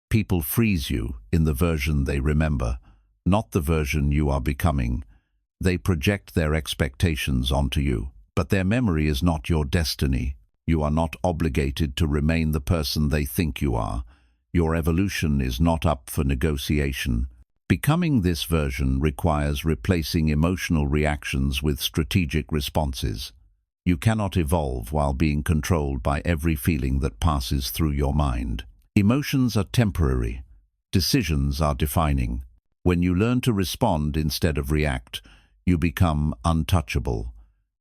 People freeze you in the version they remember, not the version you are becoming. They project their expectations onto you, but their memory is not your destiny. You are not obligated to remain the person they think you are. Your evolution is not up for negotiation. Becoming this version requires replacing emotional reactions with strategic responses. You cannot evolve while being controlled by every feeling that passes through your mind. Emotions are temporary. Decisions are defining. When you learn to respond instead of react, you become untouchable.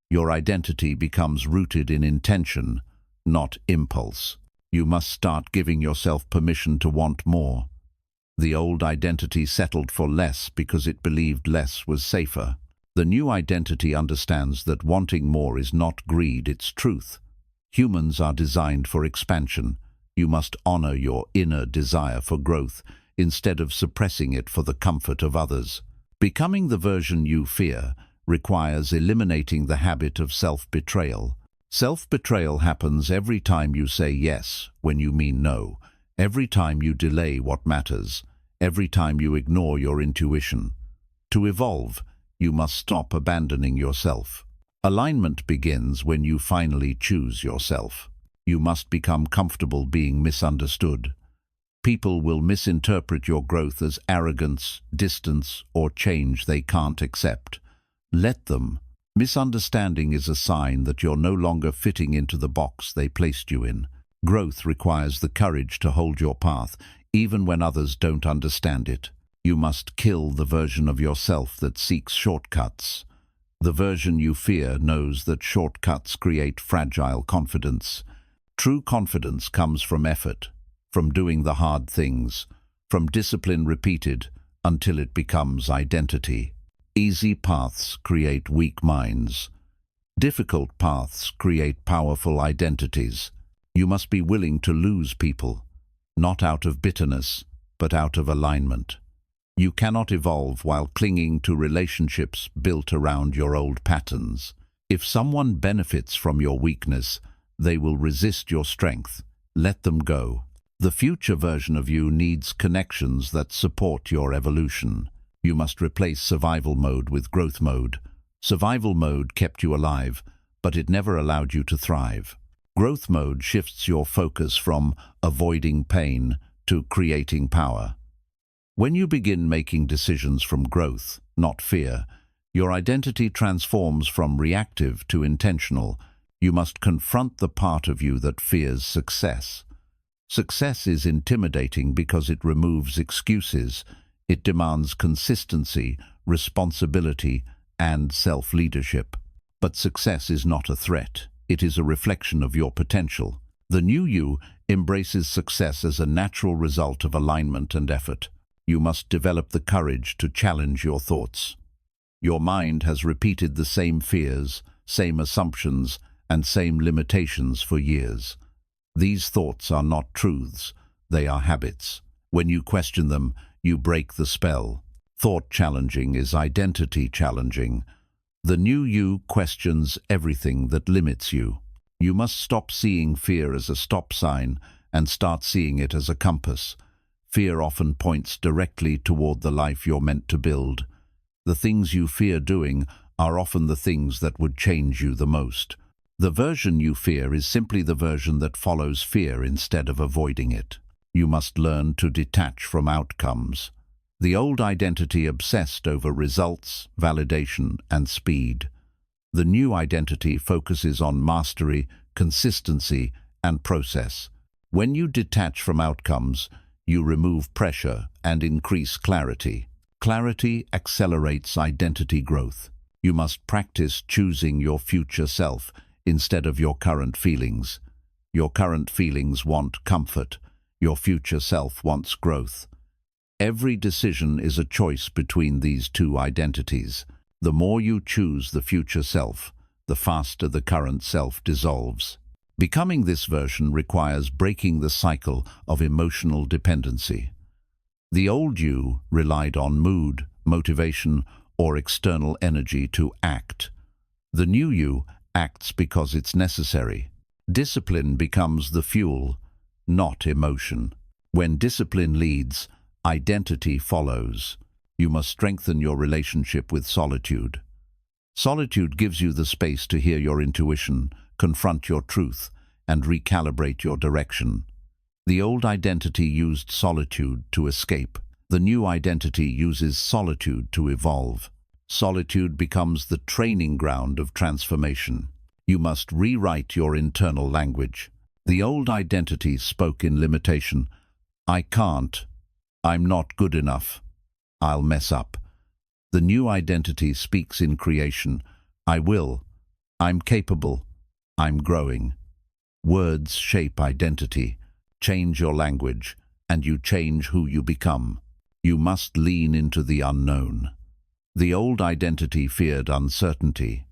Your identity becomes rooted in intention, not impulse. You must start giving yourself permission to want more. The old identity settled for less because it believed less was safer. The new identity understands that wanting more is not greed, it's truth. Humans are designed for expansion. You must honor your inner desire for growth instead of suppressing it for the comfort of others. Becoming the version you fear requires eliminating the habit of self-betrayal. Self-betrayal happens every time you say yes when you mean no, every time you delay what matters, every time you ignore your intuition. To evolve, you must stop abandoning yourself. Alignment begins when you finally choose yourself. You must become comfortable being misunderstood. People will misinterpret your growth as arrogance, distance, or change they can't accept. Let them. Misunderstanding is a sign that you're no longer fitting into the box they placed you in. Growth requires the courage to hold your path, even when others don't understand it. You must kill the version of yourself that seeks shortcuts. The version you fear knows that shortcuts create fragile confidence. True confidence comes from effort, from doing the hard things, from discipline repeated until it becomes identity. Easy paths create weak minds. Difficult paths create powerful identities. You must be willing to lose people, not out of bitterness, but out of alignment. You cannot evolve while clinging to relationships built around your old patterns. If someone benefits from your weakness, they will resist your strength. Let them go. The future version of you needs connections that support your evolution. You must replace survival mode with growth mode. Survival mode kept you alive, but it never allowed you to thrive. Growth mode shifts your focus from avoiding pain to creating power. When you begin making decisions from growth, not fear, your identity transforms from reactive to intentional. You must confront the part of you that fears success. Success is intimidating because it removes excuses. It demands consistency, responsibility, and self-leadership. But success is not a threat. It is a reflection of your potential. The new you embraces success as a natural result of alignment and effort. You must develop the courage to challenge your thoughts. Your mind has repeated the same fears, same assumptions, and same limitations for years. These thoughts are not truths, they are habits. When you question them, you break the spell. Thought challenging is identity challenging. The new you questions everything that limits you. You must stop seeing fear as a stop sign and start seeing it as a compass. Fear often points directly toward the life you're meant to build. The things you fear doing are often the things that would change you the most. The version you fear is simply the version that follows fear instead of avoiding it. You must learn to detach from outcomes. The old identity obsessed over results, validation, and speed. The new identity focuses on mastery, consistency, and process. When you detach from outcomes, you remove pressure and increase clarity. Clarity accelerates identity growth. You must practice choosing your future self instead of your current feelings. Your current feelings want comfort. Your future self wants growth. Every decision is a choice between these two identities. The more you choose the future self, the faster the current self dissolves. Becoming this version requires breaking the cycle of emotional dependency. The old you relied on mood, motivation, or external energy to act. The new you acts because it's necessary. Discipline becomes the fuel, not emotion. When discipline leads, identity follows. You must strengthen your relationship with solitude. Solitude gives you the space to hear your intuition, confront your truth, and recalibrate your direction. The old identity used solitude to escape. The new identity uses solitude to evolve. Solitude becomes the training ground of transformation. You must rewrite your internal language. The old identity spoke in limitation. I can't. I'm not good enough. I'll mess up. The new identity speaks in creation. I will. I'm capable. I'm growing. Words shape identity. Change your language, and you change who you become. You must lean into the unknown. The old identity feared uncertainty.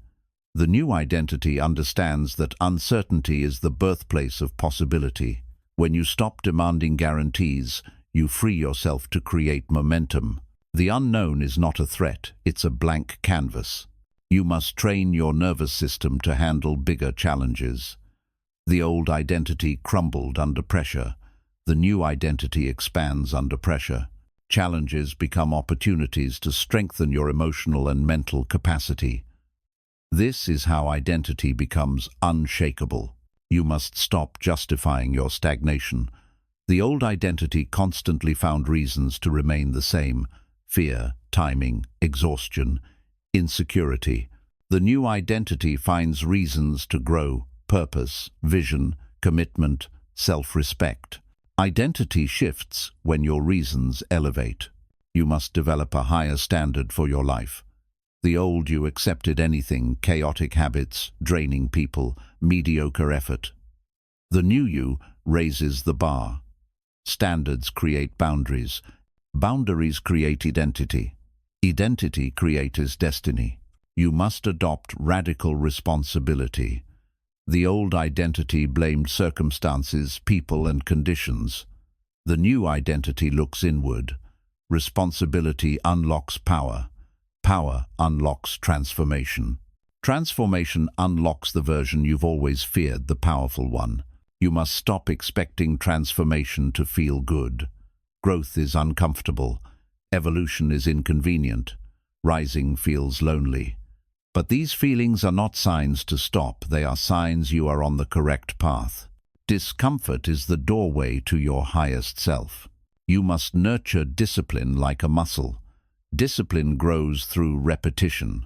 The new identity understands that uncertainty is the birthplace of possibility. When you stop demanding guarantees, you free yourself to create momentum. The unknown is not a threat, it's a blank canvas. You must train your nervous system to handle bigger challenges. The old identity crumbled under pressure. The new identity expands under pressure. Challenges become opportunities to strengthen your emotional and mental capacity. This is how identity becomes unshakable. You must stop justifying your stagnation. The old identity constantly found reasons to remain the same: fear, timing, exhaustion, insecurity. The new identity finds reasons to grow: purpose, vision, commitment, self-respect. Identity shifts when your reasons elevate. You must develop a higher standard for your life. The old you accepted anything, chaotic habits, draining people, mediocre effort. The new you raises the bar. Standards create boundaries. Boundaries create identity. Identity creates destiny. You must adopt radical responsibility. The old identity blamed circumstances, people, and conditions. The new identity looks inward. Responsibility unlocks power. Power unlocks transformation. Transformation unlocks the version you've always feared, the powerful one. You must stop expecting transformation to feel good. Growth is uncomfortable. Evolution is inconvenient. Rising feels lonely. But these feelings are not signs to stop. They are signs you are on the correct path. Discomfort is the doorway to your highest self. You must nurture discipline like a muscle. Discipline grows through repetition.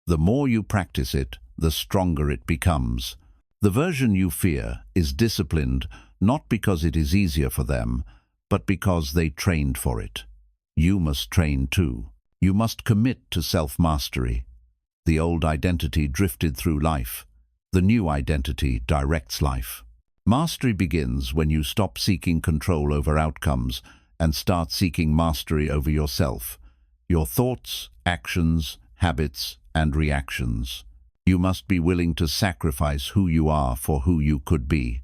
The more you practice it, the stronger it becomes. The version you fear is disciplined not because it is easier for them, but because they trained for it. You must train too. You must commit to self-mastery. The old identity drifted through life. The new identity directs life. Mastery begins when you stop seeking control over outcomes and start seeking mastery over yourself, your thoughts, actions, habits, and reactions. You must be willing to sacrifice who you are for who you could be.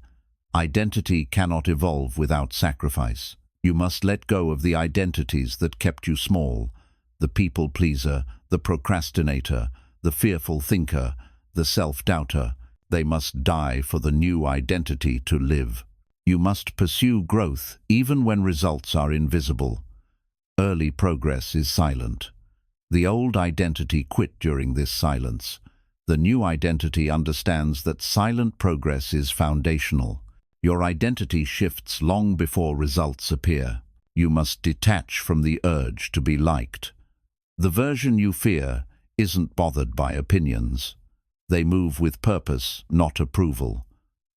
Identity cannot evolve without sacrifice. You must let go of the identities that kept you small, the people-pleaser, the procrastinator, the fearful thinker, the self-doubter. They must die for the new identity to live. You must pursue growth even when results are invisible. Early progress is silent. The old identity quit during this silence. The new identity understands that silent progress is foundational. Your identity shifts long before results appear. You must detach from the urge to be liked. The version you fear isn't bothered by opinions. They move with purpose, not approval.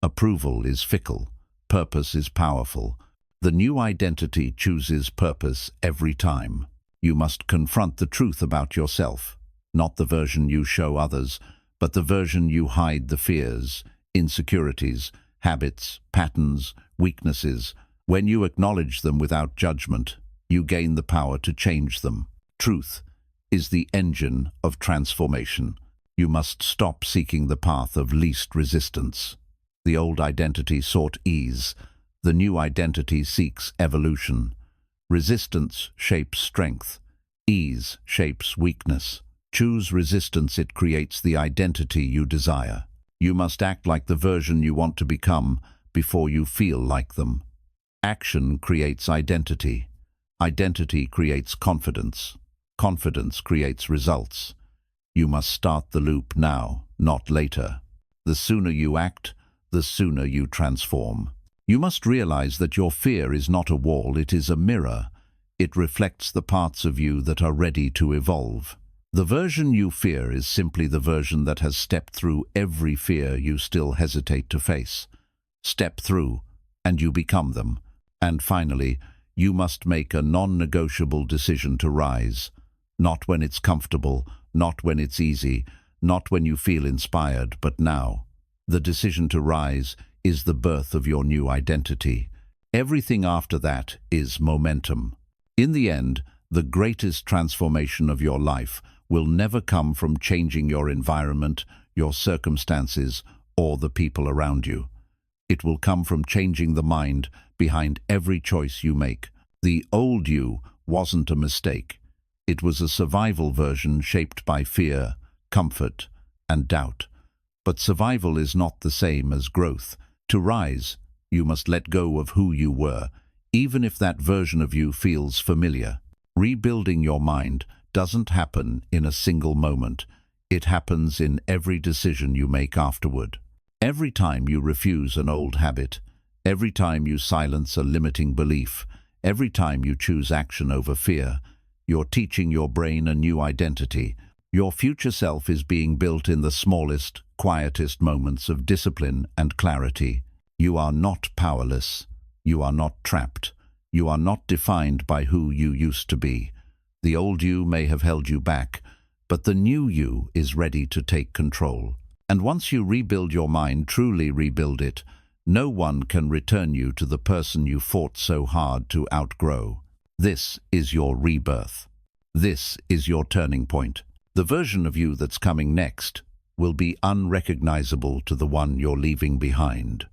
Approval is fickle. Purpose is powerful. The new identity chooses purpose every time. You must confront the truth about yourself, not the version you show others, but the version you hide the fears, insecurities, habits, patterns, weaknesses. When you acknowledge them without judgment, you gain the power to change them. Truth is the engine of transformation. You must stop seeking the path of least resistance. The old identity sought ease. The new identity seeks evolution. Resistance shapes strength. Ease shapes weakness. Choose resistance, it creates the identity you desire. You must act like the version you want to become before you feel like them. Action creates identity. Identity creates confidence. Confidence creates results. You must start the loop now, not later. The sooner you act, the sooner you transform. You must realize that your fear is not a wall, it is a mirror. It reflects the parts of you that are ready to evolve. The version you fear is simply the version that has stepped through every fear you still hesitate to face. Step through, and you become them. And finally, you must make a non-negotiable decision to rise. Not when it's comfortable, not when it's easy, not when you feel inspired, but now. The decision to rise is the birth of your new identity. Everything after that is momentum. In the end, the greatest transformation of your life will never come from changing your environment, your circumstances, or the people around you. It will come from changing the mind behind every choice you make. The old you wasn't a mistake. It was a survival version shaped by fear, comfort, and doubt. But survival is not the same as growth. To rise, you must let go of who you were, even if that version of you feels familiar. Rebuilding your mind doesn't happen in a single moment. It happens in every decision you make afterward. Every time you refuse an old habit, every time you silence a limiting belief, every time you choose action over fear, you're teaching your brain a new identity. Your future self is being built in the smallest, quietest moments of discipline and clarity. You are not powerless. You are not trapped. You are not defined by who you used to be. The old you may have held you back, but the new you is ready to take control. And once you rebuild your mind, truly rebuild it, no one can return you to the person you fought so hard to outgrow. This is your rebirth. This is your turning point. The version of you that's coming next will be unrecognizable to the one you're leaving behind.